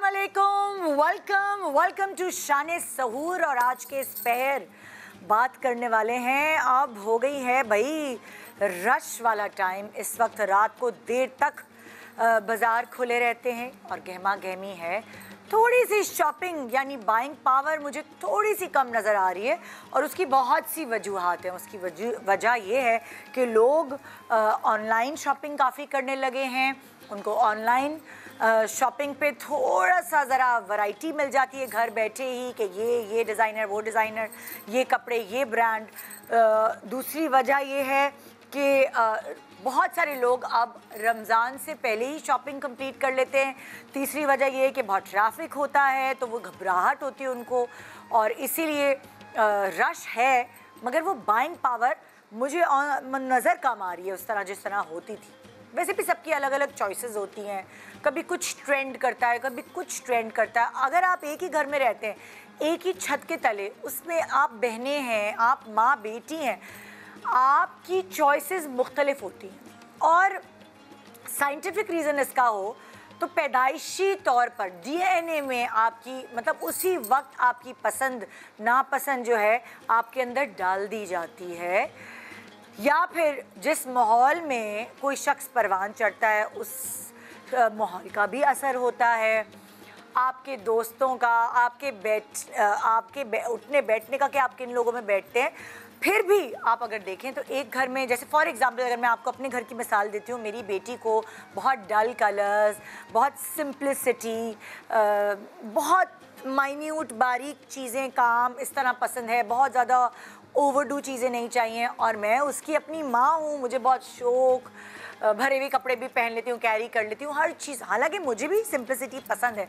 अस्सलामुअलैकुम, welcome to शान सहूर। और आज के इस पहर बात करने वाले हैं, अब हो गई है भाई रश वाला टाइम। इस वक्त रात को देर तक बाज़ार खुले रहते हैं और गहमा गहमी है। थोड़ी सी शॉपिंग यानी बाइंग पावर मुझे थोड़ी सी कम नज़र आ रही है और उसकी बहुत सी वजूहात हैं। उसकी वजह ये है कि लोग ऑनलाइन शॉपिंग काफ़ी करने लगे हैं। उनको ऑनलाइन शॉपिंग पे थोड़ा सा ज़रा वैरायटी मिल जाती है घर बैठे ही कि ये डिज़ाइनर, वो डिज़ाइनर, ये कपड़े, ये ब्रांड। दूसरी वजह ये है कि बहुत सारे लोग अब रमज़ान से पहले ही शॉपिंग कंप्लीट कर लेते हैं। तीसरी वजह ये है कि बहुत ट्रैफिक होता है तो वो घबराहट होती है उनको, और इसीलिए रश है, मगर वो बाइंग पावर मुझे नज़र कम आ रही है उस तरह जिस तरह होती थी। वैसे भी सबकी अलग अलग चॉइसेस होती हैं, कभी कुछ ट्रेंड करता है, कभी कुछ ट्रेंड करता है। अगर आप एक ही घर में रहते हैं, एक ही छत के तले, उसमें आप बहनें हैं, आप माँ बेटी हैं, आपकी चॉइसेस मुख्तलिफ होती हैं। और साइंटिफिक रीज़न इसका हो तो पैदाइशी तौर पर डीएनए में आपकी मतलब उसी वक्त आपकी पसंद नापसंद जो है आपके अंदर डाल दी जाती है, या फिर जिस माहौल में कोई शख्स परवान चढ़ता है उस माहौल का भी असर होता है। आपके दोस्तों का, आपके उठने बैठने का कि आप किन लोगों में बैठते हैं। फिर भी आप अगर देखें तो एक घर में, जैसे फॉर एग्जांपल अगर मैं आपको अपने घर की मिसाल देती हूँ, मेरी बेटी को बहुत डल कलर्स, बहुत सिंप्लिसिटी, बहुत माइन्यूट बारीक चीज़ें, काम इस तरह पसंद है, बहुत ज़्यादा ओवरडू चीज़ें नहीं चाहिए। और मैं उसकी अपनी माँ हूँ, मुझे बहुत शौक, भरे हुए कपड़े भी पहन लेती हूँ, कैरी कर लेती हूँ हर चीज़। हालांकि मुझे भी सिंप्लिसिटी पसंद है,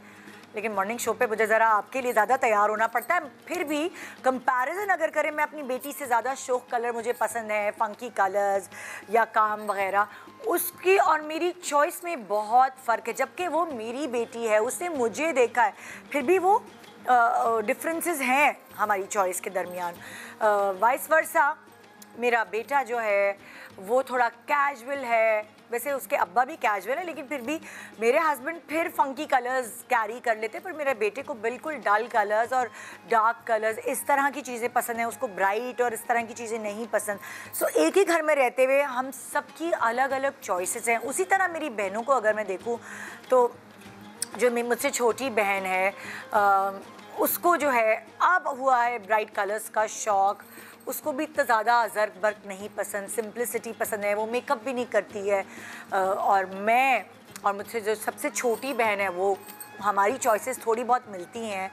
लेकिन मॉर्निंग शो पे मुझे ज़रा आपके लिए ज़्यादा तैयार होना पड़ता है। फिर भी कंपैरिजन अगर करें, मैं अपनी बेटी से ज़्यादा शौक कलर मुझे पसंद है, फंकी कलर्स या काम वगैरह, उसकी और मेरी चॉइस में बहुत फ़र्क है। जबकि वो मेरी बेटी है, उसने मुझे देखा है, फिर भी वो डिफरेंसेस हैं हमारी चॉइस के दरमियान। वाइस वर्सा मेरा बेटा जो है वो थोड़ा कैजुअल है, वैसे उसके अब्बा भी कैजुअल है, लेकिन फिर भी मेरे हस्बैंड फिर फंकी कलर्स कैरी कर लेते, पर मेरे बेटे को बिल्कुल डल कलर्स और डार्क कलर्स इस तरह की चीज़ें पसंद हैं, उसको ब्राइट और इस तरह की चीज़ें नहीं पसंद। सो एक ही घर में रहते हुए हम सबकी अलग अलग चॉइसेस हैं। उसी तरह मेरी बहनों को अगर मैं देखूँ तो जो मुझसे छोटी बहन है उसको जो है अब हुआ है ब्राइट कलर्स का शौक़। उसको भी इतना ज़्यादा ज़र्क बर्क नहीं पसंद, सिंप्लिसिटी पसंद है, वो मेकअप भी नहीं करती है। और मैं और मुझसे जो सबसे छोटी बहन है, वो हमारी चॉइसेस थोड़ी बहुत मिलती हैं,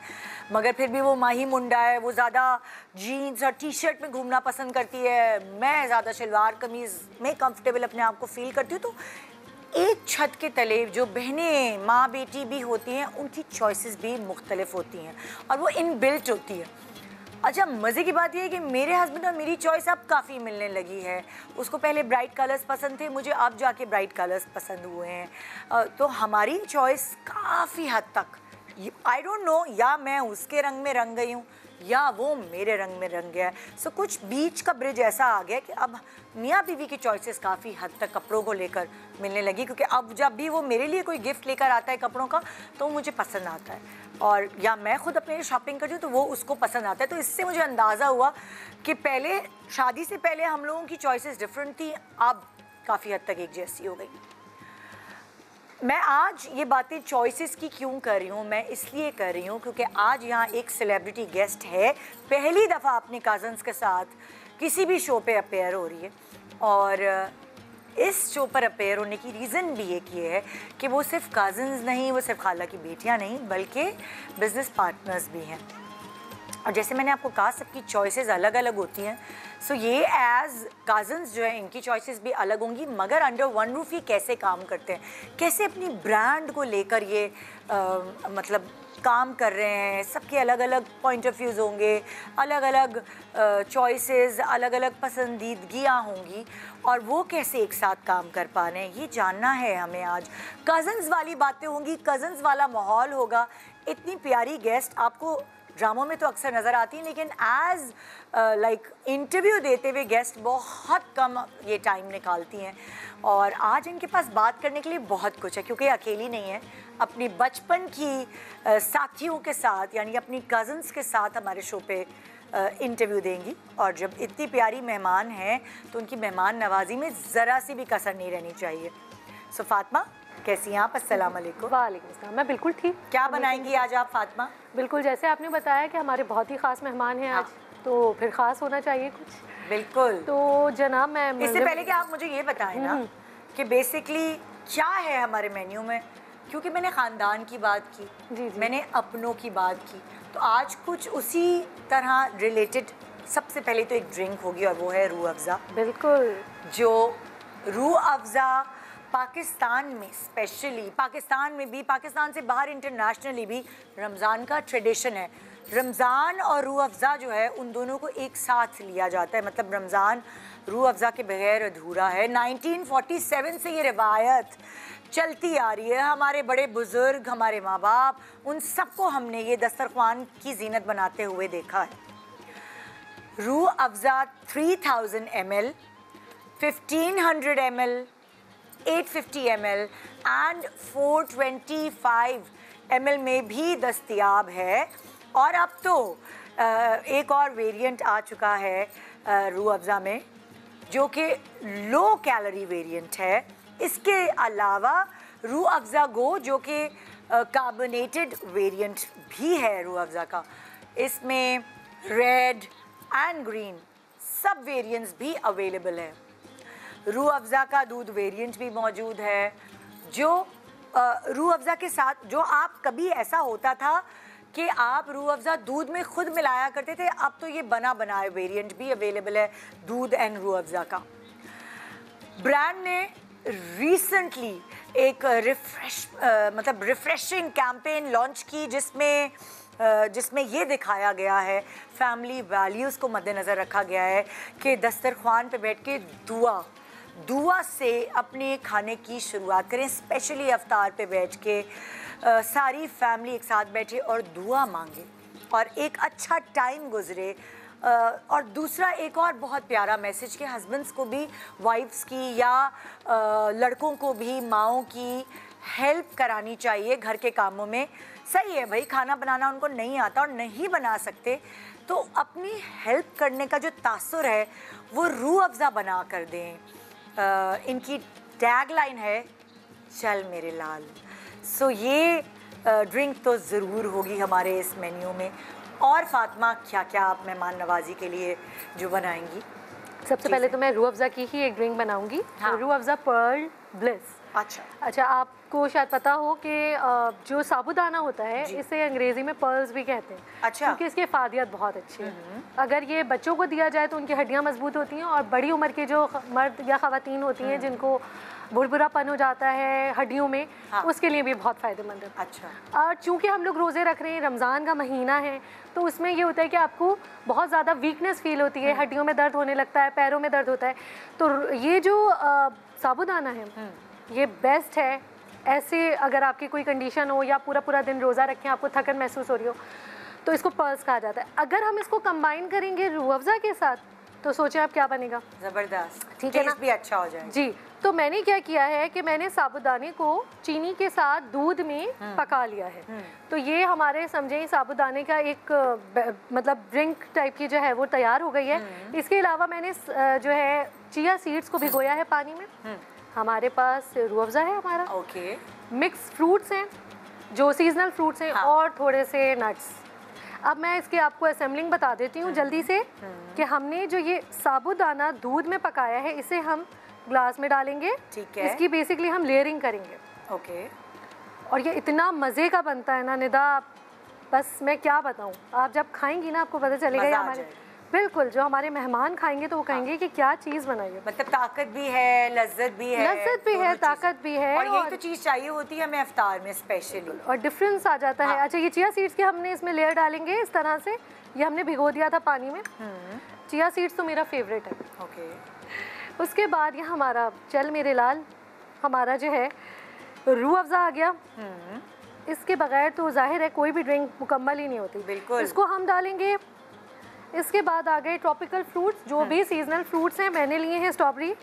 मगर फिर भी वो माही मुंडा है, वो ज़्यादा जीन्स और टी शर्ट में घूमना पसंद करती है, मैं ज़्यादा शलवार कमीज़ में कंफर्टेबल अपने आप को फ़ील करती हूँ। तो एक छत के तले जो बहनें माँ बेटी भी होती हैं, उनकी चॉइसेस भी मुख्तलिफ होती हैं और वो इनबिल्ट होती है। अच्छा, मज़े की बात यह है कि मेरे हस्बैंड और मेरी चॉइस अब काफ़ी मिलने लगी है। उसको पहले ब्राइट कलर्स पसंद थे, मुझे अब जाके ब्राइट कलर्स पसंद हुए हैं। तो हमारी चॉइस काफ़ी हद तक, आई डोंट नो, या मैं उसके रंग में रंग गई हूँ या वो मेरे रंग में रंग गया है। सो कुछ बीच का ब्रिज ऐसा आ गया कि अब मियाँ बीवी की चॉइसेस काफ़ी हद तक कपड़ों को लेकर मिलने लगी, क्योंकि अब जब भी वो मेरे लिए कोई गिफ्ट लेकर आता है कपड़ों का तो मुझे पसंद आता है, और या मैं खुद अपने लिए शॉपिंग करती हूँ तो वो उसको पसंद आता है। तो इससे मुझे अंदाज़ा हुआ कि पहले, शादी से पहले हम लोगों की चॉइसेस डिफरेंट थी, अब काफ़ी हद तक एक जैसी हो गई। मैं आज ये बातें चॉइसेस की क्यों कर रही हूँ, मैं इसलिए कर रही हूँ क्योंकि आज यहाँ एक सेलिब्रिटी गेस्ट है, पहली दफ़ा अपने कज़न्स के साथ किसी भी शो पे अपेयर हो रही है। और इस शो पर अपेयर होने की रीज़न भी एक ये है कि वो सिर्फ कज़न्स नहीं, वो सिर्फ खाला की बेटियाँ नहीं, बल्कि बिज़नेस पार्टनर्स भी हैं। और जैसे मैंने आपको कहा, सबकी चॉइसेस अलग अलग होती हैं। सो ये एज कज़न्स जो है, इनकी चॉइसेस भी अलग होंगी, मगर अंडर वन रूफ ही कैसे काम करते हैं, कैसे अपनी ब्रांड को लेकर ये मतलब काम कर रहे हैं। सबके अलग अलग पॉइंट ऑफ व्यूज़ होंगे, अलग अलग चॉइसेस, अलग अलग पसंदीदगियाँ होंगी, और वो कैसे एक साथ काम कर पा रहे हैं, ये जानना है हमें आज। कज़न्स वाली बातें होंगी, कज़न्स वाला माहौल होगा। इतनी प्यारी गेस्ट आपको ड्रामों में तो अक्सर नज़र आती हैं, लेकिन एज लाइक इंटरव्यू देते हुए गेस्ट बहुत कम ये टाइम निकालती हैं। और आज इनके पास बात करने के लिए बहुत कुछ है, क्योंकि अकेली नहीं है, अपनी बचपन की साथियों के साथ यानी अपनी कज़न्स के साथ हमारे शो पे इंटरव्यू देंगी। और जब इतनी प्यारी मेहमान हैं तो उनकी मेहमान नवाजी में ज़रा सी भी कसर नहीं रहनी चाहिए। सो फातिमा, कैसी हैं आप? अस्सलाम वालेकुम। वालेकुम अस्सलाम। मैं बिल्कुल ठीक। क्या बनाएंगी आज आप फातिमा? बिल्कुल, जैसे आपने बताया कि हमारे बहुत ही ख़ास मेहमान हैं आज, तो फिर ख़ास होना चाहिए कुछ। बिल्कुल। तो जनाब, मैं इससे पहले कि आप मुझे ये बताएं ना कि बेसिकली क्या है हमारे मेन्यू में, क्योंकि मैंने ख़ानदान की बात की, जी। मैंने अपनों की बात की, तो आज कुछ उसी तरह रिलेटेड सबसे पहले तो एक ड्रिंक होगी और वो है रूह अफ़ज़ा। बिल्कुल। जो रूह अफ़ज़ा पाकिस्तान में, स्पेशली पाकिस्तान में भी, पाकिस्तान से बाहर इंटरनेशनली भी रमज़ान का ट्रेडिशन है। रमज़ान और रूह अफ़ज़ा जो है उन दोनों को एक साथ लिया जाता है, मतलब रमज़ान रूह अफ़ज़ा के बगैर अधूरा है। 1947 से ये रिवायत चलती आ रही है। हमारे बड़े बुज़ुर्ग, हमारे माँ बाप, उन सबको हमने ये दस्तरख्वान की जीनत बनाते हुए देखा है। Rooh Afza 3000 ml, 1500 ml, 850 ml and 425 ml में भी दस्तयाब है। और अब तो एक और वेरिएंट आ चुका है रूह अफ़ज़ा में, जो कि लो कैलोरी वेरिएंट है। इसके अलावा रूह अफ़ज़ा गो, जो कि कार्बोनेटेड वेरिएंट भी है रूह अफ़ज़ा का। इसमें रेड एंड ग्रीन सब वेरिएंट्स भी अवेलेबल है। रूह अफ़ज़ा का दूध वेरिएंट भी मौजूद है, जो रूह अफ़ज़ा के साथ, जो आप कभी ऐसा होता था कि आप रूह अफ़ज़ा दूध में खुद मिलाया करते थे, अब तो ये बना बनाए वेरिएंट भी अवेलेबल है दूध एंड रूह अफ़ज़ा का। ब्रांड ने रिसेंटली एक रिफ्रेशिंग कैंपेन लॉन्च की, जिसमें ये दिखाया गया है, फैमिली वैल्यूज़ को मद्देनज़र रखा गया है कि दस्तरख्वान पे बैठ के दुआ से अपने खाने की शुरुआत करें। स्पेशली अफ्तार पे बैठ के सारी फैमिली एक साथ बैठे और दुआ मांगे और एक अच्छा टाइम गुजरे। और दूसरा एक और बहुत प्यारा मैसेज कि हस्बैंड्स को भी वाइफ्स की या लड़कों को भी माओं की हेल्प करानी चाहिए घर के कामों में। सही है भाई, खाना बनाना उनको नहीं आता और नहीं बना सकते, तो अपनी हेल्प करने का जो तासुर है वो रूह अफ़ज़ा बना कर दें। इनकी टैगलाइन है, चल मेरे लाल। सो ये ड्रिंक तो ज़रूर होगी हमारे इस मेन्यू में। और फातिमा, क्या क्या आप मेहमान नवाजी के लिए जो बनाएंगी? सबसे पहले तो मैं रूह अफ़ज़ा की ही एक ड्रिंक बनाऊंगी। हाँ। Rooh Afza Perl bliss. अच्छा, आपको शायद पता हो कि जो साबुदाना होता है इसे अंग्रेज़ी में पर्ल्स भी कहते हैं। अच्छा। क्योंकि इसकी इफ़ादियत बहुत अच्छी है। अगर ये बच्चों को दिया जाए तो उनकी हड्डियाँ मजबूत होती हैं, और बड़ी उम्र के जो मर्द या ख़वातीन होती हैं जिनको भुरभुरापन हो जाता है हड्डियों में, हाँ। उसके लिए भी बहुत फ़ायदेमंद है। अच्छा। और चूँकि हम लोग रोज़े रख रहे हैं, रमज़ान का महीना है, तो उसमें ये होता है कि आपको बहुत ज़्यादा वीकनेस फील होती है, हड्डियों में दर्द होने लगता है, पैरों में दर्द होता है। तो ये जो साबुदाना है ये बेस्ट है। ऐसे अगर आपकी कोई कंडीशन हो या पूरा दिन रोज़ा रखें, आपको थकन महसूस हो रही हो, तो इसको पर्ल्स कहा जाता है। अगर हम इसको कंबाइन करेंगे रूह अफ़ज़ा के साथ, तो सोचें आप क्या बनेगा। ज़बरदस्त, ठीक है ना? भी अच्छा हो जाएगा। जी, तो मैंने क्या किया है कि मैंने साबुदाने को चीनी के साथ दूध में पका लिया है। तो ये हमारे समझें साबुदाने का एक मतलब ड्रिंक टाइप की जो है वो तैयार हो गई है। इसके अलावा मैंने जो है चिया सीड्स को भिगोया है पानी में। हमारे पास रूह अफ़ज़ा है हमारा। ओके। मिक्स फ्रूट्स हैं जो सीजनल फ्रूट्स हैं, हाँ। और थोड़े से नट्स। अब मैं इसके आपको असेंबलिंग बता देती हूँ जल्दी से कि हमने जो ये साबुदाना दूध में पकाया है इसे हम ग्लास में डालेंगे। ठीक है। इसकी बेसिकली हम लेयरिंग करेंगे। ओके। और ये इतना मज़े का बनता है ना निदा, बस मैं क्या बताऊँ, आप जब खाएंगी ना आपको पता चलेगा। ये हमारे बिल्कुल जो हमारे मेहमान खाएंगे तो वो कहेंगे कि क्या चीज़ बनाई है। मतलब ताकत भी है, लज्जत भी है, ताकत भी है, और यही तो चीज़ चाहिए होती है हमें इफ्तार में स्पेशली, और डिफरेंस आ जाता है। अच्छा, ये चिया सीड्स के हमने इसमें लेयर डालेंगे इस तरह से। ये हमने भिगो दिया था पानी में। चिया सीड्स तो मेरा फेवरेट है। ओके। उसके बाद ये हमारा चल मेरे लाल, हमारा जो है रूह अफ़ज़ा आ गया। इसके बगैर तो जाहिर है कोई भी ड्रिंक मुकम्मल ही नहीं होती। बिल्कुल। इसको हम डालेंगे। इसके बाद आ गए ट्रॉपिकल फ्रूट्स, जो भी सीजनल फ्रूट्स हैं। मैंने लिए हैं स्ट्रॉबेरी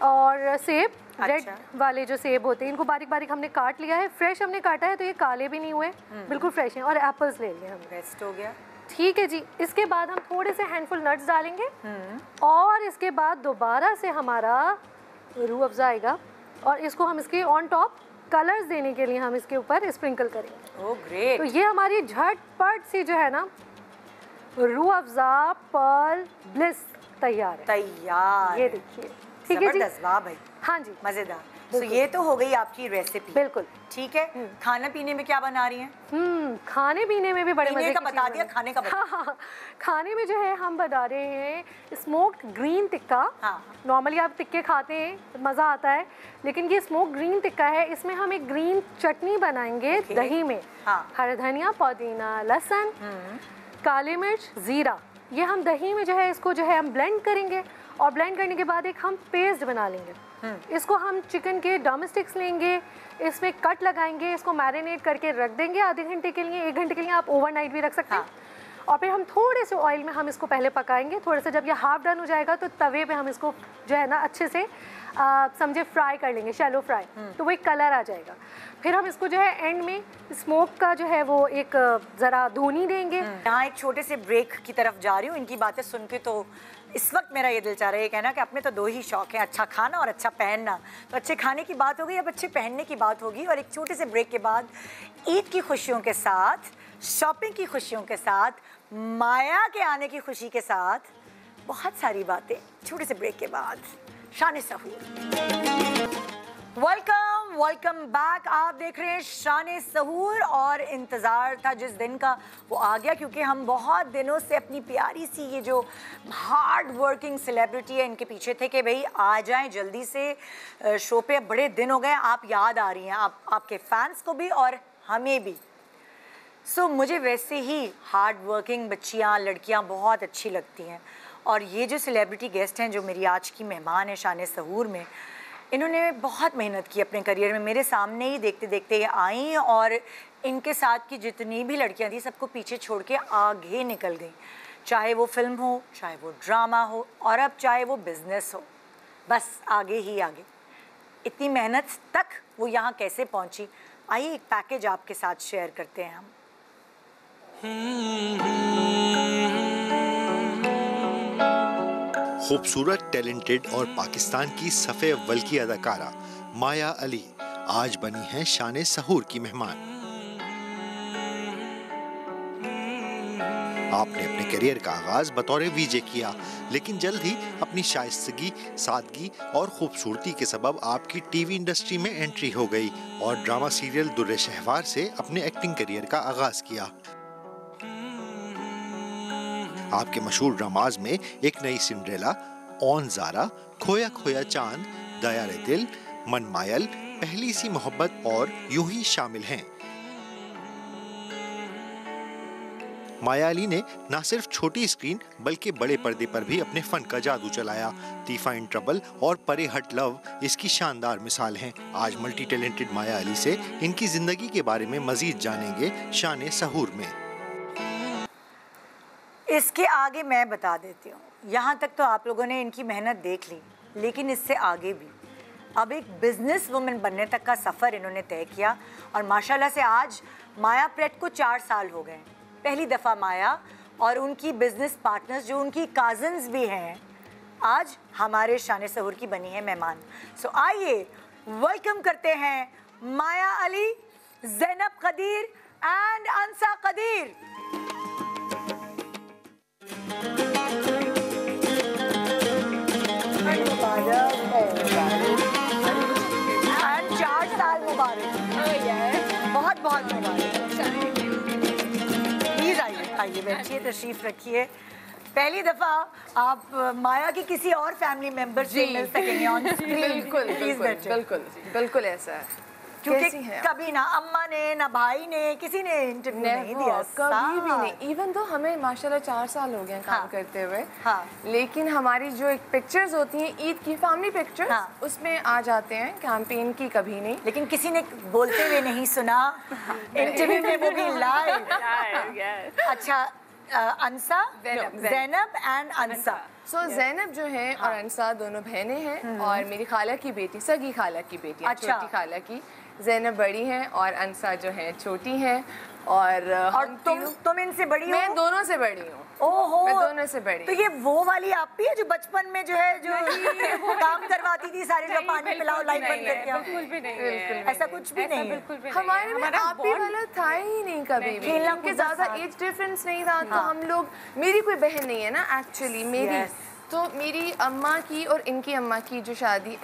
और सेब, रेड वाले जो सेब होते हैं, इनको बारीक बारीक हमने काट लिया है। फ्रेश हमने काटा है तो ये काले भी नहीं हुए, बिल्कुल फ्रेश हैं। और एप्पल्स ले लिए हमने। बेस्ट हो गया। ठीक है जी। इसके बाद हम थोड़े से हैंडफुल नट्स डालेंगे और इसके बाद दोबारा से हमारा रूह अफ़ज़ा आएगा और इसको हम इसके ऑन टॉप कलर्स देने के लिए हम इसके ऊपर स्प्रिंकल करेंगे। Oh great. तो ये हमारी झटपट सी जो है ना रूह अफ़ज़ा पर्ल ब्लिस तैयार है। तैयार। ये देखिए। ठीक है जी। जबरदस्त, वाह भाई। हाँ जी, मजेदार। तो ये तो हो गई आपकी रेसिपी। बिल्कुल। ठीक है। खाना पीने में क्या बना रही हैं? खाने पीने में भी बड़े मजे का बता दिया, खाने का बता। हाँ, खाने में जो है हम बना रहे हैं स्मोक्ड ग्रीन टिक्का। नॉर्मली आप टिक्के खाते हैं मज़ा आता है, लेकिन ये स्मोक ग्रीन टिक्का है। इसमें हम एक ग्रीन चटनी बनाएंगे दही में। हरा धनिया, पुदीना, लहसुन, काली मिर्च, ज़ीरा, ये हम दही में जो है इसको जो है हम ब्लेंड करेंगे और ब्लेंड करने के बाद एक हम पेस्ट बना लेंगे। इसको हम चिकन के ड्रमस्टिक्स लेंगे, इसमें कट लगाएंगे, इसको मैरिनेट करके रख देंगे आधे घंटे के लिए, 1 घंटे के लिए। आप ओवरनाइट भी रख सकते हैं। और फिर हम थोड़े से ऑयल में हम इसको पहले पकाएंगे। थोड़ा सा जब ये हाफ डन हो जाएगा तो तवे पे हम इसको जो है ना अच्छे से समझे फ्राई कर लेंगे, शैलो फ्राई, तो वो एक कलर आ जाएगा। फिर हम इसको जो है एंड में स्मोक का जो है वो एक ज़रा धुनी देंगे। यहाँ एक छोटे से ब्रेक की तरफ जा रही हूँ। इनकी बातें सुन के तो इस वक्त मेरा ये दिल चाह रहा है ये कहना कि अपने तो 2 ही शौक हैं, अच्छा खाना और अच्छा पहनना। तो अच्छे खाने की बात होगी, अब अच्छे पहनने की बात होगी। और एक छोटे से ब्रेक के बाद ईद की खुशियों के साथ, शॉपिंग की खुशियों के साथ, माया के आने की खुशी के साथ बहुत सारी बातें छोटे से ब्रेक के बाद। शान सहूर। Welcome back. आप देख रहे हैं शान सहूर और इंतज़ार था जिस दिन का वो आ गया, क्योंकि हम बहुत दिनों से अपनी प्यारी सी ये जो हार्ड वर्किंग सेलिब्रिटी है इनके पीछे थे कि भाई आ जाएं जल्दी से शो पे। बड़े दिन हो गए, आप याद आ रही हैं, आपके फैंस को भी और हमें भी। सो मुझे वैसे ही हार्ड वर्किंग बच्चियाँ, लड़कियाँ बहुत अच्छी लगती हैं। और ये जो सेलिब्रिटी गेस्ट हैं जो मेरी आज की मेहमान है शान सहूर में, इन्होंने बहुत मेहनत की अपने करियर में। मेरे सामने ही देखते देखते ये आई और इनके साथ की जितनी भी लड़कियां थी सबको पीछे छोड़ के आगे निकल गई। चाहे वो फिल्म हो, चाहे वो ड्रामा हो, और अब चाहे वो बिजनेस हो, बस आगे ही आगे। इतनी मेहनत तक वो यहाँ कैसे पहुँची, आइए एक पैकेज आपके साथ शेयर करते हैं हम। खूबसूरत, टैलेंटेड और पाकिस्तान की सफ़े अव्वल की अदाकारा माया अली आज बनी हैं शान सहूर की मेहमान। आपने अपने करियर का आगाज बतौर वीजे किया, लेकिन जल्द ही अपनी शाइस्तगी, सादगी और खूबसूरती के सबब आपकी टीवी इंडस्ट्री में एंट्री हो गई और ड्रामा सीरियल दुर्रे शहवार से अपने एक्टिंग करियर का आगाज किया। आपके मशहूर ड्रामाज में एक नई सिंड्रेला, ऑन ज़ारा, खोया खोया चांद, दया रे दिल, मन मायल, पहली सी मोहब्बत और यूं ही शामिल हैं। माया अली ने न सिर्फ छोटी स्क्रीन बल्कि बड़े पर्दे पर भी अपने फन का जादू चलाया। तीफा इन ट्रबल और परे हट लव इसकी शानदार मिसाल हैं। आज मल्टी टैलेंटेड माया अली से इनकी जिंदगी के बारे में मजीद जानेंगे शान सहूर में। इसके आगे मैं बता देती हूँ, यहाँ तक तो आप लोगों ने इनकी मेहनत देख ली, लेकिन इससे आगे भी अब एक बिजनेस वुमेन बनने तक का सफ़र इन्होंने तय किया। और माशाल्लाह से आज माया प्रेट को 4 साल हो गए। पहली दफ़ा माया और उनकी बिजनेस पार्टनर्स जो उनकी काजन्स भी हैं आज हमारे शान सहूर की बनी है मेहमान। सो आइए वेलकम करते हैं माया अली, ज़ैनब कदीर एंड अंसा कदीर। एंड 4 साल मुबारक। बहुत बहुत मुबारक। प्लीज आइए बैठिए, तशरीफ रखिए। पहली दफा आप माया की किसी और फैमिली मेंबर से मिल सकेंगे ऑन स्क्रीन। बिल्कुल बिल्कुल बिल्कुल बिल्कुल ऐसा है। क्योंकि कैसी हैं? कभी ना अम्मा ने ना भाई ने किसी ने इंटरव्यू नहीं दिया, कभी भी नहीं। इवन तो हमें माशाल्लाह 4 साल हो गए हैं काम हाँ। करते हुए, हाँ। लेकिन हमारी जो एक पिक्चर्स होती हैं ईद की फैमिली पिक्चर्स, हाँ। उसमें आ जाते हैं, कैंपेन की कभी नहीं। लेकिन किसी ने बोलते हुए नहीं सुना इंटरव्यू में, वो भी लाइव। अच्छा, अंसा, ज़ैनब एंड अंसा। सो ज़ैनब जो है और अंसा दोनों बहनें हैं, और मेरी खाला की बेटी, सगी खाला की बेटी, अच्छा। छोटी खाला की। ज़ैनब बड़ी हैं और अंसा जो है छोटी हैं। और तुम इनसे बड़ी हो? मैं दोनों से बड़ी हूँ। ओहो, मैं दोनों से बड़ी। तो ये वो वाली आप भी है जो बचपन में जो है जो काम करवाती थी सारे, जो पानी पिलाओ लाइट बंद करके? बिल्कुल भी नहीं है, ऐसा कुछ भी नहीं है। बिल्कुल भी नहीं। हमारे में आप ही वाला था ही नहीं कभी भी, खेलना क्योंकि कूदना ज्यादा साथ। एज डिफरेंस नहीं था। तो हम लोग, मेरी कोई बहन नहीं है ना एक्चुअली मेरी। Yes. तो मेरी अम्मा की और इनकी अम्मा की जो शादी,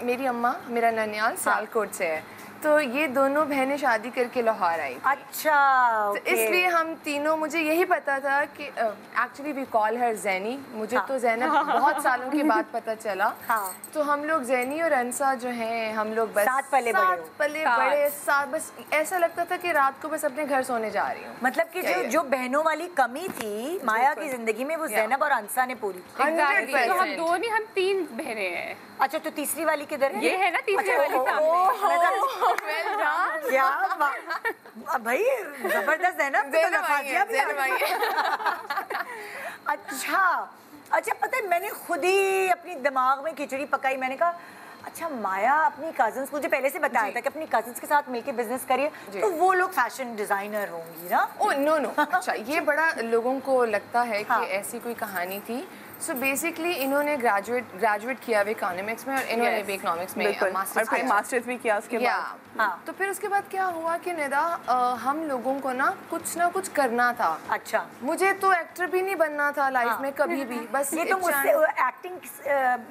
मेरी अम्मा मेरा ननियाल सियालकोट से है, तो ये दोनों बहनें शादी करके लाहौर आई। अच्छा, तो इसलिए हम तीनों, मुझे यही पता था कि एक्चुअली वी कॉल हर जैनी। मुझे तो ज़ैनब बहुत सालों के बाद पता चला। हाँ। तो हम लोग जैनी और अंसा जो हैं, हम लोग बस साथ पले बड़े हो। बड़े साथ, बस ऐसा लगता था कि रात को बस अपने घर सोने जा रही हूँ। मतलब कि जो बहनों वाली कमी थी माया की जिंदगी में, वो ज़ैनब और अंसा ने पूरी की। Exactly. तो हम दो नहीं, हम 3 बहनें हैं। अच्छा, तो तीसरी वाली किधर है? ये है ना तीसरी वाली सामने। क्या भाई, जबरदस्त है ना, तो नफाजिया भी आ गई। अच्छा अच्छा, पता है मैंने खुद ही अपनी दिमाग में खिचड़ी पकाई। मैंने कहा अच्छा, माया अपनी कजन्स, मुझे पहले से बताया था कि अपनी कजन्स के साथ मिलके बिजनेस करिए, तो वो लोग फैशन डिजाइनर होंगी ना? Oh no no. अच्छा, ये बड़ा लोगों को लगता है कि हाँ। ऐसी कोई कहानी थी। सो बेसिकली इन्होंने ग्रेजुएट किया हुआ इकोनॉमिक्स में, और इन्होंने भी इकोनॉमिक्स में मास्टर्स भी किया उसके बाद। हाँ। तो फिर उसके बाद क्या हुआ कि निदा, हम लोगों को ना कुछ करना था। अच्छा, मुझे तो एक्टर भी नहीं बनना था लाइफ में कभी भी। बस ये तो मुझसे एक्टिंग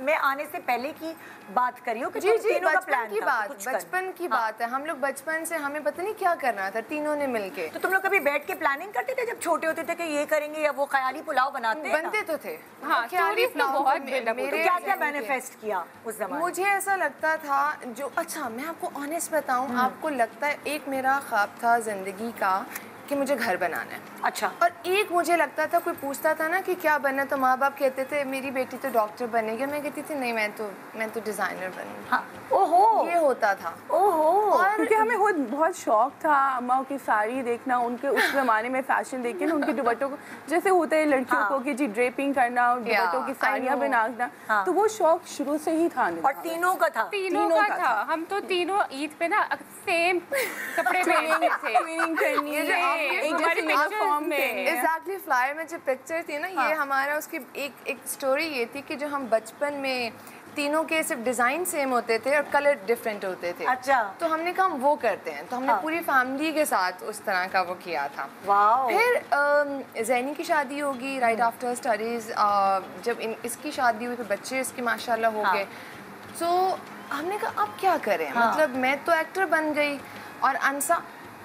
में आने से पहले की बात करियो कि जी तुम जी, तीनों का बचपन प्लान की था, बात, कुछ करना। बचपन की बात है। हम लोग बचपन से, हमें पता नहीं क्या करना था, तीनों ने मिलके। तो तुम लोग कभी बैठ के प्लानिंग करते थे जब छोटे होते थे कि ये करेंगे, या वो ख्याली पुलाव बनाते हैं ना? बनते तो थे। हाँ, stories तो बहुत build up तो होती क्या क्या मैनिफेस्ट किया उस जमाने? मुझे ऐसा लगता था जो, अच्छा मैं आपको ऑनेस्ट बताऊं, आपको लगता है एक मेरा ख्वाब था जिंदगी का कि मुझे घर बनाना है। अच्छा, और एक मुझे लगता था, कोई पूछता था ना कि क्या बनना, तो माँ बाप कहते थे मेरी बेटी तो डॉक्टर बनेगी, मैं कहती थी नहीं, मैं तो डिजाइनर बनूंगी। हाँ, ओहो, ये होता था। ओहो। और क्योंकि हमें बहुत शौक था अम्माओं की साड़ी देखना, उनके उस जमाने में फैशन देख के ना, उनके दुपट्टों को, जैसे होता है लड़कियों को कि जी ड्रेपिंग करना, दुपट्टों की साड़ियाँ बनाना, तो वो शौक शुरू से ही था। और तीनों का था? तीनों का था। हम तो तीनों ईद पे ना सेम कपड़े पहनते थे। ट्रेनिंग करनी ये जो एक हमारी जैसे pictures यूनिफॉर्म में। पे। एग्जैक्टली, फ्लायर में जो पिक्चर थी ना, ये हमारा, उसकी एक स्टोरी ये थी कि जो हम बचपन में तीनों के सिर्फ डिजाइन सेम होते थे और कलर डिफरेंट होते थे। अच्छा। तो हमने कहा हम वो करते हैं, तो हमने पूरी फैमिली के साथ उस तरह का वो किया था। वाओ। फिर जैनी की शादी होगी राइट आफ्टर स्टडीज। जब इसकी शादी हुई, फिर बच्चे इसके माशाल्लाह हो गए। तो हमने कहा अब क्या करें, मतलब मैं तो एक्टर बन गई, और अंसा,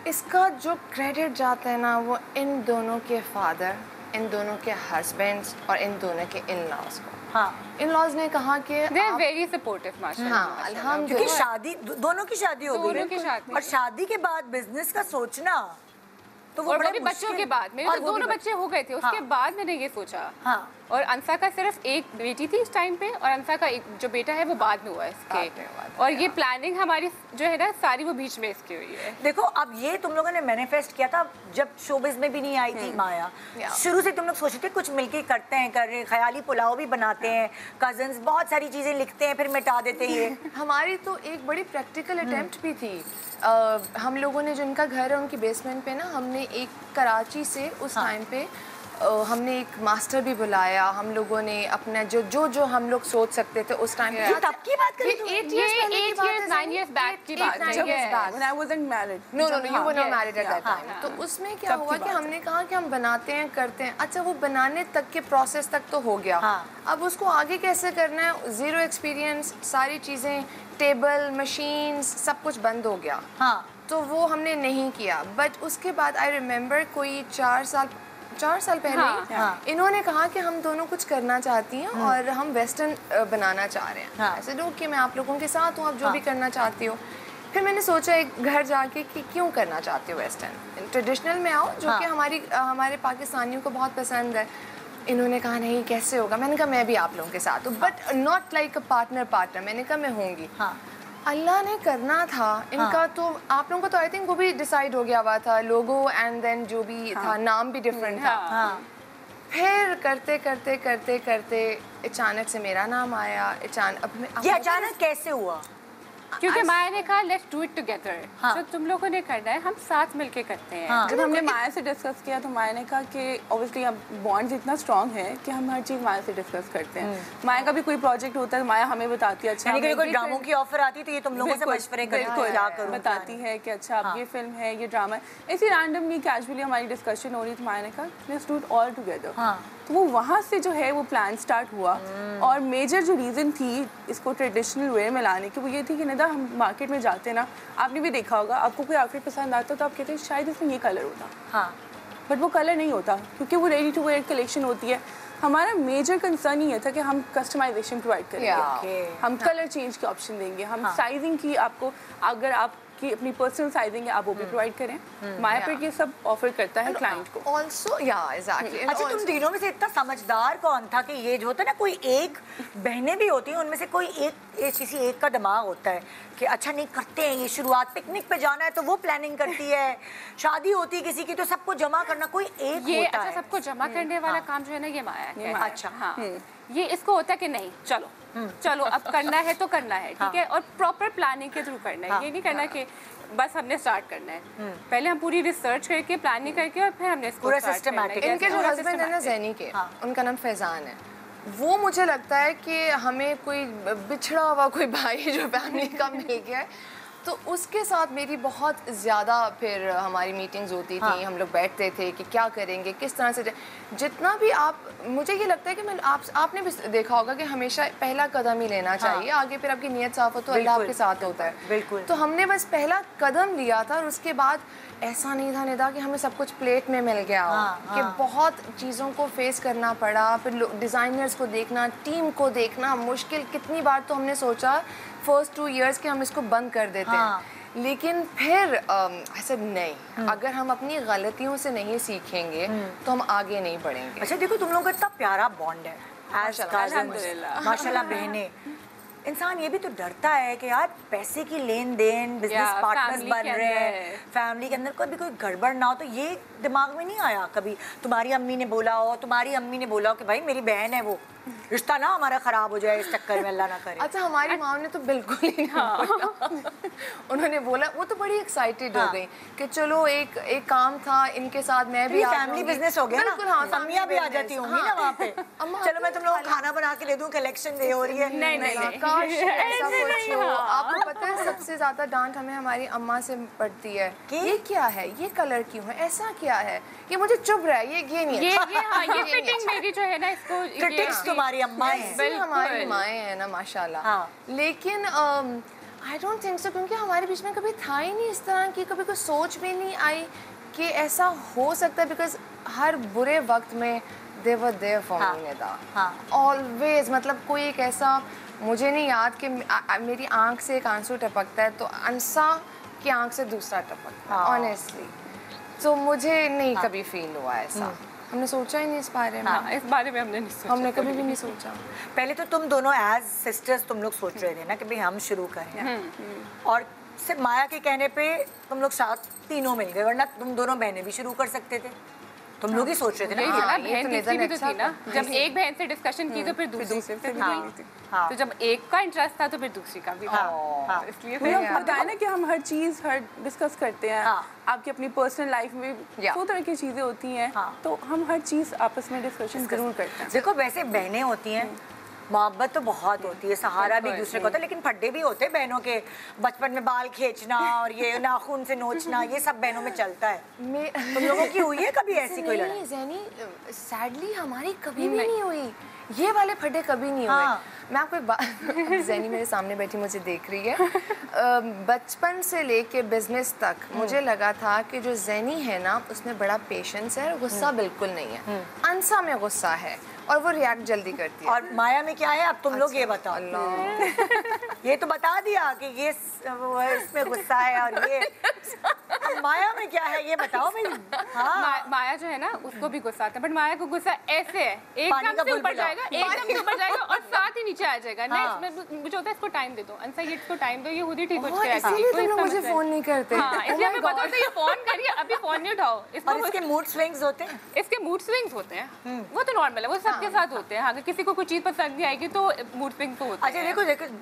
इसका जो क्रेडिट जाता है ना, वो इन दोनों के फादर, इन दोनों के हस्बैंड्स और इन दोनों के इन लॉज को। हाँ, इन लॉज ने कहा कि They are very supportive, माशाल्लाह। हाँ, क्योंकि अल्हम्दुलिल्लाह। शादी, दोनों की शादी हो गई, दोनों की शादी। और शादी के बाद बिजनेस का सोचना, तो वो और बड़े वो भी बच्चों मुश्किल- के बाद, मेरे और तो वो भी दोनों बच्चे हो गए थे, उसके बाद मैंने ये सोचा। हाँ। और अंसा का सिर्फ एक बेटी थी इस टाइम पे, और अंसा का एक जो बेटा है वो बाद में हुआ इसके। बाद में हुआ था, और ये प्लानिंग हमारी जो है ना सारी वो बीच में इसकी हुई है। देखो, अब ये तुम लोगों ने मैनिफेस्ट किया था जब शोबिज में भी नहीं आई थी माया। शुरू से तुम लोग सोचते थे कुछ मिलके करते हैं, कर रहे, ख्याली पुलाव भी बनाते हैं, कजन्स बहुत सारी चीजें लिखते हैं फिर मिटा देते हैं ये। हमारी तो एक बड़ी प्रैक्टिकल अटेम्प्ट भी थी। हम लोगों ने, जिनका घर है उनकी बेसमेंट पे ना, हमने एक कराची से उस टाइम पे हमने एक मास्टर भी बुलाया। हम लोगों ने अपना जो हम लोग सोच सकते थे उस टाइम पे। ये तब की बात करी तुम? 8 years 9 years back की बात है। जब Yes. when I wasn't married. No you were not yes, married at that time. तो उसमें क्या तब की हुआ कि बात हमने कहा कि हम बनाते हैं, करते हैं। अच्छा, वो बनाने तक के प्रोसेस तक तो हो गया। हाँ। अब उसको आगे कैसे करना है, जीरो एक्सपीरियंस, सारी चीज़ें, टेबल, मशीन्स, सब कुछ बंद हो गया। हाँ। तो वो हमने नहीं किया। बट उसके बाद आई रिमेम्बर कोई 4 साल पहले हाँ। इन्होंने कहा कि हम दोनों कुछ करना चाहती हैं और हम वेस्टर्न बनाना चाह रहे हैं। हाँ। ऐसे दो कि मैं आप लोगों के साथ हूँ, आप जो भी करना चाहती हो। फिर मैंने सोचा एक घर जाके कि क्यों करना चाहती हूँ वेस्टर्न, ट्रेडिशनल में आओ जो कि हमारे पाकिस्तानियों को बहुत पसंद है। इन्होंने कहा नहीं कैसे होगा, मैंने कहा मैं भी आप लोगों के साथ हूँ, but not like a partner. मैंने कहा मैं होंगी। अल्लाह ने करना था इनका, तो आप लोगों को तो आई थिंक वो भी डिसाइड हो गया हुआ था, लोगो एंड देन जो भी था नाम भी डिफरेंट था। फिर करते करते करते करते अचानक से मेरा नाम आया। ये अचानक कैसे हुआ? क्योंकि माया ने कहा लेट्स डू इट टुगेदर, तो तुम लोगों ने करना है, हम साथ मिलके करते हैं। जब हमने माया से डिस्कस किया तो माया ने कहा कि ऑब्वियसली अब बॉन्ड्स इतना स्ट्रांग है कि हम हर चीज़ माया से डिस्कस करते हैं। माया का भी कोई प्रोजेक्ट होता है माया हमें बताती है, अच्छा कोई ड्रामों की ऑफर आती है तो ये तुम लोगों से मशवरे करके क्या करूं, बताती है कि अच्छा अब ये फिल्म है, ये ड्रामा है। ऐसी रैंडमली कैजुअली हमारी डिस्कशन हो रही थी। माया ने कहा let's do it all together. तो वो वहाँ से जो है वो प्लान स्टार्ट हुआ। और मेजर जो रीज़न थी इसको ट्रेडिशनल वे में लाने की वो ये थी कि निदा हम मार्केट में जाते ना, आपने भी देखा होगा, आपको कोई आउटफिट पसंद आता तो आप कहते हैं शायद इसमें ये कलर होता, बट वो कलर नहीं होता क्योंकि वो रेडी टू वेयर कलेक्शन होती है। हमारा मेजर कंसर्न ये था कि हम कस्टमाइजेशन प्रोवाइड करेंगे, हम कलर चेंज के ऑप्शन देंगे, हम साइजिंग की आपको, अगर आप की अपनी पर्सनल साइजिंग है आप वो भी प्रोवाइड करें। माया पर ये सब ऑफर करता है क्लाइंट को। Also exactly. अच्छा तुम तीनों में से इतना समझदार कौन था कि ये जो होता है ना, कोई एक बहनें भी होती हैं उनमें से कोई एक किसी एक का दिमाग होता है कि अच्छा नहीं करते हैं ये शुरुआत, पिकनिक पे जाना है तो वो प्लानिंग करती है, शादी होती है किसी की तो सबको जमा करना कोई एक ये होता अच्छा है। सबको जमा करने वाला काम जो है ना ये माया है। अच्छा हाँ, ये इसको होता है कि नहीं चलो अब करना है तो करना है, ठीक है, और प्रॉपर प्लानिंग के थ्रू करना है। ये नहीं करना कि बस हमने स्टार्ट करना है, पहले हम पूरी रिसर्च करके प्लानिंग करके और फिर हमने इसको पूरा start करना है। systematic। इनके जो हस्बैंड है ना जैनी के, उनका नाम फैजान है, वो मुझे लगता है कि हमें कोई बिछड़ा हुआ कोई भाई जो फैमिली का मिल गया है, तो उसके साथ मेरी बहुत ज़्यादा फिर हमारी मीटिंग्स होती थी। हम लोग बैठते थे कि क्या करेंगे, किस तरह से, जितना भी आप, मुझे ये लगता है कि मैं आपने भी देखा होगा कि हमेशा पहला कदम ही लेना चाहिए, आगे फिर आपकी नीयत साफ हो तो अल्लाह आपके साथ होता है। बिल्कुल। तो हमने बस पहला कदम लिया था और उसके बाद ऐसा नहीं था निदा कि हमें सब कुछ प्लेट में मिल गया कि बहुत चीज़ों को फेस करना पड़ा, फिर डिज़ाइनर्स को देखना, टीम को देखना मुश्किल। कितनी बार तो हमने सोचा फर्स्ट 2 इयर्स के हम इसको बंद कर देते हैं, लेकिन फिर ऐसा नहीं, अगर हम अपनी गलतियों से नहीं सीखेंगे तो हम आगे नहीं बढ़ेंगे। अच्छा देखो तुम लोगों का इतना प्यारा बॉन्ड है एज अल्हम्दुलिल्लाह। माशाल्लाह बहनें। इंसान ये भी तो डरता है कि यार पैसे की लेन देन, बिजनेस पार्टनर्स family बन के रहे हैं, अंदर। फैमिली के अंदर कभी कोई गड़बड़ ना हो, तो ये दिमाग में नहीं आया कभी तुम्हारी अम्मी ने बोला हो, तुम्हारी अम्मी ने बोला हो कि भाई मेरी बहन है, वो रिश्ता ना हमारा खराब हो जाए इस चक्कर में, अल्लाह ना करे। अच्छा हमारी माँ ने तो बिल्कुल ही नहीं बोला। उन्होंने बोला, वो तो बड़ी एक्साइटेड हो गई कि चलो एक काम था इनके साथ, मैं भी फैमिली बिजनेस हो गया ना, बिल्कुल। हाँ, अम्मियाँ भी आ जाती होंगी ना वहाँ पे, चलो मैं तुम लोगों को खाना बना के दे दूँ, कलेक्शन दे हो रही है। नहीं काश ऐसा कुछ हो। आपको पता है सबसे ज्यादा डांट हमें हमारी अम्मा से पड़ती है कि ये क्या है, ये कलर क्यों है, ऐसा क्या है, ये मुझे चुभ रहा है, ये नहीं ये अच्छा। हाँ ये फिटिंग मेरी जो है ना इसको क्रिटिक्स तुम्हारी अम्मा है। बिल्कुल हमारी माएँ हैं ना माशाल्लाह। लेकिन आई डोंट थिंक सो, क्योंकि हमारे बीच में कभी था ही नहीं इस तरह की, कभी कोई सोच भी नहीं आई कि ऐसा हो सकता है। बिकॉज हर बुरे वक्त में they were there for me Nida, always. मतलब कोई एक ऐसा, मुझे नहीं याद कि मेरी आंख से एक आंसू टपकता है तो अंसा की आंख से दूसरा टपकता है, ऑनेस्टली। तो मुझे नहीं कभी फील हुआ ऐसा। हमने सोचा ही नहीं इस बारे में। इस बारे में हमने नहीं सोचा, हमने कभी भी नहीं सोचा। पहले तो तुम दोनों एज सिस्टर्स तुम लोग सोच रहे थे ना कि भाई हम शुरू करें, और सिर्फ माया के कहने पे तुम लोग साथ तीनों मिल गए, वरना तुम दोनों बहनें भी शुरू कर सकते थे। तुम लोग ही सोच रहे थे यही ना। था ना, ये बहन तो तीसरी भी तो अच्छा थी ना। था। जब एक बहन से डिस्कशन की तो फिर दूसरी से भी हुई। हाँ। तो जब एक का इंटरेस्ट था तो फिर दूसरी का भी था। हाँ। इसलिए मुझे फिर पता है ना कि हम हर चीज़ डिस्कस करते हैं। हाँ। आपकी अपनी पर्सनल लाइफ में 100 तरह की चीज़ें होती हैं, तो हम हर चीज़ आपस में डिस्कशन जरूर करते हैं। देखो वैसे बहनें होती हैं, मोहब्बत तो बहुत होती है, सहारा भी दूसरे को होता है, लेकिन फड्डे भी होते हैं बहनों के। बचपन में बाल खींचना और ये नाखून से नोचना, ये सब बहनों में चलता है। तुम लोगों की हुई है कभी ऐसी कोई लड़ाई? जैनी सैडली हमारी कभी भी नहीं हुई। ये वाले फटे कभी नहीं हुए। मैं आपको एक बात जैनी मेरे सामने बैठी मुझे देख रही है, बचपन से लेके बिजनेस तक मुझे लगा था कि जो जैनी है ना उसमें बड़ा पेशेंस है, गुस्सा बिल्कुल नहीं है। अंसा में गुस्सा है और वो रिएक्ट जल्दी करती है। और माया में क्या है अब तुम लोग ये बताओ। ये तो बता दिया कि ये इसमें गुस्सा है और ये अब माया में क्या है ये बताओ भाई। हाँ माया जो है ना उसको भी गुस्सा आता है, बट माया को गुस्सा ऐसे है, एकदम से ऊपर जाएगा, एकदम से ऊपर जाएगा और साथ ही नीचे आ जाएगा। नेक्स्ट मुझे होता है इसको टाइम दे दो, अंसा ये इसको टाइम दो, ये खुद ही ठीक हो जाएगा। इसीलिए तुम लोग मुझे फोन नहीं करते। हाँ, इसलिए मैं बताऊं तो ये फोन करिए, अभी फोन नहीं उठाओ। और इसके मूड स्विंग्स होते हैं, इसके मूड स्विंग्स होते हैं, वो तो नॉर्मल है, वो सबके साथ होते हैं। अगर किसी को कोई चीज पसंद नहीं आएगी तो मूड स्विंग तो होते हैं। अच्छा देखो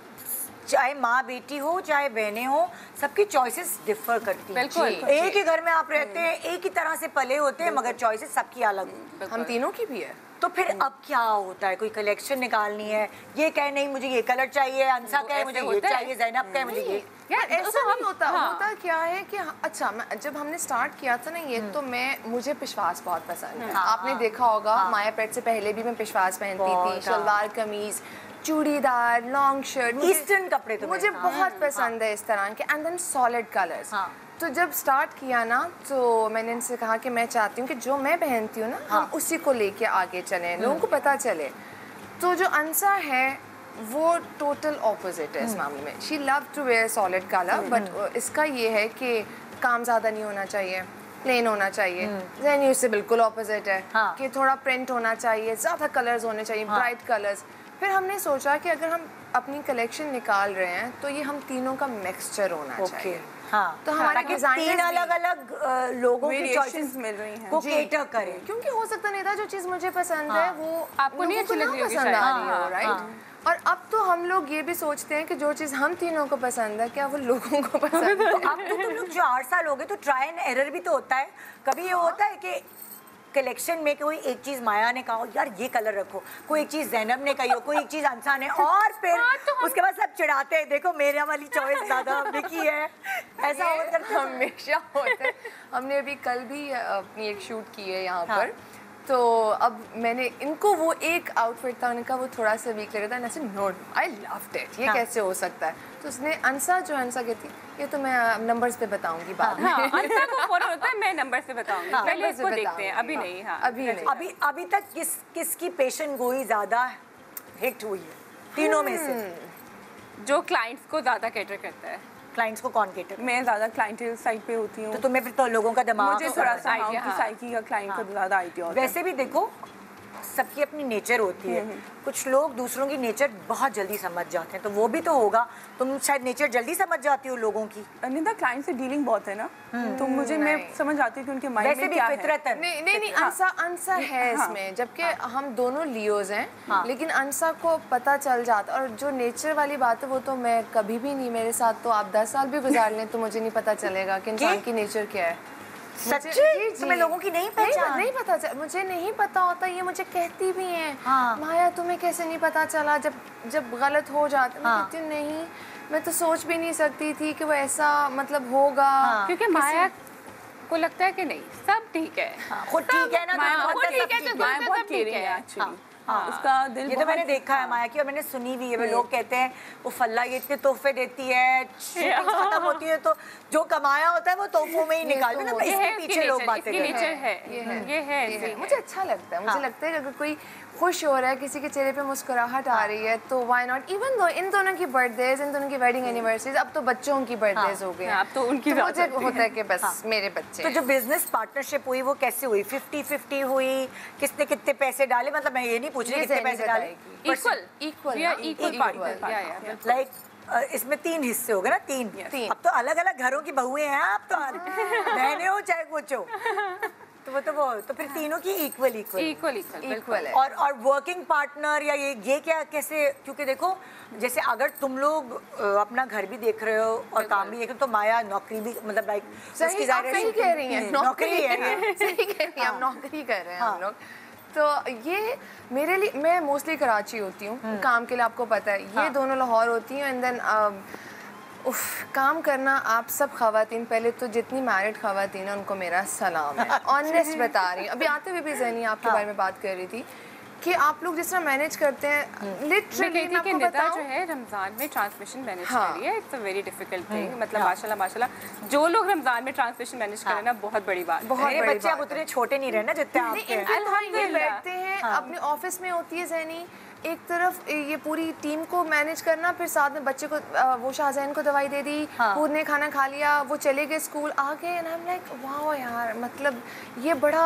चाहे माँ बेटी हो चाहे बहनें हो, सबकी चॉइसेस डिफर करती हैं। बिल्कुल। एक ही घर में आप रहते हैं, एक ही तरह से पले होते हैं, मगर चॉइसेस सबकी अलग। हम तीनों की भी है। तो फिर अब क्या होता है, कोई कलेक्शन निकालनी है, ये कहे नहीं मुझे ये कलर चाहिए, अंसा कहे मुझे ये चाहिए, ज़ैनब कहे मुझे ये। यार ऐसा नहीं होता। होता क्या है कि अच्छा जब हमने स्टार्ट किया था ना ये, तो मुझे पिशवास बहुत पसंद है। आपने देखा होगा माया पेट से पहले भी मैं पिशवास पहनती थी, शलवार कमीज, चूड़ीदार, लॉन्ग शर्ट, ईस्टर्न कपड़े तो मुझे बहुत पसंद है इस तरह के, एंड देन सॉलिड कलर्स। तो जब स्टार्ट किया ना तो मैंने इनसे कहा कि मैं चाहती हूँ कि जो मैं पहनती हूँ ना हम उसी को लेके आगे चलें, लोगों को पता चले। तो जो अंसा है वो टोटल ऑपोजिट है इस मामले में। She love to wear solid colour, but इसका ये है कि काम ज़्यादा नहीं होना चाहिए, प्लेन होना चाहिए। जैनी उससे बिल्कुल ऑपोजिट है कि थोड़ा प्रिंट होना चाहिए, ज़्यादा कलर्स होने चाहिए, ब्राइट कलर्स। फिर हमने सोचा कि अगर हम अपनी कलेक्शन निकाल रहे हैं तो ये हम तीनों का मिक्सचर होना चाहिए। हाँ, तो हमारे तीन अलग-अलग लोगों की चॉइसेस मिल रही हैं को केटर करें, क्योंकि हो सकता नहीं था जो चीज़ मुझे पसंद है वो आपको नहीं अच्छी लग रही होगी, पसंद आ रही हो, राइट। और अब तो हम लोग ये भी सोचते हैं कि जो चीज़ हम तीनों को पसंद है क्या वो लोगों को पसंद है। अब तो तुम लोग 4 साल हो गए तो ट्राई एंड एरर भी तो होता है। कभी ये होता है कि कलेक्शन में कोई एक चीज माया ने कहा यार ये कलर रखो, कोई एक चीज जैनब ने कही हो, कोई एक चीज अंसा ने, और फिर उसके बाद सब चिढ़ाते हैं देखो मेरे वाली चॉइस ज्यादा विकी है, ऐसा होता है हमेशा होता है। हमने अभी कल भी अपनी एक शूट की है यहाँ पर, तो अब मैंने इनको वो एक आउटफिट था उनका वो थोड़ा सा वीक लग रहा था, ऐसे नो आई लव्ड इट, ये कैसे हो सकता है। तो उसने अंसा कहती ये तो मैं नंबर्स पे बताऊंगी बाद में। अंसा को फौरन होता है मैं नंबर से बताऊंगी, पहले इसको देखते हैं, अभी नहीं। हाँ अभी नहीं। अभी तक किसकी पेशेंट गोई ज्यादा हिट हुई है तीनों में से? जो क्लाइंट्स को ज्यादा कैटर करता है। क्लाइंट्स को कौन केटर? मैं ज़्यादा क्लाइंटेल साइड पे होती हूँ, तो तुम्हें फिर तो लोगों का दिमाग मुझे थोड़ा सा आइडिया साइकी का क्लाइंट को ज़्यादा आइडिया होता है। वैसे भी देखो सबकी अपनी नेचर होती है, कुछ लोग दूसरों की नेचर बहुत जल्दी समझ जाते हैं, तो वो भी तो होगा, तुम शायद नेचर जल्दी समझ जाती हो लोगों की। अनिता क्लाइंट से डीलिंग बहुत है ना, तो मुझे मैं समझ आती हूँ कि उनके माइंड में क्या है। फितरतन नहीं अंसा है इसमें, जबकि हम दोनों लियोज हैं, लेकिन अंसा को पता चल जाता। और जो नेचर वाली बात है वो तो मैं कभी भी नहीं, मेरे साथ तो आप 10 साल भी गुजार लें तो मुझे नहीं पता चलेगा कि इंसान की नेचर क्या है। सच्ची तुम्हें लोगों की नहीं पहचान? नहीं पता, मुझे नहीं पता होता, ये मुझे कहती भी हैं। माया तुम्हें कैसे नहीं पता चला जब गलत हो जाता? मैं कहती हूँ नहीं, मैं तो सोच भी नहीं सकती थी कि वो ऐसा मतलब होगा। क्योंकि माया को लगता है कि नहीं सब ठीक है, खुद ठीक है ना, खुद ठीक है, माया बहुत केयरिंग है एक्चुअली। उसका दिल ये तो मैंने देखा है माया की, और मैंने सुनी भी है। लोग कहते हैं वो फल्ला ये इतने तोहफे देती है, खत्म होती है तो जो कमाया होता है वो तोहफों में ही निकालते हैं ना, इसके पीछे लोग बातें करते हैं। ये है। मुझे अच्छा लगता है, मुझे लगता है कि अगर कोई खुश हो रहा है, किसी के चेहरे पे मुस्कुराहट आ रही है, तो व्हाई नॉट। इवन दो इन दोनों की बर्थडेज, इन दोनों की वेडिंग एनिवर्सरीज, अब तो बच्चों की बर्थडेज हो गई, अब तो उनकी मुझे होता है कि बस मेरे बच्चे। तो जो बिजनेस पार्टनरशिप हुई वो कैसे हुई? 50-50 हुई? किसने कितने पैसे डाले? मतलब मैं ये नहीं पूछ रही कितने पैसे डाले, इक्वल लाइक इसमें 3 हिस्से हो गए ना, 3। अब तो अलग अलग घरों की बहुएं हैं आप तो, बहनें हो चाहे कुछ हो, तो फिर तीनों की इक्वल है। और वर्किंग पार्टनर या ये क्या कैसे? क्योंकि देखो जैसे अगर तुम लोग अपना घर भी देख रहे हो और काम भी देख रहे हो, तो माया नौकरी भी मतलब लाइक सही कह रही हैं, नौकरी है, सही कह रही हैं, हम नौकरी कर रहे हैं हम लोग। तो ये मेरे लिए, मैं मोस्टली कराची होती हूँ काम के लिए, आपको पता है, ये दोनों लाहौर होती हैं। एंड देन काम करना, आप सब खवातीन, पहले तो जितनी मैरिड खवातीन है उनको मेरा सलाम है, ऑनेस्ट बता रही हूँ। अभी आते हुए भी ज़ैनी आपके बारे में बात कर रही थी कि आप लोग जिस तरह मैनेज करते हैं लिटरली मैं आपको बताऊं जो है रमजान में ट्रांसमिशन मैनेज करिए, it's a very difficult thing. मतलब माशाल्लाह जो लोग रमजान में ट्रांसमिशन मैनेज करें ना, बहुत बड़ी बात। मेरे बच्चे अब उतने छोटे नहीं रहे ना जितने आपके ये बैठते हैं अपने ऑफिस में होती है ज़हनी, एक तरफ ये पूरी टीम को मैनेज करना, फिर साथ में बच्चे को वो शाहजैन को दवाई दे दी, खुद ने खाना खा लिया, वो चले गए स्कूल, आ गए and I am like wow यार, मतलब ये बड़ा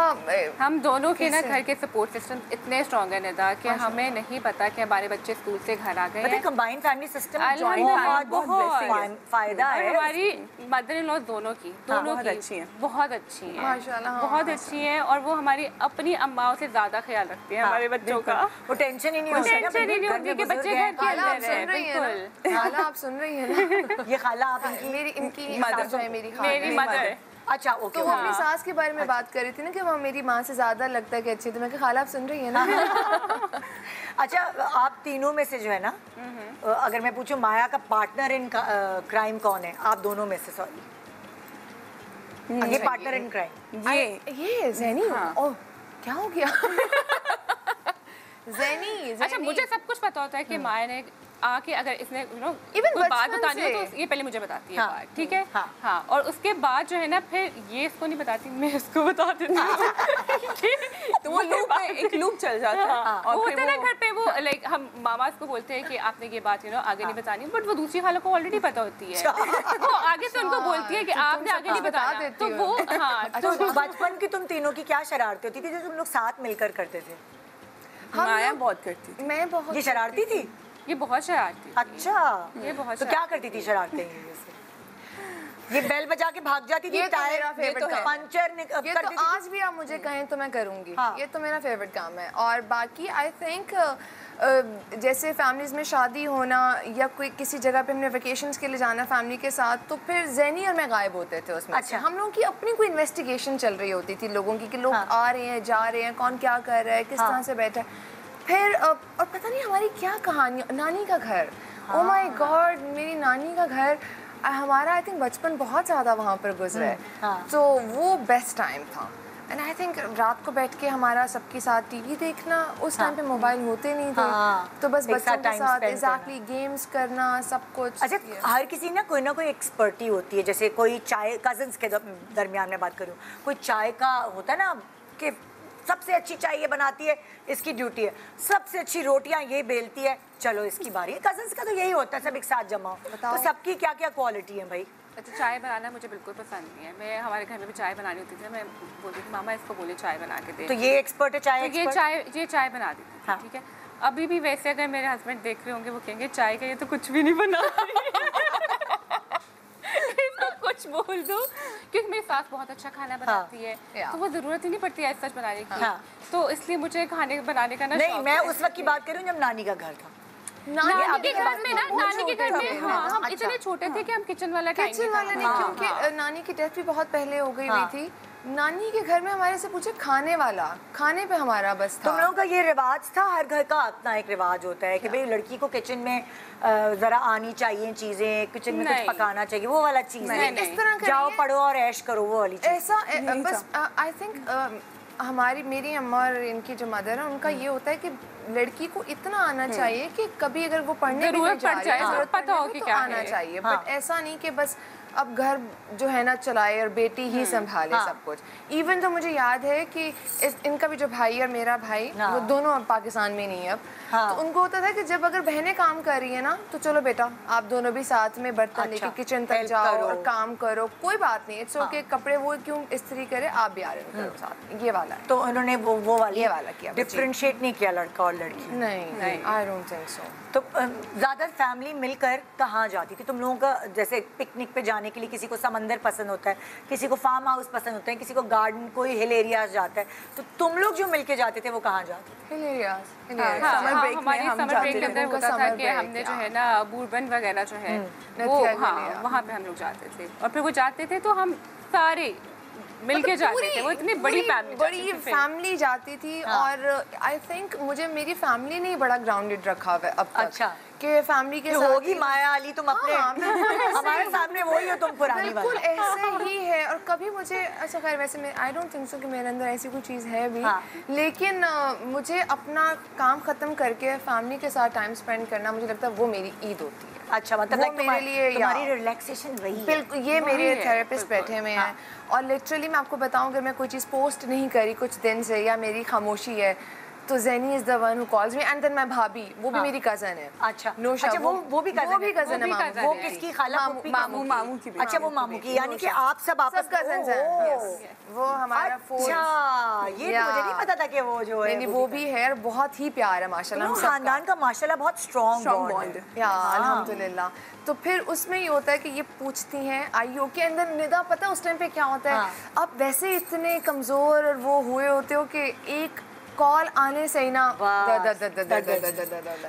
हम दोनों के ना घर के सपोर्ट सिस्टम इतने स्ट्रॉन्ग है निदा कि हमें नहीं पता कि हमारे बच्चे स्कूल से घर आ गए हैं। कंबाइंड फैमिली सिस्टम बहुत फायदा है। हमारी मदर इन लॉ दोनों की बहुत अच्छी हैं, बहुत अच्छी हैं माशाल्लाह, बहुत अच्छी हैं, और वो हमारी अपनी अम्माओं से ज्यादा ख्याल रखती हैं हमारे बच्चों का। वो टेंशन ही नहीं होती कि बच्चे घर के अंदर हैं। बिल्कुल खाला आप सुन रही है ना, ये खाला आप इनकी मदर है, मेरी मदर। अच्छा ओके। तो वो अपनी सास के बारे में बात कर रही थी ना कि वो मेरी माँ से ज्यादा लगता है कि अच्छी, तो मैं खाला आप सुन रही है ना। अच्छा आप तीनों में से जो है ना, अगर मैं पूछूं माया का पार्टनर इन क्राइम कौन है, आप दोनों में से? सॉरी, ये पार्टनर इन क्राइम ये ज़ैनी। ओह क्या हो गया? ज़ैनी। अच्छा मुझे सब कुछ पता होता है कि माया ने आके अगर इसने Even कोई बात बचपन बतानी हो से। तो ये पहले मुझे बताती है हाँ, बात, ठीक है? हाँ। हाँ, और उसके बाद जो है ना फिर ये इसको नहीं बताती, मैं इसको बता देती हूँ। तो वो लूप में एक लूप चल जाता है। हाँ, और वो फिर होता है ना घर पे, वो लाइक हम मामा को बोलते हैं कि आपने ये बात आगे नहीं बतानी, बट वो दूसरी खालों को ऑलरेडी पता होती है, वो आगे से उनको बोलती है कि आपने आगे नहीं बताना, तो वो हाँ। तो बचपन की तुम तीनों की क्या शरारतें होती थी जो तुम लोग साथ मिलकर करते थे? माया बहुत करती थी। मैं बहुत ये शरारती थी? ये बहुत शरारती। अच्छा, ये बहुत तो क्या करती थी शरारतें ये बेल बजा के भाग जाती थी, ये तो मेरा टायर favorite काम है। पंचर ये कर तो देती थी? आज भी आप मुझे कहें तो मैं करूँगी। हाँ। ये तो मेरा फेवरेट काम है। और बाकी आई थिंक जैसे फैमिलीज़ में शादी होना या कोई किसी जगह पे हमने वेकेशंस के लिए जाना फैमिली के साथ, तो फिर ज़ैनी और मैं गायब होते थे उसमें। अच्छा। हम लोगों की अपनी कोई इन्वेस्टिगेशन चल रही होती थी लोगों की, कि लोग आ रहे हैं जा रहे हैं, कौन क्या कर रहा है, किस तरह से बैठा है। फिर और पता नहीं हमारी क्या कहानी, नानी का घर, ओ माय गॉड, मेरी नानी का घर, हमारा आई थिंक बचपन बहुत ज़्यादा वहाँ पर गुजरा है, तो वो बेस्ट टाइम था। एंड आई थिंक रात को बैठ के हमारा सबके साथ टीवी देखना, उस टाइम पे मोबाइल होते नहीं थे, तो बस बच्चों के साथ एग्जैक्टली गेम्स करना, सब कुछ। अच्छा, हर किसी ना कोई एक्सपर्टी होती है, जैसे कोई चाय, कजन्स के दरमियान में बात करूँ, कोई चाय का होता है ना कि सबसे अच्छी चाय ये बनाती है, इसकी ड्यूटी है, सबसे अच्छी रोटियां ये बेलती है, चलो इसकी बारी है। कजन्स का तो यही होता है, सब एक साथ जमा हो। तो सबकी क्या क्या क्वालिटी है भाई? अच्छा, चाय बनाना मुझे बिल्कुल पसंद नहीं है। मैं हमारे घर में भी चाय बनानी होती थी, मैं बोलती थी मामा इसको बोले चाय बना के दे। तो ये एक्सपर्ट है चाय, तो ये चाय बना देती थी, ठीक है। अभी भी वैसे अगर मेरे हस्बैंड देख रहे होंगे वो कहेंगे चाय का ये तो कुछ भी नहीं बना इसको कुछ बोल दो, क्योंकि मेरी सास बहुत अच्छा खाना बनाती है, तो वो जरूरत ही नहीं पड़ती है सच बनाने की, तो इसलिए मुझे खाने बनाने का ना नहीं, मैं उस वक्त की बात करूँ जब नानी का घर था। नानी के घर में ना, नानी के घर में हाँ, हम इतने छोटे थे कि हम किचन वाला नहीं, क्योंकि नानी की डेथ भी बहुत पहले हो गई हुई थी। नानी के घर में हमारे से पूछे खाने वाला, खाने पे हमारा बस था। तुम लोगों का ये रिवाज था? हर घर का अपना एक रिवाज होता है कि भाई लड़की को किचन में जरा आनी चाहिए चीजें, किचन में कुछ पकाना चाहिए, वो वाला चीज नहीं। इस तरह जाओ पढ़ो और ऐश करो, वो वाली चीज ऐसा बस। आई थिंक मेरी अम्मा और इनकी जो मदर है उनका ये होता है कि लड़की को इतना आना चाहिए कि कभी अगर वो पढ़ने भी नहीं जा रही है, जरूरत पता हो कि क्या आना चाहिए, बट ऐसा नहीं कि बस अब घर जो है ना चलाए और बेटी ही संभाले सब कुछ। इवन तो मुझे याद है कि इनका भी जो भाई और मेरा भाई, वो दोनों अब पाकिस्तान में नहीं है अब, तो उनको होता था कि जब अगर बहनें काम कर रही है ना, तो चलो बेटा आप दोनों भी साथ में बर्तन लेके किचन तक जाओ और काम करो, कोई बात नहीं, इट्स ओके, कपड़े वो क्यों इस्त्री करे, आप भी आयरन करो साथ में, ये वाला है। तो उन्होंने वो वाली ये वाला किया, डिफरेंशिएट नहीं किया लड़का और लड़की? नहीं, आई डोंट थिंक सो। तो ज़्यादा फैमिली मिलकर कहाँ जाती थी तुम लोगों का? जैसे पिकनिक पे जाने के लिए किसी को समंदर पसंद होता है, किसी को फार्म हाउस पसंद होता है, किसी को गार्डन, कोई हिल एरियाज जाता है, तो तुम लोग जो मिलके जाते थे वो कहाँ जाते थे? हिल एरियाज। हमारी समर ब्रेक के अंदर होता था कि हमने जो है ना बूरबन वगैरह जो है वो, हाँ वहाँ पे हम लोग जाते थे, और फिर वो जाते थे तो हम सारे मिलके जाते थे। वो इतनी बड़ी फैमिली जाती थी। और आई थिंक मुझे मेरी फैमिली ने बड़ा ग्राउंडेड रखा हुआ है अब तक। अच्छा। कि फैमिली के साथ होगी माया अली तुम अपने हमारे सामने वही हो तुम पुरानी वाली। बिल्कुल ऐसे ही है। और कभी मुझे अच्छा खैर वैसे मैं आई डोंट थिंक सो कि मेरे अंदर ऐसी कोई चीज़ है भी, लेकिन मुझे अपना काम ख़त्म करके फैमिली के साथ टाइम स्पेंड करना मुझे लगता है वो मेरी ईद होती है। अच्छा मतलब वो मेरे लिए तुम्हारी रिलैक्सेशन वही है। बिल्कुल, ये मेरे थेरेपिस्ट बैठे हुए हैं। और लिटरली मैं आपको बताऊं, अगर मैं कोई चीज़ पोस्ट नहीं करी कुछ दिन से या मेरी खामोशी है तो Zaini is the one who calls me and then my bhabhi, वो भी मेरी कज़न है। अच्छा नोशा, अच्छा वो भी कज़न है। वो किसकी खाला मामू की। अच्छा वो मामू की, यानी कि आप सब आपस कज़न्स हैं। वो हमारा अच्छा ये तो मुझे नहीं पता था कि वो जो है नहीं वो भी है और बहुत ही प्यार है माशाल्लाह। हम खानदान का माशाल्लाह बहुत स्ट्रॉन्ग बॉन्ड है अल्हम्दुलिल्लाह। तो फिर उसमें ये होता है कि ये पूछती हैं आईओ के अंदर निदा, पता है उस टाइम पे क्या होता है, आप वैसे इतने कमज़ोर और वो हुए होते हो कि एक कॉल आने से ही ना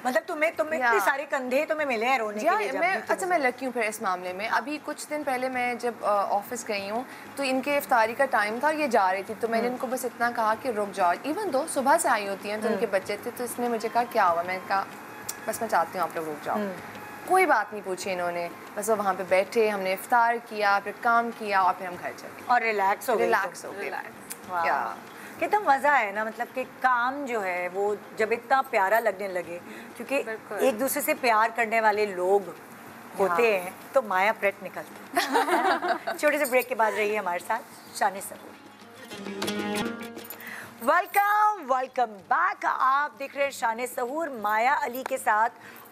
मतलब तुम्हें इतने सारे कंधे तुम्हें मिले हैं रोने के लिए। मैं अच्छा मैं लकी हूँ फिर इस मामले में। अभी कुछ दिन पहले मैं जब ऑफिस गई हूँ तो इनके इफ्तारी का टाइम था और ये जा रही थी, तो मैंने इनको बस इतना कहा कि रुक जाओ, इवन दो सुबह से आई होती हैं तो उनके बच्चे थे, तो इसने मुझे कहा क्या हुआ, मैंने कहा बस मैं चाहती हूँ आप लोग रुक जाओ। कोई बात नहीं पूछी इन्होंने, बस वो वहाँ पे बैठे, हमने इफ्तार किया, फिर काम किया और फिर हम घर चले और रिलैक्स हो गए। कितना मज़ा है ना, मतलब कि काम जो है वो जब इतना प्यारा लगने लगे, क्योंकि एक दूसरे से प्यार करने वाले लोग होते हैं तो माया प्रेट निकलती है। छोटे से ब्रेक के बाद रही है हमारे साथ शान सहूर। Welcome back. आप देख रहे हैं शान सहूर माया अली के साथ।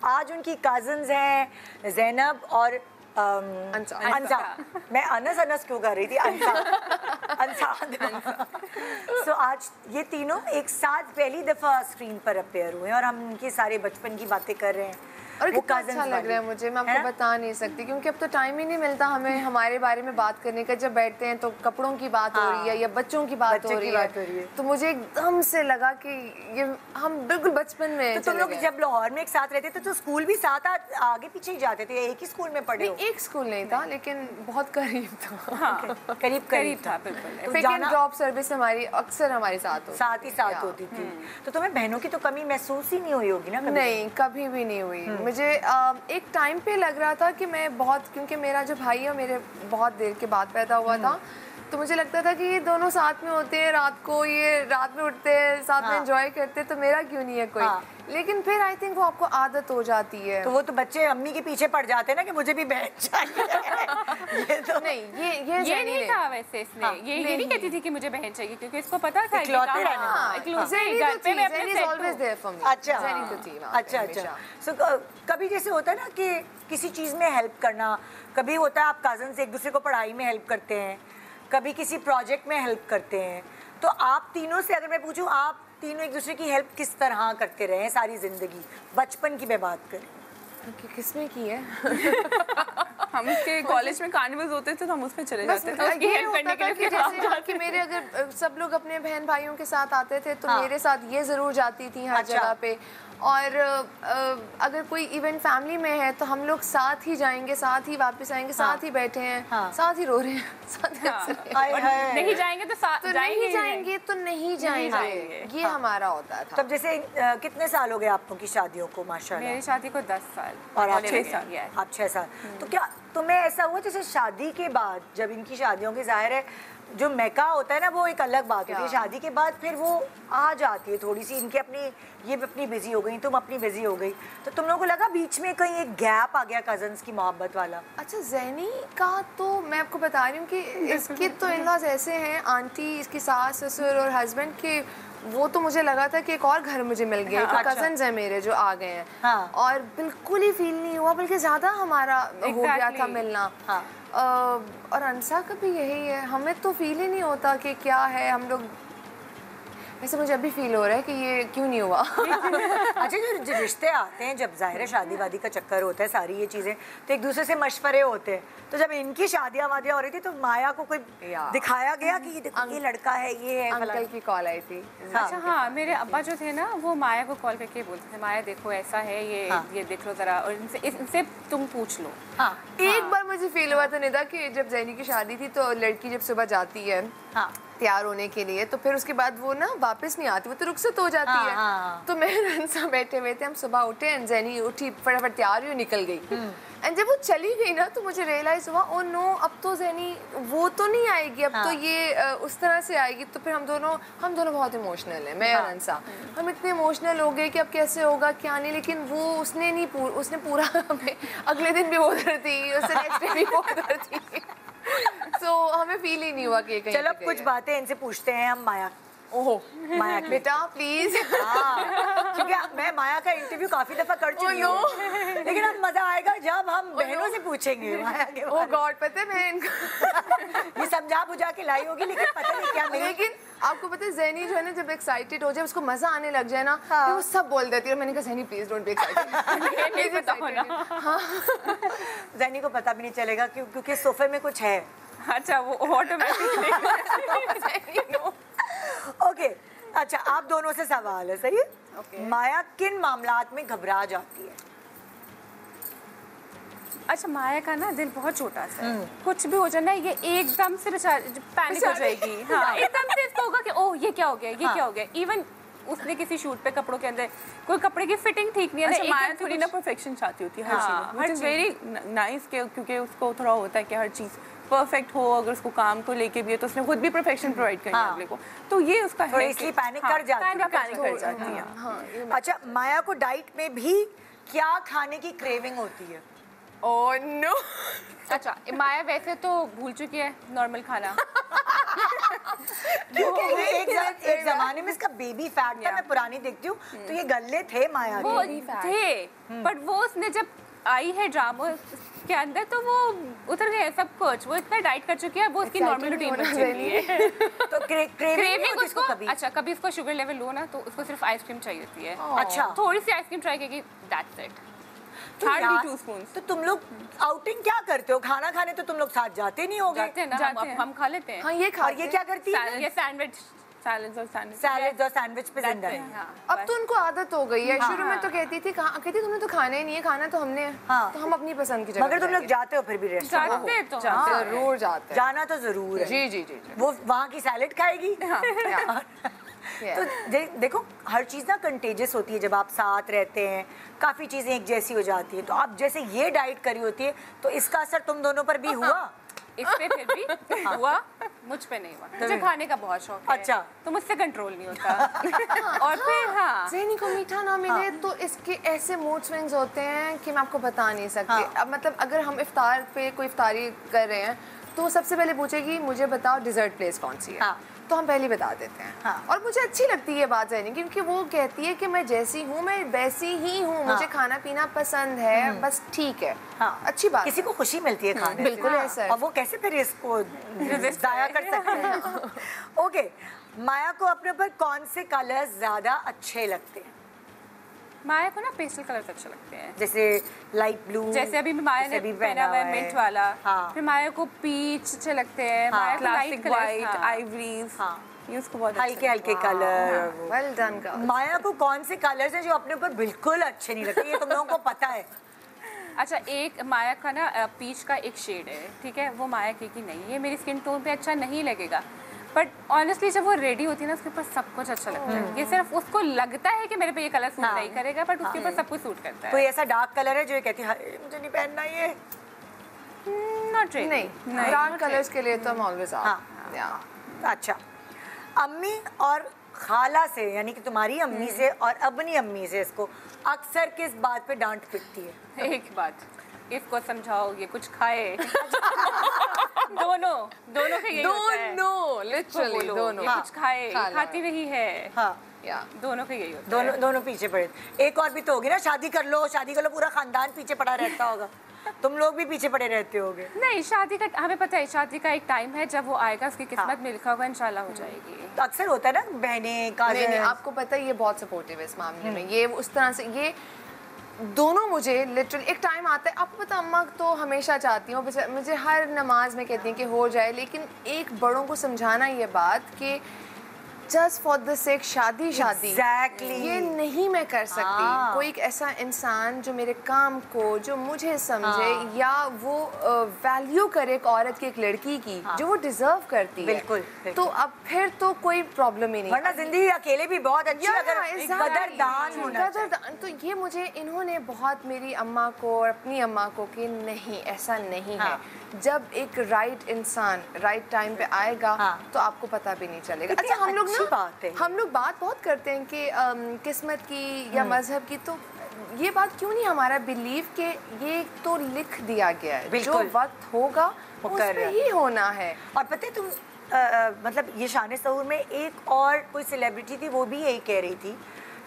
आज उनकी कज़न्स हैं ज़ैनब और अंसा। मैं अनस क्यों कर रही थी, अंसा। सो आज ये तीनों एक साथ पहली दफ़ा स्क्रीन पर अपेयर हुए हैं और हम उनके सारे बचपन की बातें कर रहे हैं। और कितना अच्छा लग रहा है मुझे, मैं आपको बता नहीं सकती, क्योंकि अब तो टाइम ही नहीं मिलता हमें हमारे बारे में बात करने का। जब बैठते हैं तो कपड़ों की बात हो रही है या बच्चों की बात हो रही है, तो मुझे एकदम से लगा कि ये हम बिल्कुल बचपन में। तो तुम लोग जब लाहौर में एक साथ रहते थे तो स्कूल भी साथ आगे पीछे ही जाते थे, एक ही स्कूल में पढ़े हो? एक स्कूल नहीं था लेकिन बहुत करीब था। करीब था बिल्कुल। पिक एंड ड्रॉप सर्विस हमारी अक्सर हमारे साथ ही साथ होती थी। तो तुम्हें बहनों की तो कमी महसूस ही नहीं हुई होगी ना? नहीं, कभी भी नहीं हुई। मुझे एक टाइम पे लग रहा था कि मैं बहुत, क्योंकि मेरा जो भाई है मेरे बहुत देर के बाद पैदा हुआ था, तो मुझे लगता था कि ये दोनों साथ में होते हैं, रात को ये रात में उठते हैं, साथ में एंजॉय करते हैं, तो मेरा क्यों नहीं है कोई। लेकिन फिर आई थिंक वो आपको आदत हो जाती है। तो वो तो बच्चे अम्मी के पीछे पड़ जाते हैं ना कि मुझे भी बहन चाहिए। ये तो नहीं, ये नहीं था वैसे इसने। ये नहीं कहती थी कि मुझे बहन चाहिए, क्योंकि इसको पता था इकलौते अच्छा। सो कभी जैसे होता है ना कि किसी चीज़ में हेल्प करना, कभी होता है आप कज़न्स एक दूसरे को पढ़ाई में हेल्प करते हैं, कभी किसी प्रोजेक्ट में हेल्प करते हैं, तो आप तीनों से अगर मैं पूछूं, आप तीनों एक दूसरे की हेल्प किस तरह करते रहे हैं सारी जिंदगी? बचपन की मैं बात करें, किसमें की है? हम इसके कॉलेज में कार्निवल्स होते थे तो हम उसमें चले जाते थे उसकी हेल्प करने के लिए। जैसे कि मेरे अगर सब लोग अपने बहन भाइयों के साथ आते थे तो मेरे साथ ये ज़रूर जाती थी हर जगह पे। और अगर कोई इवेंट फैमिली में है तो हम लोग साथ ही जाएंगे, साथ ही वापस आएंगे, साथ ही बैठे हैं, साथ ही रो रहे हैं, नहीं जाएंगे तो साथ नहीं जाएंगे तो नहीं जाएंगे, ये हमारा होता था। तब जैसे कितने साल हो गए आपको की शादियों को? माशाल्लाह मेरी शादी को 10 साल और आप 6 साल। आप 6 साल। तो क्या तुम्हें ऐसा हुआ जैसे शादी के बाद, जब इनकी शादियों की जाहिर है जो मैका होता है ना वो एक अलग बात होती है, शादी के बाद फिर वो आ जाती है थोड़ी सी, इनके अपनी ये अपनी बिजी हो गई, तुम अपनी बिजी हो गई, तो तुम लोगों को लगा बीच में कहीं एक गैप आ गया कजन्स की मोहब्बत वाला? अच्छा, ज़ैनी का तो मैं आपको बता रही हूँ कि इसके तो इन-लॉज़ ऐसे हैं, आंटी, इसकी सास ससुर और हस्बैंड के, वो तो मुझे लगा था कि एक और घर मुझे मिल गया। तो कजन्स हैं मेरे जो आ गए हैं और बिल्कुल ही फील नहीं हुआ, बल्कि ज़्यादा हमारा हो गया था मिलना। और अंसा का भी यही है, हमें तो फील ही नहीं होता कि क्या है हम लोग। वैसे मुझे अभी फील हो रहा है कि ये क्यों नहीं हुआ। अच्छा, जो रिश्ते आते हैं, जब जाहिर है शादी वादी का चक्कर होता है, सारी ये चीज़ें, तो एक दूसरे से मशवरे होते हैं, तो जब इनकी शादियाँ वादियाँ हो रही थी तो माया को कोई दिखाया गया कि देखो ये लड़का है, ये है? अंकल की कॉल आई थी। अच्छा हाँ, मेरे अब्बा जो थे ना वो माया को कॉल करके बोलते थे, माया देखो ऐसा है, ये देख लो ज़रा, और इनसे तुम पूछ लो। एक बार मुझे फील हुआ था निदा कि जब ज़ैनी की शादी थी तो लड़की जब सुबह जाती है तैयार होने के लिए, तो फिर उसके बाद वो ना वापस नहीं आती, वो तो रुखसत हो जाती है। तो मैं रंसा बैठे हुए थे, हम सुबह उठे एंड ज़ैनी उठी, फटाफट तैयार हुई, निकल गई। एंड जब वो चली गई ना तो मुझे रियलाइज़ हुआ, ओ नो, अब तो ज़ैनी वो तो नहीं आएगी, अब तो ये उस तरह से आएगी। तो फिर हम दोनों बहुत इमोशनल हैं, मैं और रंसा, हम इतने इमोशनल हो गए कि अब कैसे होगा क्या नहीं। लेकिन वो उसने पूरा अगले दिन भी वो उधर थी, उससे नेक्स्ट डे भी वो उधर थी। तो हमें फील ही नहीं हुआ कि कहीं। चलो कुछ बातें इनसे पूछते हैं हम माया। ओहो माया बेटा प्लीज। क्योंकि मैं माया का इंटरव्यू काफी दफा कर चुकी हूँ, लेकिन अब मजा आएगा जब हम बहनों से पूछेंगे माया के बारे में। ओह गॉड, पता है मैं इनको ये समझा बुझा के लाई होगी, लेकिन पता नहीं क्या मिलेगा। लेकिन आपको पता है ज़ैनी जो है ना, जब एक्साइटेड हो जाए, उसको मजा आने लग जाए ना, तो वो सब बोल देती है। मैंने कहा ज़ैनी प्लीज डोंट बी एक्साइटेड। ज़ैनी को पता भी नहीं चलेगा क्योंकि सोफे में कुछ है। अच्छा, वो ऑटोमेटिकली। ओके, अच्छा आप दोनों से सवाल है, सही है? माया किन मामलात में घबरा जाती है? अच्छा, माया का ना दिल बहुत छोटा सा है, कुछ भी हो जाए ना ये एकदम से पैनिक हो जाएगी। हाँ, एकदम से इसको होगा कि ओह ये क्या हो गया, ये क्या हो गया। इवन उसने किसी शूट पे कपड़ों के अंदर कोई कपड़े की फिटिंग ठीक नहीं है। अच्छा, माया थोड़ी ना परफेक्शन चाहती होती है हर चीज़, व्हिच इज वेरी नाइस, क्योंकि उसको थोड़ा होता है कि हर चीज़ परफेक्ट हो। अगर उसको काम को लेके भी है तो उसने खुद भी परफेक्शन प्रोवाइड करनी है अगले को, तो ये उसका है, इसलिए पैनिक कर जाती है। अच्छा, माया को डाइट में भी क्या खाने की क्रेविंग होती है? Oh no. अच्छा, माया वैसे तो भूल चुकी है नॉर्मल खाना। क्योंकि एक जमाने में इसका बेबी फैट था, मैं पुरानी देखती हूँ तो ये गल्ले थे माया वो थे, बट वो उसने जब आई है ड्रामा के अंदर तो वो उतर गया सब कुछ, वो इतना डाइट कर चुकी है, वो उसकी नॉर्मल रूटीन बन चुकी है। तो क्रेविंग उसको कभी? अच्छा, कभी उसको शुगर लेवल लो ना तो उसको सिर्फ आइसक्रीम चाहिए होती है। अच्छा, थोड़ी सी आइसक्रीम ट्राई करेगी, दैट्स इट। तो तुम लोग आउटिंग क्या करते हो? खाना खाने तो तुम लोग साथ जाते नहीं होगे? जाते हैं ना, हम खा लेते हैं। हाँ, ये और ये क्या करती है? ये सैंडविच, सैलेड्स और सैंडविच पे जिंदा है। अब तो उनको आदत हो गई है। शुरू में तो कहती थी तुमने तो खाना ही नहीं है, खाना तो हमने है। तो हम अपनी पसंद की जगह। मगर तुम लोग जाते हो फिर भी रेस्टोरेंट? जाते तो जरूर जाते हैं। जाना तो जरूर है। जी जी जी। वो वहाँ की सैलेड खाएगी। तो देखो, हर चीज़ ना कंटेजियस होती है जब आप साथ रहते हैं, काफ़ी चीज़ें एक जैसी हो जाती है। तो आप जैसे ये डाइट करी होती है तो इसका असर तुम दोनों पर भी हुआ? इस पे फिर भी हुआ, मुझ पे नहीं हुआ। मुझे खाने का बहुत शौक है। अच्छा, तो मुझसे कंट्रोल नहीं होता। और फिर हाँ, ज़ैनी को मीठा ना मिले तो इसके ऐसे मूड स्विंग्स होते हैं कि मैं आपको बता नहीं सकती। अब मतलब अगर हम इफ्तार पे कोई इफ्तारी कर रहे हैं तो सबसे पहले पूछेगी मुझे बताओ डिज़र्ट प्लेस कौन सी है। तो हम पहले बता देते हैं। और मुझे अच्छी लगती है ये बात ज़ैनी, क्योंकि वो कहती है कि मैं जैसी हूँ मैं वैसी ही हूँ, मुझे खाना पीना पसंद है, बस ठीक है। अच्छी बात, किसी को खुशी मिलती है खाने से। बिल्कुल ऐसा। और वो कैसे फिर इसको जाया कर सकते हैं? ओके, माया को अपने ऊपर कौन से कलर्स ज्यादा अच्छे लगते हैं? माया को ना पेस्टल कलर्स अच्छे लगते हैं, जैसे लाइट ब्लू, जैसे अभी माया ने पहना हुआ है मिंट वाला। फिर माया को पीच अच्छे लगते हैं, माया को क्लासिक वाइट, आइवरीज, ये उसको बहुत हल्के हल्के कलर। वेल डन का। माया को कौन से कलर्स हैं जो अपने ऊपर बिल्कुल अच्छे नहीं लगते? ये तुम लोगों को पता है? अच्छा, एक माया का ना पीच का एक शेड है, ठीक है, वो माया की नहीं है, मेरी स्किन टोन पे अच्छा नहीं लगेगा, बट ऑनेस्टली जब वो रेडी होती है ना उसके ऊपर सब कुछ अच्छा लगता है। ये सिर्फ उसको लगता है कि मेरे पे ये कलर सूट नहीं करेगा, बट उसके ऊपर सब कुछ सूट करता है। कोई ऐसा डार्क कलर है जो ये कहती है मुझे नहीं पहनना ये? Not really. नहीं, डार्क कलर्स के लिए तो हम ऑलवेज अच्छा, अम्मी और खाला से, यानी कि तुम्हारी अम्मी से और अपनी अम्मी से इसको अक्सर किस बात पे डांट पिटती है? एक बात, इसको समझाओ ये कुछ खाए। दोनों के यही होता है। लिटरली दोनों। ये कुछ खाए, खाती नहीं है। दोनों के यही होता है। दोनों पीछे पड़े। एक और भी तो होगी ना, शादी कर लो पूरा खानदान पीछे पड़ा रहता होगा। तुम लोग भी पीछे पड़े रहते होगे? नहीं, शादी का हमें पता है, शादी का एक टाइम है जब वो आएगा, उसकी किस्मत में लिखा होगा, इंशाल्लाह हो जाएगी। तो अक्सर होता है ना बहनें काज़िन। नहीं, आपको पता है ये बहुत सपोर्टिव है इस मामले में। ये उस तरह से ये दोनों मुझे लिटरली एक टाइम आता है, आपको पता अम्मा तो हमेशा चाहती हूँ, मुझे हर नमाज में कहती हैं कि हो जाए, लेकिन एक बड़ों को समझाना ये बात कि जस्ट फॉर द सेक शादी Exactly. ये नहीं मैं कर सकती। कोई एक ऐसा इंसान जो मेरे काम को, जो मुझे समझे या वो वैल्यू करे एक औरत की, एक लड़की की, जो वो डिजर्व करती है। बिल्कुल। तो अब फिर तो कोई प्रॉब्लम ही नहीं। वरना जिंदगी अकेले भी बहुत अच्छी अगर कदरदान होना चाहिए। तो ये मुझे इन्होंने बहुत, मेरी अम्मा को और अपनी अम्मा को, कि नहीं ऐसा नहीं है। जब एक राइट इंसान राइट टाइम पे आएगा तो आपको पता भी नहीं चलेगा। अच्छा, हम लोग हम लोग बात बहुत करते हैं कि किस्मत की या मजहब की, तो ये बात क्यों नहीं हमारा बिलीव के ये तो लिख दिया गया है, जो वक्त होगा उसमें ही होना है। और पता है तुम मतलब ये शान सहूर में एक और कोई सेलिब्रिटी थी, वो भी यही कह रही थी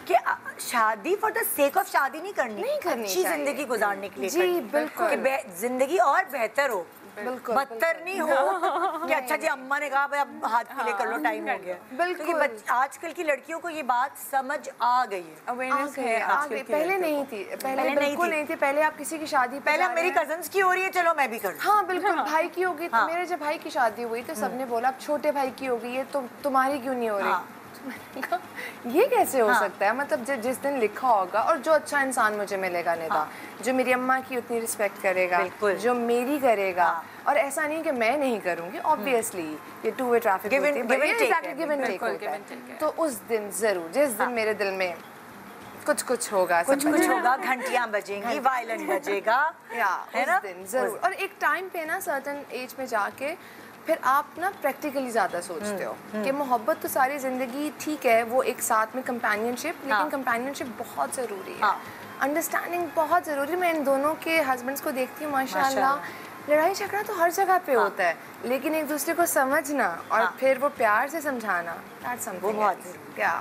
कि शादी फॉर द सेक ऑफ शादी नहीं करनी अच्छी जिंदगी गुजारने के लिए जी बिल्कुल, कि जिंदगी और बेहतर हो, बिल्कुल बदतर नहीं हो कि अच्छा जी अम्मा ने कहा भाई अब हाथ पीले कर लो, टाइम हो गया। बिल्कुल, आजकल की लड़कियों को ये बात समझ आ गई है, अवेयरनेस है आजकल की। पहले नहीं थी, पहले बिल्कुल नहीं थी। पहले आप किसी की शादी, पहले अब मेरी कजन्स की हो रही है, चलो मैं भी करूँ। हाँ बिल्कुल, भाई की होगी। तो मेरे जब भाई की शादी हुई तो सबने बोला अब छोटे भाई की हो गई है तो तुम्हारी क्यों नहीं हो रही? ये कैसे हो सकता है? मतलब जिस दिन लिखा होगा, और जो अच्छा इंसान मुझे मिलेगा निदा, जो मेरी अम्मा की उतनी रिस्पेक्ट करेगा, जो मेरी करेगा, और ऐसा नहीं कि मैं नहीं करूंगी, ऑब्वियसली ये टू वे ट्रैफिक होती है, गिव एंड टेक होता है। तो उस दिन जरूर, जिस दिन मेरे दिल में कुछ होगा, कुछ होगा, घंटियां बजेंगी, वायलिन बजेगा, है ना, दिन जरूर। और एक टाइम पे ना सर्टेन एज में जाके फिर आप ना प्रैक्टिकली ज़्यादा सोचते हो कि मोहब्बत तो सारी ज़िंदगी ठीक है, वो एक साथ में कंपेनियनशिप, लेकिन कंपेनियनशिप बहुत ज़रूरी है, अंडरस्टैंडिंग बहुत ज़रूरी। मैं इन दोनों के हस्बैंड्स को देखती हूँ, माशाल्लाह, लड़ाई झगड़ा तो हर जगह पे होता है, लेकिन एक दूसरे को समझना और फिर वो प्यार से समझाना, दैट्स समथिंग बहुत क्या।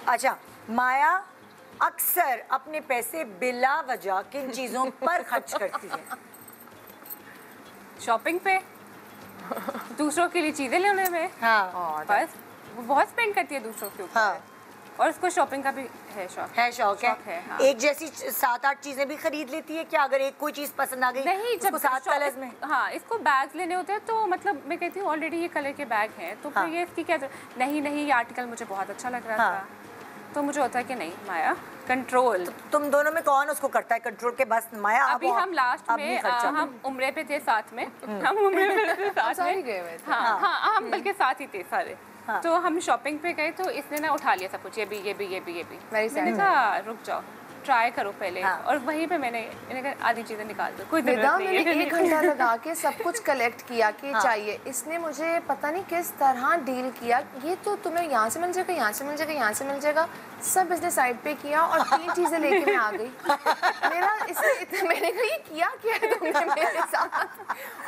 अच्छा माया अक्सर अपने पैसे बिला वजह किन चीज़ों पर खर्च करती है? शॉपिंग पे, दूसरों के लिए चीजें लेने में। बस वो बहुत स्पेंड करती है दूसरों के ऊपर। और उसको शॉपिंग का भी है शौक है। एक जैसी 7-8 चीजें भी खरीद लेती है क्या? अगर एक कोई चीज पसंद आ गई नहीं, जब 7 कलर्स में, हाँ इसको बैग्स लेने होते हैं तो मतलब मैं कहती हूँ ऑलरेडी ये कलर के बैग हैं, तो फिर ये इसकी क्या नहीं ये आर्टिकल मुझे बहुत अच्छा लग रहा था, तो मुझे होता है कि नहीं माया कंट्रोल। तुम दोनों में कौन उसको करता है कंट्रोल के? बस माया अभी हम लास्ट में हम उम्रे पे थे साथ में, हम उम्रे पे थे साथ में गए हुए थे। हाँ हम बल्कि साथ ही थे सारे। तो हम शॉपिंग पे गए तो इसने ना उठा लिया सब कुछ, ये भी। मैंने कहा रुक जाओ, ट्राई करो पहले। और वहीं पे मैंने कहा आधी चीजें निकाल दो, कोई जरूरत नहीं है। मैंने 1 घंटा लगा के सब कुछ कलेक्ट किया कि चाहिए। इसने मुझे पता नहीं किस तरह डील किया, ये तो तुम्हें यहाँ से मिल जाएगा, यहाँ से मिल जाएगा, यहाँ से मिल जाएगा, सब इसने साइड पे किया और 3 चीजें लेके मैं आ गई। मैंने कहा ये किया है तुमने मेरे साथ,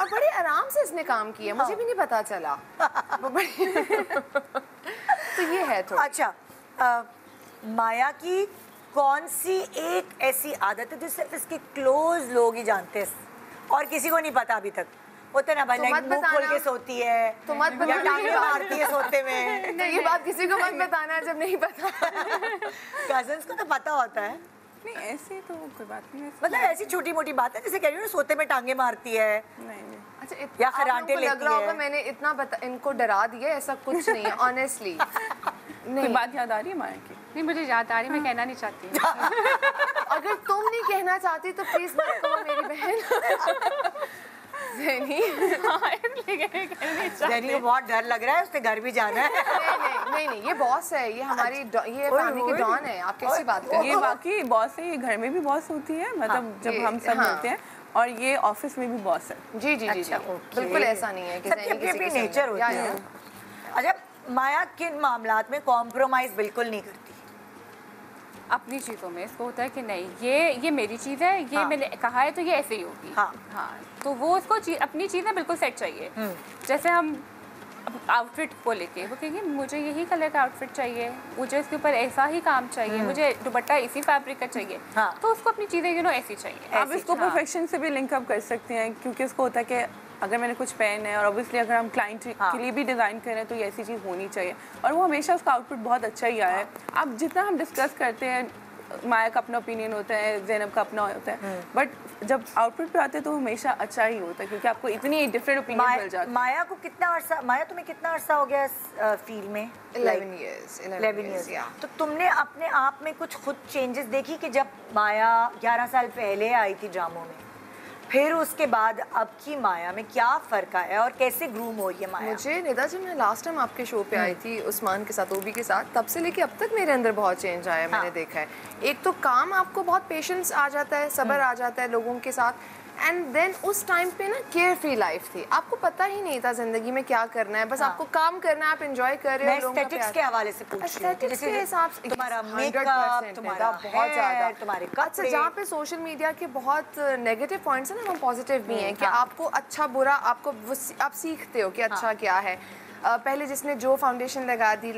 और बड़े आराम से इसने काम किया, मुझे भी नहीं पता चला। तो ये है थोड़ा। अच्छा माया की कौन सी एक ऐसी आदत है जो सिर्फ इसके क्लोज लोग ही जानते हैं और किसी को नहीं पता अभी तक? होता है ना भाई, मुंह खोल के सोती है तो मत बताना, या टांगे मारती है सोते में। ये बात किसी को मत बताना जब नहीं पता। कजन्स को तो पता होता है। नहीं ऐसे तो कोई बात नहीं, मतलब ऐसी छोटी मोटी बात है जैसे कह रही हूँ सोते में टांगे मारती है। नहीं। अच्छा या खराटे लेती है। लग रहा होगा मैंने इतना इनको डरा दिया, ऐसा कुछ नहीं है ऑनेस्टली। कोई बात याद आ रही है माया की? नहीं मुझे याद आ रही, मैं कहना नहीं चाहती। अगर तुम नहीं कहना चाहती तो प्लीज मत कहो मेरी बहन। जेनी को बहुत डर लग रहा है, उसने घर भी जाना है। नहीं ये बॉस है, ये हमारी ये फैमिली की डॉन है। आप कैसी बात कर रहे हो? ये बाकी बॉस है, ये घर में भी बॉस होती है, मतलब जब हम सब मिलते हैं, और ये ऑफिस में भी बॉस है। जी बिल्कुल ऐसा नहीं है कि सबकी नेचर होती है। अच्छा माया किन मामलात में कॉम्प्रोमाइज बिल्कुल नहीं करती? अपनी चीज़ों में इसको होता है कि नहीं ये मेरी चीज़ है, ये मैंने कहा है तो ये ऐसे ही होगी। हाँ तो वो उसको अपनी चीज़ें बिल्कुल सेट चाहिए। जैसे हम आउटफिट को लेके वो कहेंगे मुझे यही कलर का आउटफिट चाहिए, मुझे इसके ऊपर ऐसा ही काम चाहिए, मुझे दुपट्टा इसी फैब्रिक का चाहिए। तो उसको अपनी चीज़ें ऐसी चाहिए। आप इसको परफेक्शन से भी लिंकअप कर सकते हैं, क्योंकि उसको होता है कि अगर मैंने कुछ पहना है और ऑब्वियसली अगर हम क्लाइंट के लिए भी डिज़ाइन कर रहे हैं तो ये ऐसी चीज़ होनी चाहिए, और वो हमेशा उसका आउटपुट बहुत अच्छा ही आया है। अब जितना हम डिस्कस करते हैं माया का अपना ओपिनियन होता है, ज़ैनब का अपना होता है, बट जब आउटपुट पे आते हैं तो हमेशा अच्छा ही होता है क्योंकि आपको इतनी डिफरेंट ओपिनियन मिल जाते हैं। माया को कितना अर्सा, माया तुम्हें कितना अर्सा हो गया इस फील्ड में? 11 years, yeah. तो तुमने अपने आप में कुछ खुद चेंजेस देखी कि जब माया 11 साल पहले आई थी ड्रामों में, फिर उसके बाद अब की माया में क्या फ़र्क आया और कैसे ग्रूम हो रही है माया? मुझे निदा जब मैं लास्ट टाइम आपके शो पे आई थी उस्मान के साथ, ओबी के साथ, तब से लेके अब तक मेरे अंदर बहुत चेंज आया है। मैंने देखा है एक तो काम, आपको बहुत पेशेंस आ जाता है, सब्र आ जाता है लोगों के साथ, एंड देन उस टाइम पे ना केयर फ्री लाइफ थी, आपको पता ही नहीं था जिंदगी में क्या करना है, बस आपको काम करना है, आप एंजॉय कर रहे हो। लोगों का एस्थेटिक्स के हवाले से पूछ रही हूं, एस्थेटिक्स के हिसाब से तुम्हारा 100% मेकअप, तुम्हारा बहुत ज़्यादा, तुम्हारे अच्छा, कपड़े। जहाँ पे सोशल मीडिया के बहुत नेगेटिव पॉइंट्स हैं ना, वो पॉजिटिव भी हैं कि आपको अच्छा बुरा आपको आप सीखते हो कि अच्छा क्या है। पहले जिसने जो फाउंडेशन लगा दी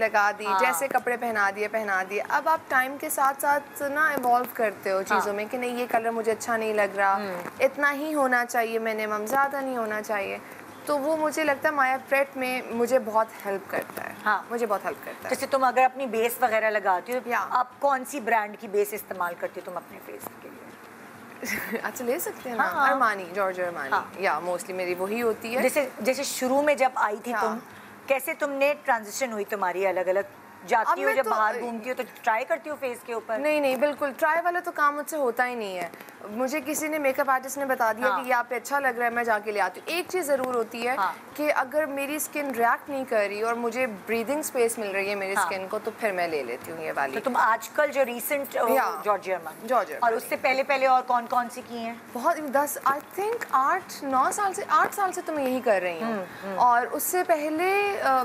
जैसे कपड़े पहना दिए, अब आप टाइम के साथ साथ ना इवॉल्व करते हो चीज़ों में कि नहीं ये कलर मुझे अच्छा नहीं लग रहा, इतना ही होना चाहिए मिनिमम, ज़्यादा नहीं होना चाहिए। तो वो मुझे लगता है माया प्रेट में मुझे बहुत हेल्प करता है। हाँ, मुझे बहुत हेल्प करता है। जैसे तुम अगर अपनी बेस वगैरह लगाती हो, या। आप कौन सी ब्रांड की बेस इस्तेमाल करती हो तुम अपने फेस के लिए? अच्छा, ले सकते हैं ना? हाँ। अरमानी, जॉर्ज अरमानी, या मोस्टली मेरी वही होती है। जैसे शुरू में जब आई थी तुम, कैसे तुमने ट्रांजिशन हुई तुम्हारी? अलग अलग जाती हो, जब बाहर घूमती हो तो ट्राई करती हो फेस के ऊपर? नहीं, बिल्कुल ट्राई वाला तो काम मुझसे होता ही नहीं है। मुझे किसी ने मेकअप आर्टिस्ट ने बता दिया कि ये आप पे अच्छा लग रहा है, मैं जाके ले आती हूँ। एक चीज़ ज़रूर होती है कि अगर मेरी स्किन रिएक्ट नहीं कर रही और मुझे ब्रीदिंग स्पेस मिल रही है मेरी स्किन को, तो फिर मैं ले लेती हूँ ये वाली। तो तुम आजकल जो रिसेंट जॉर्ज अरमानी, और उससे पहले और कौन सी की हैं? बहुत 10 आई थिंक 8 साल से तो मैं यही कर रही हूँ। और उससे पहले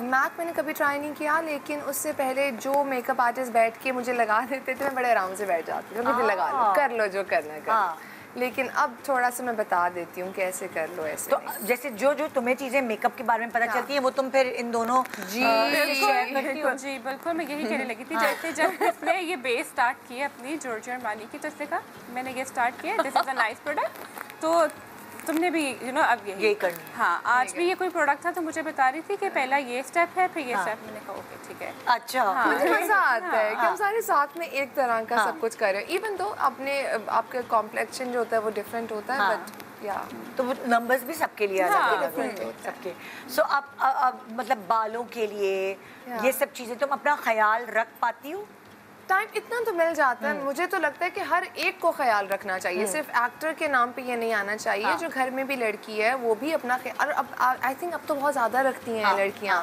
मैक मैंने कभी ट्राई नहीं किया, लेकिन उससे पहले जो मेकअप आर्टिस्ट बैठ के मुझे लगा देते थे, मैं बड़े आराम से बैठ जाती हूँ, लगा लो, कर लो जो करना है। लेकिन अब थोड़ा सा मैं बता देती हूँ कैसे कर लो ऐसे। तो जैसे जो तुम्हें चीज़ें मेकअप के बारे में पता चलती हैं, वो तुम फिर इन दोनों जी बिल्कुल मैं यही कहने लगी थी। जैसे जब इसने ये बेस स्टार्ट की अपनी जॉर्ज अरमानी की, तो इसने कहा मैंने ये स्टार्ट किया, this is a nice product, तो तुमने भी अब यही करनी। हाँ, आज भी ये कोई प्रोडक्ट था तो मुझे बता रही थी कि पहला ये स्टेप है, फिर ये स्टेप। मैंने कहा ओके ठीक है। अच्छा, मुझे मजा आता है कि हम सारे साथ में एक तरह का सब कुछ कर रहे हैं, इवन दो आपके कॉम्प्लेक्शन जो होता है वो डिफरेंट होता है, बट या तो वो नंबर्स भी सबके लिए अलग डिफरेंट होते हैं सबके। सो अब मतलब बालों के लिए ये सब चीज़ें तुम अपना ख्याल रख पाती हो? टाइम इतना तो मिल जाता है। मुझे तो लगता है कि हर एक को ख्याल रखना चाहिए, सिर्फ एक्टर के नाम पे ये नहीं आना चाहिए। जो घर में भी लड़की है वो भी अपना ख्याल, अब आई थिंक अब तो बहुत ज़्यादा रखती हैं लड़कियाँ।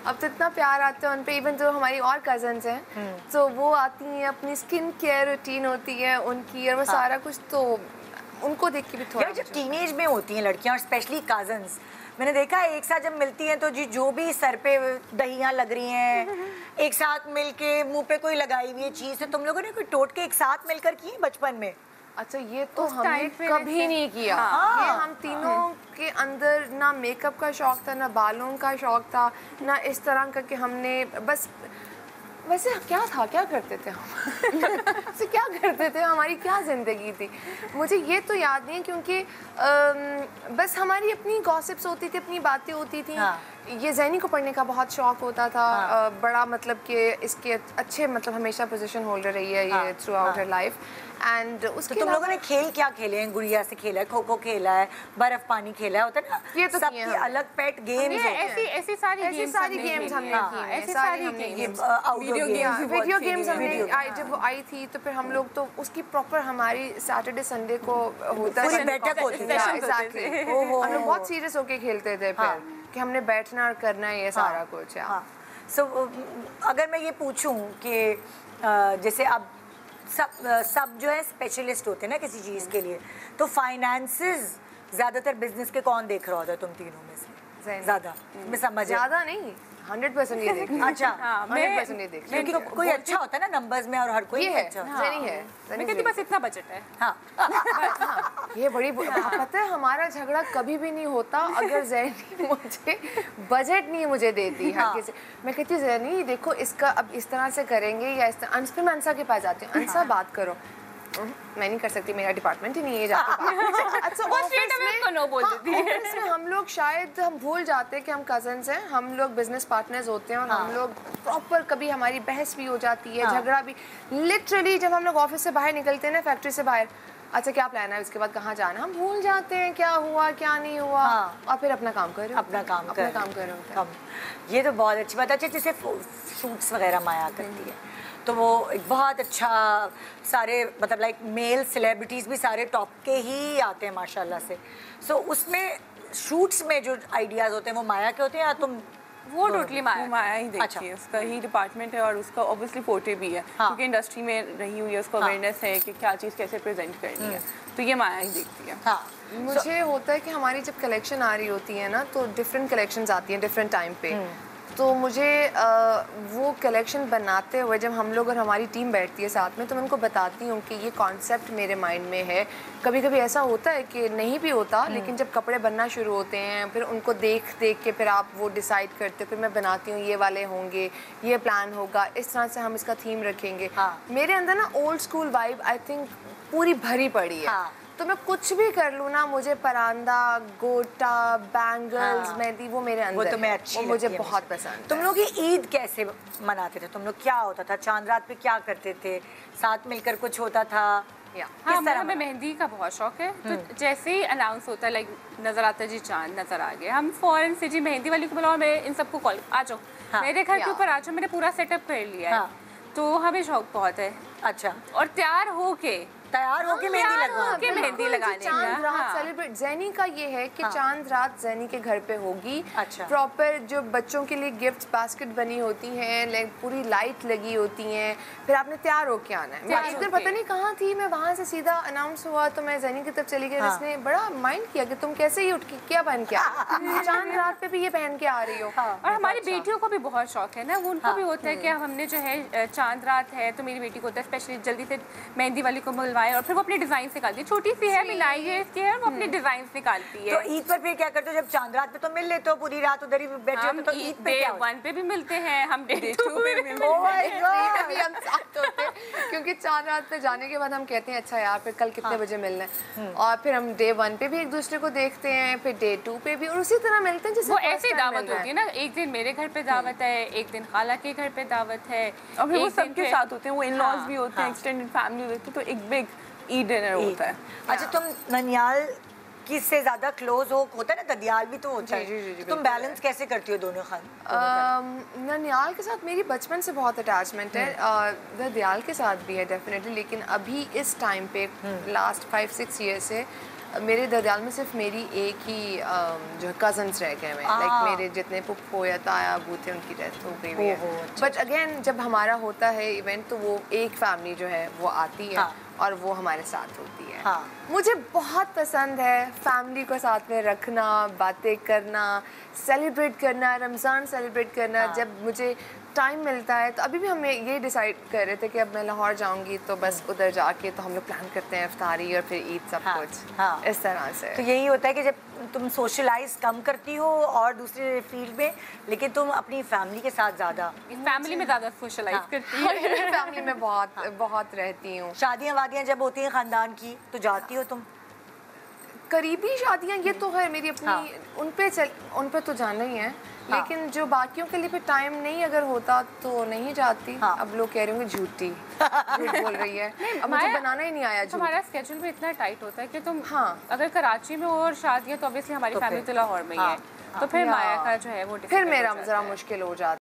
अब तो इतना प्यार आता है उन पे, इवन जो हमारी और कजन्स हैं तो वो आती हैं, अपनी स्किन केयर रूटीन होती है उनकी, और वो सारा कुछ तो उनको देख के भी थोड़ा। जब टीनेज में होती हैं लड़कियाँ, और स्पेशली कजन्स, मैंने देखा है एक साथ जब मिलती हैं तो जो भी सर पे दहियाँ लग रही हैं, एक साथ मिलके मुंह पे कोई लगाई हुई चीज़, तो तुम लोगों ने कोई टोट के एक साथ मिलकर की बचपन में? अच्छा, ये तो हमने कभी नहीं किया। ये हम तीनों के अंदर ना मेकअप का शौक था, ना बालों का शौक था, ना इस तरह का कि हमने बस वैसे क्या करते थे हम वैसे क्या करते थे, हमारी क्या ज़िंदगी थी मुझे ये तो याद नहीं है, क्योंकि बस हमारी अपनी गॉसिप्स होती थी, अपनी बातें होती थी। ये ज़ैनी को पढ़ने का बहुत शौक होता था, बड़ा मतलब कि इसके अच्छे मतलब हमेशा पोजीशन होल्डर रही है ये through out her life. And उसके तुम लोगों ने खेल क्या खेले हैं? गुड़िया से खेला है, खो खो खेला है, बर्फ पानी खेला है, होता है ना, ये तो सबकी अलग पेट गेम्स हैं। ऐसी सारी गेम्स हमने की, ऐसी सारी वीडियो गेम्स हमने जब वो आई थी तो फिर हम लोग तो उसकी प्रॉपर हमारी सैटरडे संडे को होता पूरी बैठक होती थी। एग्जैक्टली, हम लोग बहुत सीरियस होके खेलते थे फिर कि हमने बैठना और करना है ये सारा कुछ। सो अगर मैं ये पूछूं कि जैसे अब सब जो है स्पेशलिस्ट होते हैं ना किसी चीज़ के लिए, तो फाइनेंसेस ज़्यादातर बिजनेस के कौन देख रहा होता है तुम तीनों में से ज़्यादा? मैं समझ ज़्यादा नहीं, 100% ये देख। अच्छा, 100% ये देख, क्योंकि कोई अच्छा होता है ना नंबर्स में, और हर कोई ये है अच्छा ज़ैनी है। मैं कहती बस इतना बजट है। ये बड़ी पता है हमारा झगड़ा कभी भी नहीं होता अगर ज़ैनी मुझे बजट नहीं मुझे देती हर किसी। मैं कहती हूँ ज़ैनी देखो इसका अब इस तरह से करेंगे या इस तरह, फिर मैं अंसा के पास जाती हूँ, अंसा बात करो, मैं नहीं कर सकती, मेरा डिपार्टमेंट ही नहीं है जाके। अच्छा ऑफिस में हम लोग शायद हम भूल जाते हैं कि हम कजन्स हैं, हम लोग बिजनेस पार्टनर्स होते हैं और हम लोग प्रॉपर कभी हमारी बहस भी हो जाती है, झगड़ा भी। लिटरली जब हम लोग ऑफिस से बाहर निकलते हैं ना, फैक्ट्री से बाहर, अच्छा क्या प्लान है उसके बाद कहाँ जाना, हम भूल जाते हैं क्या हुआ क्या नहीं हुआ। और फिर अपना काम कर रहे हो, अपना काम कर रहे हो। ये तो बहुत अच्छी बात है। अच्छा जैसे शूट्स वगैरह माया करती है तो वो एक बहुत अच्छा, सारे मतलब लाइक मेल सेलिब्रिटीज़ भी सारे टॉप के ही आते हैं माशाल्लाह से। सो उसमें शूट्स में जो आइडियाज़ होते हैं वो माया के होते हैं या तुम? वो टोटली माया ही देखती है, उसका ही डिपार्टमेंट है और उसका ऑब्वियसली फोटे भी है क्योंकि इंडस्ट्री में रही हुई है, उसको अवेयरनेस है कि क्या चीज़ कैसे प्रेजेंट करनी है, तो ये माया ही देखती है। मुझे होता है कि हमारी जब कलेक्शन आ रही होती है ना तो डिफरेंट कलेक्शंस आती हैं डिफरेंट टाइम पे, तो मुझे वो कलेक्शन बनाते हुए जब हम लोग और हमारी टीम बैठती है साथ में तो मैं उनको बताती हूँ कि ये कॉन्सेप्ट मेरे माइंड में है। कभी कभी ऐसा होता है कि नहीं भी होता, लेकिन जब कपड़े बनना शुरू होते हैं फिर उनको देख देख के फिर आप वो डिसाइड करते हो, फिर मैं बनाती हूँ ये वाले होंगे, ये प्लान होगा, इस तरह से हम इसका थीम रखेंगे। मेरे अंदर ना old school vibe I think पूरी भरी पड़ी है। तो मैं कुछ भी कर लूँ ना, मुझे परांदा, गोटा, बैंगल्स, मेहंदी, वो मेरे अंदर वो तो मैं अच्छी मुझे बहुत पसंद। तुम लोग ये ईद कैसे मनाते थे? तुम लोग क्या होता था चांद रात पे, क्या करते थे? साथ मिलकर कुछ होता था? हाँ, हमें मेहंदी का बहुत शौक है, तो जैसे ही अनाउंस होता है लाइक नजर आता है जी चांद नजर आ गया, हम फौरन से जी मेहंदी वाली को बुलाओ, मैं इन सबको कॉल आ जाओ मेरे घर के ऊपर आ जाओ, मैंने पूरा सेटअप कर लिया है। तो हमें शौक बहुत है। अच्छा, और तैयार होके मेहंदी लगाने चांद रात सेलिब्रेट ज़ैनी का ये है कि चांद रात ज़ैनी के घर पे होगी। अच्छा। प्रॉपर जो बच्चों के लिए गिफ्ट बास्केट बनी होती हैं, पूरी लाइट लगी होती हैं, फिर आपने तैयार होके आना है। मैं एक दिन पता नहीं कहाँ थी, मैं वहाँ से सीधा अनाउंस हुआ तो मैं ज़ैनी की तरफ चली गई। उसने बड़ा माइंड किया कि तुम कैसे ही उठ के क्या पहन के चांद रात पे भी ये पहन के आ रही हो। और हमारी बेटियों को भी बहुत शौक है ना, वो उनको भी होता है कि हमने जो है चांद रात है तो मेरी बेटी को होता है स्पेशली जल्दी से मेहंदी वाली को और फिर वो अपने डिजाइन निकालती है, छोटी सी है मिलाई है इसकी है, वो अपने डिजाइन निकालती है। तो ईद पर फिर क्या करते हो? जब चांद रात पे तो मिल लेते हो, पूरी रात उधर ही बैठे हो, तो ईद पे क्या? डे 1 पे भी मिलते हैं हम, डे 2 पे भी मिलते हैं। क्योंकि चांद रात पे जाने के बाद हम कहते हैं अच्छा यार फिर कल कितने बजे मिलना है, और फिर हम डे 1 पे भी एक दूसरे को देखते हैं, फिर डे 2 पे भी, और उसी तरह मिलते हैं जैसे वो ऐसी दावत होती है ना, एक दिन मेरे घर पे दावत है, एक दिन खाला के घर पे दावत है, और फिर वो सबके साथ होते हैं, वो इन-लॉज भी होते हैं, एक्सटेंडेड फैमिली होती है, तो एक बिग ईद डिनर होता है। अच्छा, तुम ननियाल किससे ज्यादा क्लोज होता है ना, ददियाल भी तो होता है। जी, तुम बैलेंस कैसे करती हो दोनों ननियाल के साथ मेरी बचपन से बहुत अटैचमेंट है, ददियाल के साथ भी है डेफिनेटली, लेकिन अभी इस टाइम पे लास्ट 5-6 ईयर से मेरे ददियाल में सिर्फ मेरी एक ही जो है कजन्स रह गए हैं। लाइक मेरे जितने पुप्पो या ताया अबू थे उनकी डेथ हो गई है। बट अगेन जब हमारा होता है इवेंट तो वो एक फैमिली जो है वो आती है और वो हमारे साथ होती है। मुझे बहुत पसंद है फैमिली को साथ में रखना, बातें करना, सेलिब्रेट करना, रमज़ान सेलिब्रेट करना। जब मुझे टाइम मिलता है तो अभी भी हम ये डिसाइड कर रहे थे कि अब मैं लाहौर जाऊंगी तो बस उधर जाके तो हम लोग प्लान करते हैं इफ्तारी और फिर ईद सब कुछ इस तरह से। तो यही होता है कि जब तुम सोशलाइज कम करती हो और दूसरे फील्ड में, लेकिन तुम अपनी फैमिली के साथ ज़्यादा, फैमिली में ज़्यादा सोशलाइज करती हो। फैमिली में बहुत रहती हूँ। शादियाँ वादियाँ जब होती हैं ख़ानदान की तो जाती हो तुम? करीबी शादियाँ ये तो है मेरी अपनी, उन पे तो जाना ही है, लेकिन जो बाकियों के लिए फिर टाइम नहीं अगर होता तो नहीं जाती। अब लोग कह रहे होंगे झूठ बोल रही है, अब मुझे बनाना ही नहीं आया। हमारा स्केड्यूल भी इतना टाइट होता है कि तुम अगर कराची में हो और शादियाँ तो ऑब्वियसली हमारी फैमिली तो लाहौर में ही है, तो फिर माया का जो है वो फिर मेरा ज़रा मुश्किल हो जाता।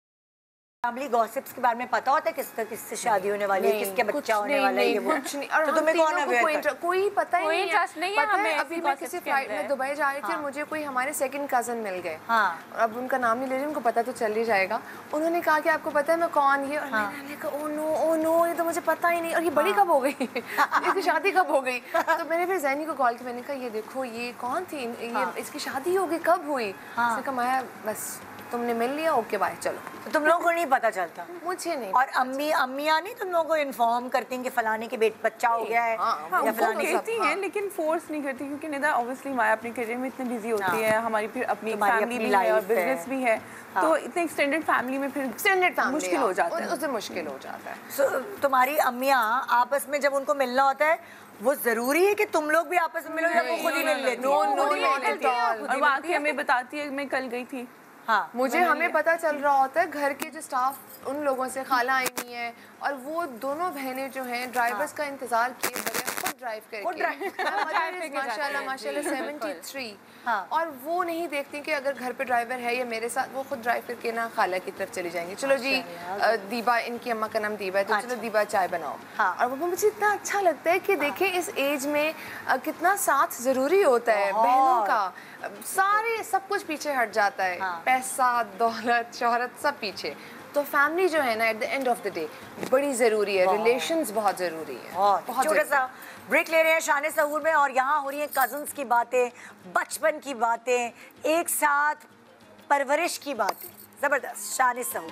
फैमिली गॉसिप्स के बारे में पता होता है किससे शादी होने वाली है, किसके बच्चा होने वाला है, ये कुछ नहीं। और तो तुम्हें कौन अवेयर कोई पता ही नहीं है। हमें अभी मैं किसी फ्लाइट में दुबई जा रही थी और मुझे कोई हमारे सेकंड कजन मिल गए, और अब उनका नाम नहीं ले रही, उनको पता तो चल ही जाएगा। उन्होंने कहा कि आपको पता है मैं कौन, ये, और मैंने कहा ओ नो ये तो मुझे पता ही नहीं, और ये बड़ी कब हो गई, इसकी शादी कब हो गई। तो मैंने फिर ज़ैनी को कॉल किया, मैंने कहा ये देखो ये कौन थी, ये इसकी शादी हो गई, कब हुई। उसने कहा माया बस तुमने मिल लिया, ओके बाय चलो। तो तुम लोगों को नहीं पता चलता? मुझे नहीं। और अम्मियाँ नहीं तुम लोगों को इन्फॉर्म करती हैं कि फलाने के बच्चा हो गया है? या फलाने कहती हैं लेकिन फोर्स नहीं करती, क्योंकि निदा ऑब्वियसली माया अपने करियर में इतनी बिजी होती है, हमारी फिर अपनी फैमिली भी है और बिजनेस भी है, तो इतने एक्सटेंडेड फैमिली में फिर एक्सटेंडेड फैमिली मुश्किल हो जाता है। उससे मुश्किल हो जाता है। So, तुम्हारी अम्मियाँ आपस में जब उनको मिलना होता है वो जरूरी है कि तुम लोग भी आपस में मिलो या वो खुद ही मिल लेती नो हैं? No not at all. और वो आके हमें बताती है मैं कल गई थी। हाँ, मुझे हमें पता चल रहा होता है घर के जो स्टाफ उन लोगों से, खाला आई हुई है और वो दोनों बहनें जो हैं ड्राइवर्स का इंतजार किए बगैर खुद ड्राइव करके माशाल्लाह 73 और वो नहीं देखती कि अगर घर पे ड्राइवर है या मेरे साथ, वो खुद ड्राइव करके ना खाला की तरफ चली जाएंगी। चलो जी दीबा, इनकी अम्मा का नाम दीबा है तो चलो दीबा चाय बनाओ। और वो मुझे इतना अच्छा लगता है कि देखें इस एज में कितना साथ ज़रूरी होता है बहनों का। सारे सब कुछ पीछे हट जाता है, पैसा, दौलत, शोहरत सब पीछे। तो फैमिली जो है ना at the end of the day बड़ी ज़रूरी है, रिलेशंस बहुत ज़रूरी है। बहुत छोटा सा ब्रेक ले रहे हैं शान सहूर में और यहाँ हो रही हैं कजन्स की बातें, बचपन की बातें, एक साथ परवरिश की बातें। जबरदस्त शान सहूर।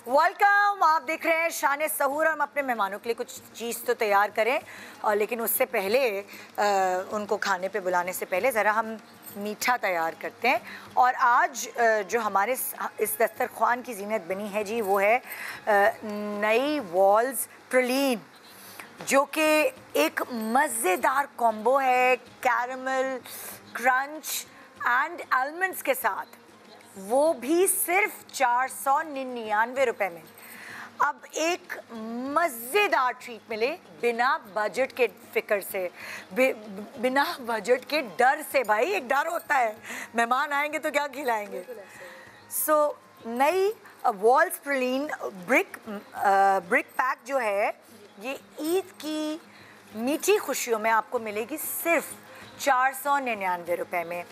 वेलकम, आप देख रहे हैं शान सहूर। हम अपने मेहमानों के लिए कुछ चीज़ तो तैयार करें और लेकिन उससे पहले उनको खाने पे बुलाने से पहले ज़रा हम मीठा तैयार करते हैं। और आज जो हमारे इस दस्तरखान की जीनत बनी है जी वो है नई वॉल्स प्रलीन, जो कि एक मज़ेदार कॉम्बो है कैरमल, क्रंच एंड आलमंड्स के साथ, वो भी सिर्फ 499 रुपए में। अब एक मज़ेदार ट्रीट मिले बिना बजट के फिक्र से, बिना बजट के डर से। भाई एक डर होता है मेहमान आएंगे तो क्या खिलाएंगे। सो नई वॉल्स प्रलीन ब्रिक पैक जो है ये ईद की मीठी खुशियों में आपको मिलेगी सिर्फ 499 रुपए में।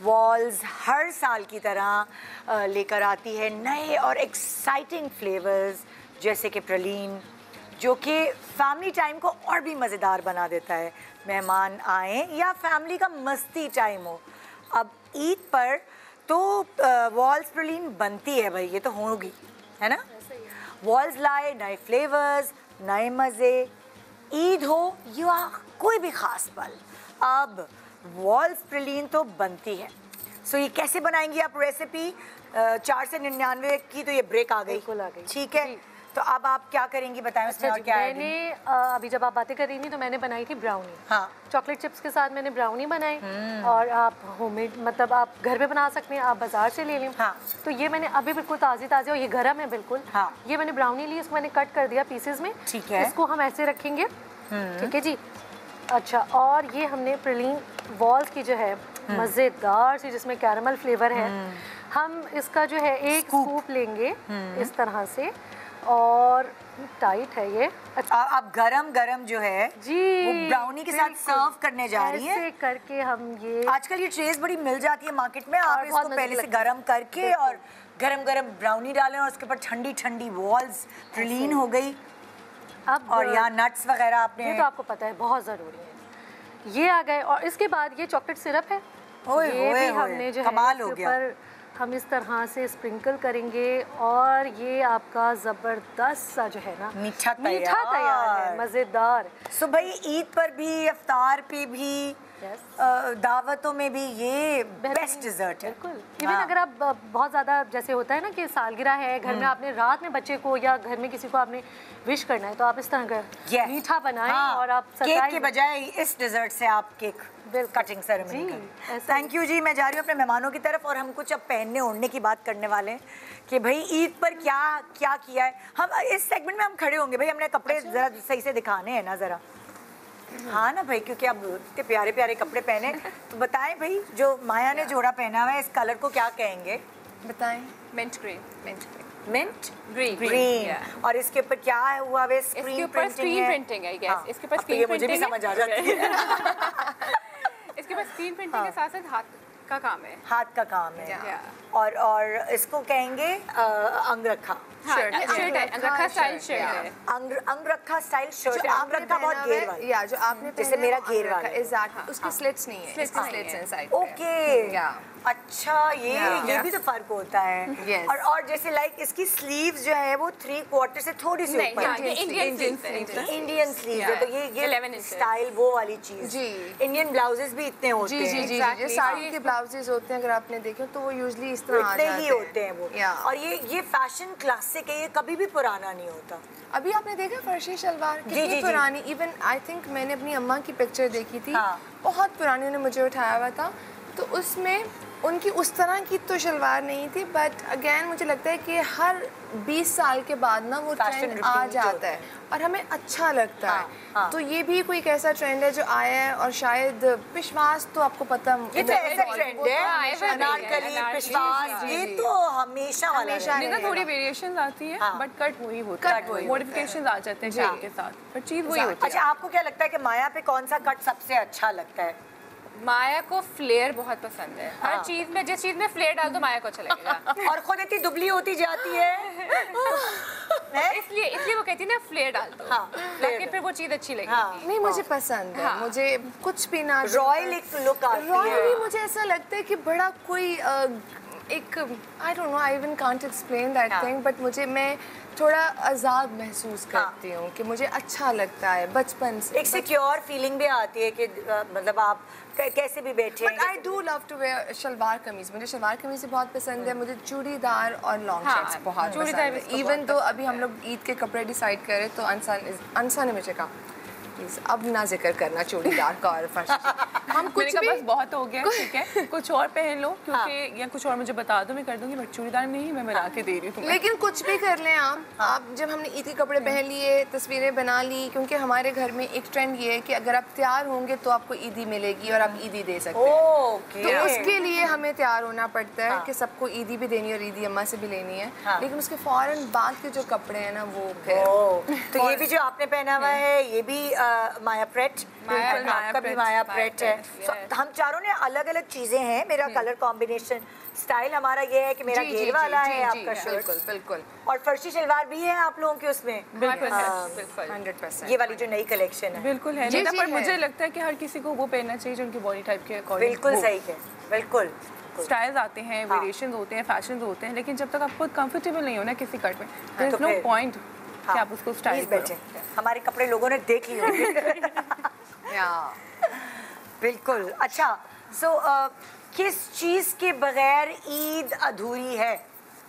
वॉल्स हर साल की तरह लेकर आती है नए और एक्साइटिंग फ्लेवर्स जैसे कि प्रलीन, जो कि फैमिली टाइम को और भी मज़ेदार बना देता है। मेहमान आए या फैमिली का मस्ती टाइम हो, अब ईद पर तो वॉल्स प्रलीन बनती है भाई, ये तो होगी, है ना। वॉल्स लाए नए फ्लेवर्स, नए मज़े। ईद हो या कोई भी ख़ास पल, अब वॉल्स प्रलीन तो बनती है। सो ये कैसे बनाएंगी आप रेसिपी 499 की, तो ये ब्रेक आ गई, ठीक है। तो अब आप क्या करेंगी बताएं उसमें और क्या है? मैंने अभी जब आप बातें कर रही थी तो मैंने बनाई थी ब्राउनी। हाँ, चॉकलेट चिप्स के साथ मैंने ब्राउनी बनाई। और आप होममेड मतलब आप घर पे बना सकते हैं, आप बाजार से ले लें। हाँ। तो ये मैंने अभी बिल्कुल ताज़ी और ये गर्म है बिल्कुल। हाँ। ये मैंने ब्राउनी ली, इसको मैंने कट कर दिया पीसेस में। ठीक है। इसको हम ऐसे रखेंगे, ठीक है जी। अच्छा, और ये हमने प्रलीन वॉल्स की जो है मज़ेदार सी जिसमें कैरमल फ्लेवर है, हम इसका जो है एक स्कूप लेंगे इस तरह से। और टाइट है ये। अच्छा, अब गरम जो है जी वो ब्राउनी के साथ सर्व करने जा रही है। ऐसे करके हम ये, आजकल ये ट्रेस बड़ी मिल जाती है मार्केट में, आप इसको पहले से गरम करके और गरम ब्राउनी डालें और उसके ऊपर ठंडी ठंडी वॉल्स प्रलीन हो गई। अब और यहाँ नट्स वगैरह आपने, ये तो आपको पता है बहुत ज़रूरी है। ये आ गए और इसके बाद ये चॉकलेट सिरप है, ये भी हमने जो कमाल है हो इसके गया। ऊपर हम इस तरह से स्प्रिंकल करेंगे और ये आपका ज़बरदस्त सा जो है ना मीठा तैयार है, मज़ेदार। सो भाई ईद पर भी, इफ्तार पे भी, दावतों में भी ये बेस्ट डिजर्ट है। बिल्कुल। इवन अगर आप बहुत ज़्यादा जैसे होता है ना कि सालगिरह है घर में, आपने रात में बच्चे को या घर में किसी को आपने विश करना है तो आप इस तरह का मीठा बनाएं। और आप केक के बजाय इस डिजर्ट से आप केक कटिंग सेरेमनी करें। थैंक यू जी। मैं जा रही हूँ अपने मेहमानों की तरफ और हम कुछ अब पहनने ओढ़ने की बात करने वाले हैं कि भाई ईद पर क्या क्या किया है। हम इस सेगमेंट में हम खड़े होंगे भाई, हमने कपड़े ज़रा सही से दिखाने हैं ना ज़रा। हाँ ना भाई, क्योंकि अब इतने प्यारे प्यारे कपड़े पहने, तो बताएं भाई जो माया ने जोड़ा पहना हुआ है इस कलर को क्या कहेंगे? बताएं। Mint green. Mint green. और इसके ऊपर क्या हुआ है? स्क्रीन प्रिंटिंग है। यस, इसके ऊपर स्क्रीन मुझे भी समझ आ जाती है। इसके पास स्क्रीन प्रिंटिंग के साथ साथ हाथ का काम है। हाथ का काम है। और इसको कहेंगे अंगरखा शर्ट है, अंगरखा स्टाइल शर्ट है। अंगरखा स्टाइल शर्ट। अंगरखा बहुत घेर वाली, या जो आपने जैसे मेरा घेर वाला, एग्जैक्टली उसके स्लिट्स नहीं है, इसके स्लिट्स इनसाइड। ओके, अच्छा, ये भी तो फर्क होता है। और जैसे लाइक इसकी स्लीव्स जो है वो 3/4 से थोड़ी सी ऊपर, इंडियन स्लीव है, तो ये स्टाइल वो वाली चीज। इंडियन ब्लाउजेस भी इतने होते हैं। जी, साड़ी के ब्लाउजेज होते हैं अगर आपने देखे तो वो यूजली इस तरह आ इतने जाते ही होते हैं वो। Yeah. और ये फैशन क्लासिक है, ये कभी भी पुराना नहीं होता। अभी आपने देखा फर्शी शलवार जी, कितनी जी। पुरानी, इवन आई थिंक मैंने अपनी अम्मा की पिक्चर देखी थी, हाँ। बहुत पुरानी, उन्होंने मुझे उठाया हुआ था, तो उसमें उनकी उस तरह की तो शलवार नहीं थी, बट अगेन मुझे लगता है कि हर 20 साल के बाद ना वो Fashion ट्रेंड repeat आ होता जाता है। है और हमें अच्छा लगता हाँ, है। हाँ। तो ये भी कोई एक ऐसा ट्रेंड है जो आया है, और शायद पिशवास तो आपको पता ये तो ऐसा ट्रेंड है, everyday है, अनारकली, अनारकली, पिशवास, जी, ये जी। तो हमेशा वाला हमेशा रहेगा। नहीं ना, थोड़ी वेरिएशन आती है हाँ। बट कट वही होता कट वही है, होता मॉडिफिकेशंस आ जाते हैं टाइम के साथ, पर चीज़ वही होती अच्छा, है। आपको क्या लगता है कि माया पे कौन सा कट सबसे अच्छा लगता है? माया को फ्लेयर बहुत पसंद है, हर हाँ। चीज में, जिस चीज में फ्लेयर डाल दो माया को अच्छा लगेगा। और खुद इतनी दुबली होती जाती है। हैं? इसलिए वो कहती है ना फ्लेयर डाल दो, हाँ, ताकि फिर वो चीज अच्छी लगेगी। हाँ। नहीं, मुझे पसंद है, हाँ। मुझे कुछ भी ना रॉयल एक लुक आती है। रॉयली मुझे ऐसा लगता है कि बड़ा कोई एक I don't know, I even can't explain that हाँ। थिंग, बट मैं थोड़ा आज़ाद महसूस करती हूँ कि मुझे अच्छा लगता है बचपन से। एक सिक्योर फीलिंग भी आती है कि मतलब आप कैसे भी बैठे but I do love to wear shalwar kameez, मुझे शलवार कमीज बहुत पसंद है, मुझे चूड़ीदार और लॉन्ग हाँ, शर्ट्स बहुत चूड़ीदार पसंद भी है। इवन तो अभी हम लोग ईद के कपड़े डिसाइड कर रहे, तो अनसा ने मुझे कहा प्लीज अब ना जिक्र करना चूड़ीदार का और फर्श। हम कुछ मैंने भी कहा बस बहुत हो गया, ठीक है कुछ और पहन लो, क्योंकि या कुछ और मुझे बता दो, मैं कर दूंगी, बट चूड़ीदार नहीं, मैं बना के दे रही हूँ तुम्हें। लेकिन कुछ भी कर लें आप जब हमने ईद के कपड़े पहन लिए, तस्वीरें बना ली, क्योंकि हमारे घर में एक ट्रेंड ये है कि अगर आप तैयार होंगे तो आपको ईदी मिलेगी और आप ईदी दे सकते हैं। ओके। तो उसके लिए हमें तैयार होना पड़ता है कि सबको ईदी भी देनी है और ईदी अम्मा से भी लेनी है। हाँ। लेकिन उसके फौरन बाद के जो कपड़े हैं ना वो फिर तो ये भी जो आपने पहना हुआ है ये भी माया प्रेट, माया आपका भी प्रेट, माया माया प्रेट है। Parade, So, yes. हम चारों ने अलग अलग चीजें हैं। मेरा कलर कॉम्बिनेशन स्टाइल हमारा ये है कि मेरा जी, घेर जी, वाला जी, है, जी, आपका शर्ट बिल्कुल बिल्कुल और फर्शी शलवार भी है आप लोगों के उसमें। बिल्कुल हाँ, बिल्कुल 100%। ये वाली जो नई कलेक्शन है बिल्कुल है जी, नहीं ना, जी, पर है। मुझे लगता है कि हर किसी को वो पहनना चाहिए जो उनकी बॉडी टाइप के अकॉर्डिंग। बिल्कुल सही है, बिल्कुल। स्टाइल्स आते हैं, हाँ। वेरिएशंस होते हैं, फैशंस होते हैं, लेकिन जब तक आप खुद कंफर्टेबल नहीं हो ना किसी कट में, हाँ, देयर तो इज नो फिर- पॉइंट हाँ, कि आप उसको स्टाइल प्लीज बैठे। हमारे कपड़े लोगों ने देख लिए होंगे। या बिल्कुल। अच्छा, सो किस चीज के बगैर ईद अधूरी है?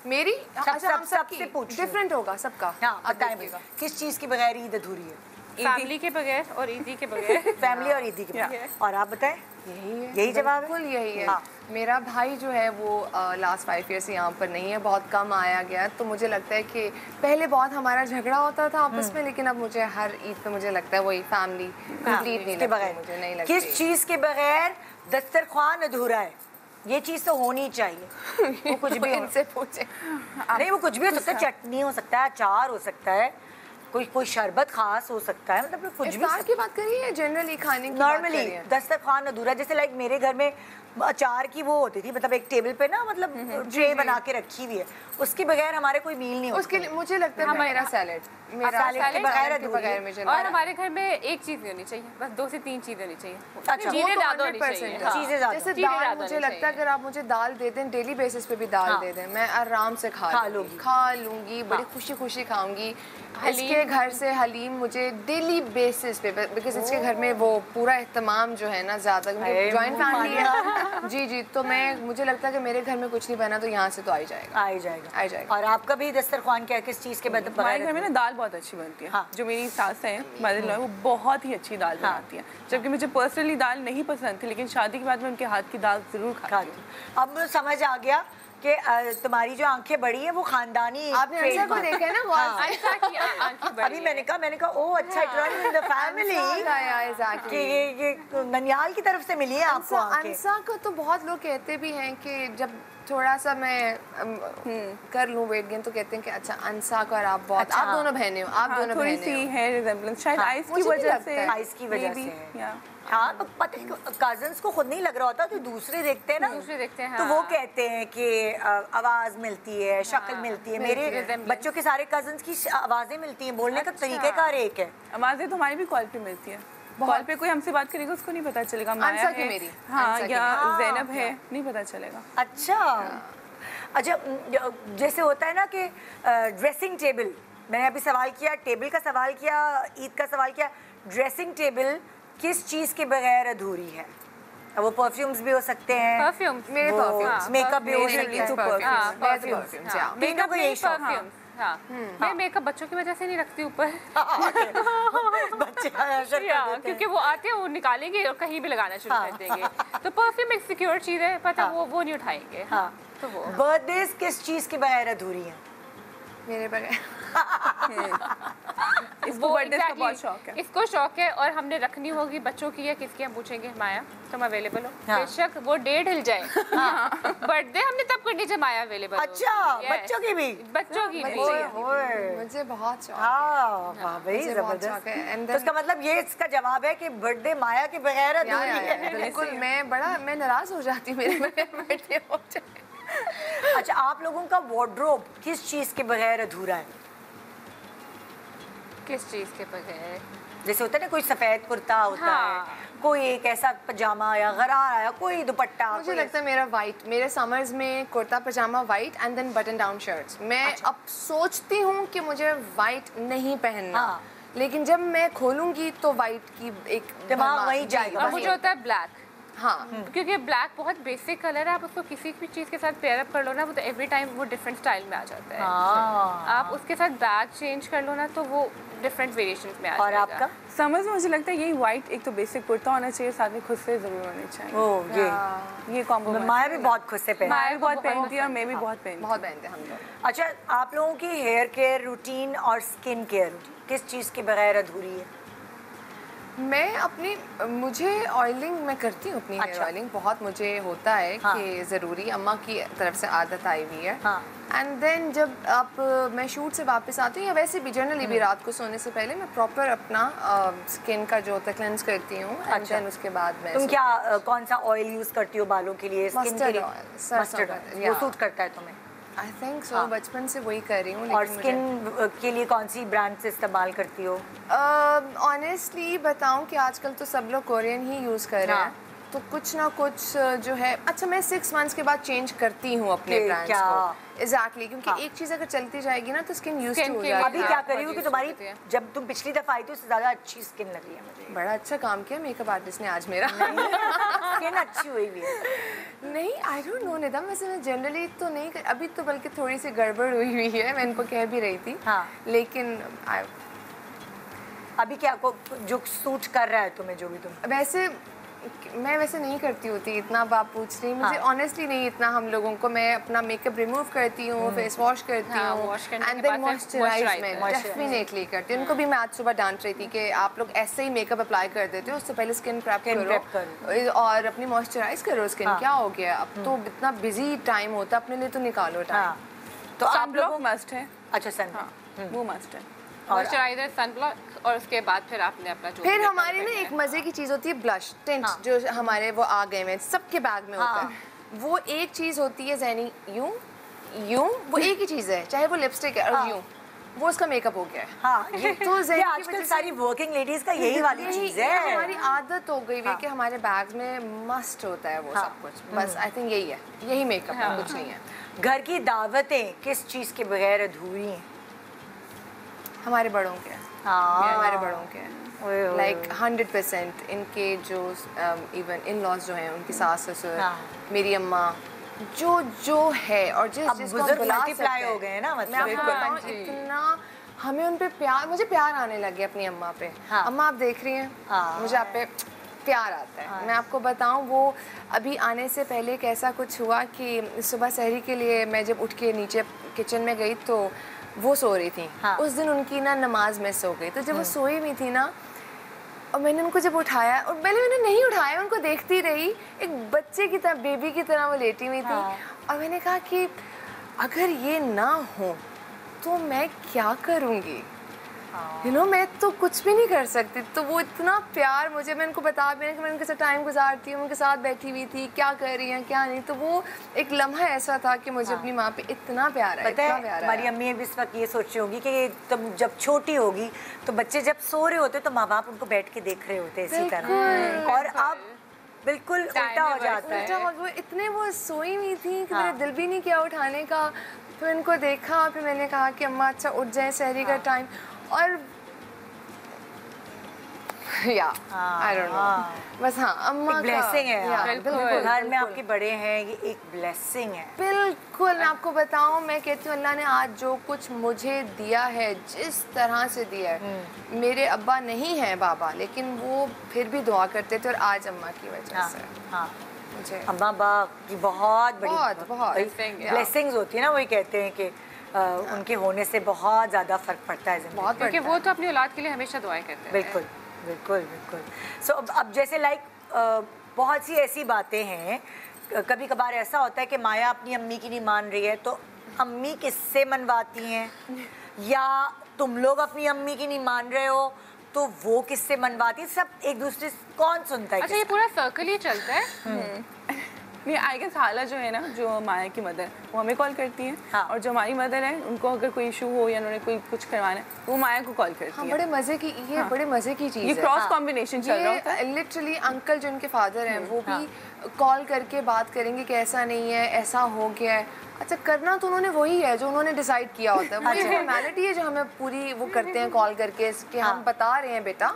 मेरी अच्छा हम सबसे पूछ रही हूँ। डिफरेंट होगा सबका। हाँ, आप बताएं देखिएगा। मुझे, किस चीज के बगैर ईद अधूरी है? फैमिली के बगैर और ईदी के बगैर। फैमिली और ईदी के बगैर। और आप बताएं? यही है, यही जवाब है? बिल्कुल यही है। हाँ। मेरा भाई जो है वो लास्ट 5 ईयर से यहाँ पर नहीं है, बहुत कम आया गया, तो मुझे लगता है कि पहले बहुत हमारा झगड़ा होता था आपस में, लेकिन अब मुझे हर ईद पे मुझे लगता है वही फैमिली कंप्लीट नहीं के लगती, बगैर मुझे नहीं लगती। किस चीज के बगैर दस्तरखान अधूरा है? ये चीज तो होनी चाहिए। वो कुछ भी हो, इनसे पूछे। नहीं वो कुछ भी हो सकता है, चटनी हो सकता है, अचार हो सकता है, कोई शरबत खास हो सकता है, मतलब कुछ भी। इफ्तार की बात करिए, जनरली खाने की बात नॉर्मली करिए। दस्तरखान अधूरा, जैसे लाइक मेरे घर में अचार की वो होती थी, मतलब एक टेबल पे ना, मतलब ट्रे बना के रखी हुई है, उसके बगैर हमारे कोई मील नहीं होता। उसके लिए मुझे लगता है मेरा सैलेड, मेरा सैलेड के बगैर अधूरी है। बगैर मुझे और हमारे घर में एक चीज नहीं होनी चाहिए, बस 2 से 3 चीजें होनी चाहिए। अच्छा, चीजें वो तो ज्यादा होनी 100% चाहिए। हाँ। चीजें ज्यादा। जैसे चीजें दाल ज्यादा मुझे होनी लगता है चाहिए। अगर आप मुझे दाल दे दें, डेली बेसिस पे भी दाल हाँ। दे दें, मैं आराम से खा लूंगी, बड़ी खुशी खुशी खाऊंगी। इसके घर से हलीम मुझे डेली बेसिस पे, बिकॉज इसके घर में वो पूरा एहतमाम जो है ना ज्यादा, अरे, जॉइंट मुंह फैमिली है। जी जी, तो मुझे लगता है कि मेरे घर में कुछ नहीं बना तो यहाँ से तो आ ही जाएगा। आ ही जाएगा। आ जाएगा। और आपका भी दस्तरखान क्या, किस चीज के हमारे बगैर? घर में ना दाल बहुत अच्छी बनती है। हाँ। जो मेरी सास है, मदर इन लॉ, वो बहुत ही अच्छी दाल बनाती है, जबकि मुझे पर्सनली दाल नहीं पसंद थी, लेकिन शादी के बाद मैं उनके हाथ की दाल जरूर खाती खाती हूँ। हूँ। अब मुझे समझ आ गया कि तुम्हारी जो आंखें बड़ी है वो खानदानी आपने अंसा को trademark। देखा है ना गौर हाँ। से? ऐसा किया, आंखें बड़ी अभी मैंने कहा ओ अच्छा, it run in the family कि ये ननियाल की तरफ से मिली है आपको आंखें। अंसा को तो बहुत लोग कहते भी हैं कि जब थोड़ा सा मैं कर लूं वेट गेन तो कहते हैं कि अच्छा अंसा को और आप बहुत, अच्छा, आप दोनों बहने हो, आप हाँ, दोनों थोड़ी बहने सी हो। है रिजेम्बलेंस, शायद हाँ, आइस की मुझे भी वजह लगता से, है, आइस की वजह maybe, से। yeah। हाँ, तो पता है कजन्स को खुद नहीं लग रहा होता, तो दूसरे देखते हैं ना, दूसरे देखते हैं, तो हाँ। वो कहते हैं कि आवाज मिलती है, शक्ल मिलती है। मेरे resemblance। बच्चों के सारे कजन्स की आवाजें मिलती हैं, बोलने का तरीक़ेकार एक है। आवाज़ें तो हमारी भी कॉल पे मिलती है। कॉल पे कोई हमसे बात करेगा उसको नहीं पता चलेगा माया अंसा की है, मेरी, हाँ, अंसा की या मेरी। ज़ैनब है, नहीं पता चलेगा। अच्छा, जैसे होता है ना कि ड्रेसिंग टेबल, मैंने अभी सवाल किया, टेबल का सवाल किया, ईद का सवाल किया, ड्रेसिंग टेबल किस चीज़ के बगैर अधूरी है? वो परफ्यूम्स भी हो सकते हैं, परफ्यूम मेरे परफ्यूम्स मेकअप भी हो मेरे सकते हैं। तो परफ्यूम्स मेकअप यही शौक। परफ्यूम्स। हाँ, मैं मेकअप बच्चों की वजह से नहीं रखती ऊपर। बच्चे असर कर देते हैं। क्योंकि वो आते हैं, वो निकालेंगे और कहीं भी लगाना शुरू कर देंगे। तो परफ्यूम एक सिक्योर चीज है, पता वो नहीं उठाएंगे। हाँ, तो वो बर्थडेज किस चीज के बगैर अधूरी हैं? मेरे बगैर इसको बर्थडे का बहुत शौक है। इसको शौक है, और हमने रखनी होगी बच्चों की या किसकी, हम पूछेंगे माया तुम अवेलेबल हो? हाँ। बेशक वो डेट हिल जाए, बर्थडे हमने तब करनी जब माया अवेलेबल हो। अच्छा, Yes. बच्चों की भी? बच्चों की भी। ओए। मुझे बहुत शौक है। हाँ, वाह भाई, मुझे बहुत जबरदस्त। शौक है। And तो then- इसका मतलब ये इसका जवाब है कि बर्थडे माया के बगैर अधूरी है। बिल्कुल, मैं नाराज हो जाती मेरे बर्थडे हो जाए। अच्छा, आप लोगों का वार्डरोब किस चीज के बगैर अधूरा है? किस चीज के बगैर? जैसे होता है ना, कोई सफेद कुर्ता होता हाँ। है, कोई एक ऐसा पजामा या गरारा या कोई दुपट्टा। मुझे लगता है मेरा वाइट, मेरे समर्स में kurta pajama white and then button down shirts. मैं अब सोचती हूँ कि मुझे वाइट नहीं पहनना, हाँ। लेकिन जब मैं खोलूंगी तो वाइट की एक दिमाग भरमार वहीं जाएगा। और मुझे होता है ब्लैक, हाँ, क्योंकि ब्लैक बहुत बेसिक कलर है, आप उसको किसी भी चीज़ के साथ पेयर अप कर लो ना, वो तो एवरी टाइम वो डिफरेंट स्टाइल में आ जाता है। आप उसके साथ बैग चेंज कर लो ना, तो वो डिफरेंट वेरिएशंस में आ और जाएगा। आपका? समझ में मुझे लगता है यही व्हाइट एक तो बेसिक कुर्ता होना चाहिए, साथ में खुद से जरूर होने चाहिए। ओ, ये कॉम्बो माया भी बहुत खुद से पहना। माया भी बहुत पहनती है और मैं भी बहुत पहनती बहुत पहनते हैं हम लोग। अच्छा, आप लोगों की हेयर केयर रूटीन और स्किन केयर रूटीन किस चीज़ के बगैर अधूरी है? मुझे ऑयलिंग मैं करती हूँ, अपनी हेयर अच्छा। ऑयलिंग बहुत मुझे होता है हाँ। कि ज़रूरी, अम्मा की तरफ से आदत आई हुई है। हाँ। एंड देन जब मैं शूट से वापस आती हूँ या वैसे भी जनरली भी रात को सोने से पहले मैं प्रॉपर अपना स्किन का जो होता है क्लेंस करती हूँ। एंड अच्छा। देन उसके बाद मैं तुम क्या कौन सा ऑयल यूज करती हो बालों के लिए, स्किन के Mustard लिए? oil, सरसों मस्टर्ड का, ऑयल, वो yeah. सूट करता है तुम्हें? आई थिंक सो, हाँ। बचपन से वही कर रही हूँ। और स्किन के लिए कौन सी ब्रांड से इस्तेमाल करती हो? ऑनेस्टली बताऊं कि आजकल तो सब लोग कोरियन ही यूज़ कर रहे हैं। हाँ। तो कुछ ना कुछ जो है, अच्छा मैं 6 मंथ्स के बाद चेंज करती हूँ अपने ब्रांड्स क्या? को। एग्जैक्टली, क्योंकि हाँ। एक चीज़ अगर चलती जाएगी ना तो स्किन यूज Skin टू हो के लिए जाती अभी है। क्या हाँ, कर रही हो कि बहुत तुम्हारी यूज होती है। जब तुम पिछली दफा आई थी उससे ज्यादा अच्छी स्किन लग रही है मुझे। बड़ा अच्छा काम किया मेकअप आर्टिस्ट ने आज मेरा। स्किन अच्छी हुई भी है। नहीं, आई डोंट नो निदम, वैसे मैं जनरली तो नहीं अभी तो बल्कि थोड़ी सी गड़बड़ हुई है, मैं इनको कह भी रही थी। हाँ। लेकिन अभी क्या को जो सूट कर रहा है तुम्हें, जो भी तुम वैसे मैं वैसे नहीं करती होती इतना, अब आप पूछ रही, मुझे ऑनेस्टली नहीं इतना। हम लोगों को मैं अपना मेकअप रिमूव करती हूँ, फेस वॉश करती हाँ, हूँ, wash करने एंड के देन बाद फिर मॉइस्चराइज moisturize मैं करते हैं। डेफिनेटली करती हूँ। उनको भी मैं आज सुबह डांट रही थी कि आप लोग ऐसे ही मेकअप अप्लाई कर देते हो, उससे पहले स्किन प्रेप करो और अपनी मॉइस्चराइज करो स्किन। क्या हो गया, अब तो इतना बिजी टाइम होता है, अपने लिए तो निकालो टाइम। हाँ, तो आप सनब्लॉक लोग मस्ट है। अच्छा सन वो मस्ट है। मॉइस्चराइजर, सनब्लॉक, और उसके बाद फिर आपने अपना जो फिर भी हमारी ना करना एक है। मजे की चीज होती है ब्लश टिंट, हाँ। जो हमारे वो आ गए हैं, सबके बैग में होता है। वो एक चीज होती है ज़ैनी, यूं यूं, वो एक ही चीज है, चाहे वो लिपस्टिक है और यूं, वो उसका मेकअप हो गया है। हाँ, ये तो ये ज़ैनी की आजकल वजह से- सारी वर्किंग लेडीज का यही वाली चीज ये है। हमारी आदत हो गई है कि हमारे बैग में मस्ट होता है वो हाँ। सब कुछ। बस आई थिंक यही है, यही मेकअप है, कुछ नहीं है। घर की दावतें किस चीज के बगैर अधूरी हैं? हमारे बड़ों के, हाँ। हमारे बड़ों के ओए ओए लाइक 100%। इनके जो इवन इन लॉज जो हैं, उनकी सास ससुर, हाँ। मेरी अम्मा, जो जो है, और अब जिसको बुजुर्ग बुला multiply सकते हैं। हो गए हैं ना, मतलब। मैं आपको हाँ, बताऊं, जी। इतना हमें उन पे प्यार, मुझे प्यार आने लगे अपनी अम्मा पे। हाँ। अम्मा आप देख रही हैं, हाँ। मुझे आप पे प्यार आता है। मैं आपको बताऊं, वो अभी आने से पहले एक ऐसा कुछ हुआ कि सुबह सहरी के लिए मैं जब उठ के नीचे किचन में गई तो वो सो रही थी। हाँ। उस दिन उनकी ना नमाज मिस हो गई, तो जब वो सोई हुई थी ना, और मैंने उनको जब उठाया, और पहले मैंने नहीं उठाया, उनको देखती रही, एक बच्चे की तरह, बेबी की तरह वो लेटी हुई थी। हाँ। और मैंने कहा कि अगर ये ना हो तो मैं क्या करूँगी, यू नो, मैं तो कुछ भी नहीं कर सकती। तो वो इतना प्यार मुझे, मैं उनको बता भी नहीं कि मैं उनके साथ टाइम गुजारती हूँ, उनके साथ बैठी हुई थी, क्या कर रही हैं क्या नहीं। तो वो एक लम्हा ऐसा था कि मुझे अपनी माँ पे इतना प्यार है, पता इतना है, प्यार हमारी अम्मी भी इस वक्त ये सोच रही होगी कि तुम जब छोटी होगी तो बच्चे जब सो रहे होते तो माँ बाप उनको बैठ के देख रहे होते इसी तरह, और अब बिल्कुल उल्टा हो जाता है। वो इतने वो सोई हुई थी कि मेरा दिल भी नहीं किया उठाने का। फिर उनको देखा, फिर मैंने कहा कि अम्मा अच्छा उठ जाए, सहरी का टाइम। और या आई डोंट नो, बस हाँ अम्मा का ब्लेसिंग है यार। बिल्कुल, घर में आपके बड़े हैं, ये एक ब्लेसिंग है। बिल्कुल। मैं आपको बताऊं, मैं कहती हूँ अल्लाह ने आज जो कुछ मुझे दिया है, जिस तरह से दिया है, मेरे अब्बा नहीं है बाबा, लेकिन वो फिर भी दुआ करते थे और आज अम्मा की वजह से मुझे अम्मा बाप की बहुत बड़ी बहुत ब्लेसिंग्स होती है ना, वही कहते हैं कि उनके होने से बहुत ज़्यादा फ़र्क पड़ता है ज़िंदगी में। क्योंकि वो तो अपनी औलाद के लिए हमेशा दुआएं करते हैं। बिल्कुल बिल्कुल बिल्कुल। सो अब जैसे लाइक बहुत सी ऐसी बातें हैं, कभी कभार ऐसा होता है कि माया अपनी अम्मी की नहीं मान रही है, तो अम्मी किससे मनवाती हैं, या तुम लोग अपनी अम्मी की नहीं मान रहे हो तो वो किससे मनवाती है? सब एक दूसरे से कौन सुनता है? अच्छा, ये पूरा सर्कल ही चलता है। नहीं, आई गेस हाला जो है ना, जो माया की मदर, वो हमें कॉल करती हैं। हाँ। और जो हमारी मदर है, उनको अगर कोई इशू हो या उन्होंने कोई कुछ करवाना है, वो माया को कॉल करती हाँ, हैं। बड़े मजे की ये बड़े मजे की चीज़ ये है। क्रॉस कॉम्बिनेशन चल रहा होता है। ये लिटरली अंकल जो उनके फादर हैं, वो भी कॉल करके बात करेंगे कि ऐसा नहीं है, ऐसा हो गया है। अच्छा, करना तो उन्होंने वही है जो उन्होंने डिसाइड किया होता है। वही फॉर्मेलिटी है जो हमें पूरी वो करते हैं कॉल करके कि हम बता रहे हैं बेटा,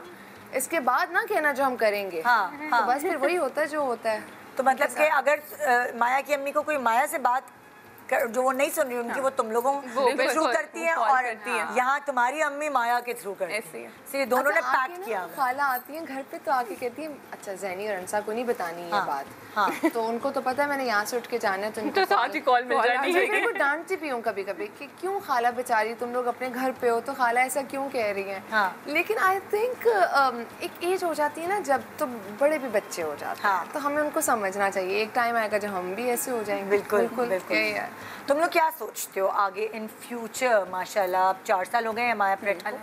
इसके बाद ना कहना जो हम करेंगे। तो बस फिर वही होता है जो होता है। तो मतलब कि अगर माया की अम्मी को कोई माया से बात जो वो नहीं सुन रही उनकी, वो तुम लोगों के थ्रू करती है, और यहाँ तुम्हारी अम्मी माया के थ्रू करती है। इसलिए दोनों ने पैक्ट किया। खाला आती हैं घर पे तो आके कहती है, अच्छा ज़ैनी और अंसा को नहीं बतानी ये बात। तो उनको तो पता है मैंने यहाँ से उठ के जाना है, तो साथ ही कॉल मिल जाती है। मैं उनको डांटती भी हूँ कभी कभी कि क्यों खाला बेचारी, तुम लोग अपने घर पे हो तो खाला ऐसा क्यों कह रही हैं। लेकिन आई थिंक एक एज हो जाती है ना जब, तो बड़े भी बच्चे हो जाते हैं, तो हमें उनको समझना चाहिए। एक टाइम आएगा जब हम भी ऐसे हो जाएंगे। बिल्कुल। तुम लोग क्या सोचते हो आगे इन फ्यूचर? माशाल्लाह अब 4 साल हो गए हैं माया प्रेट को,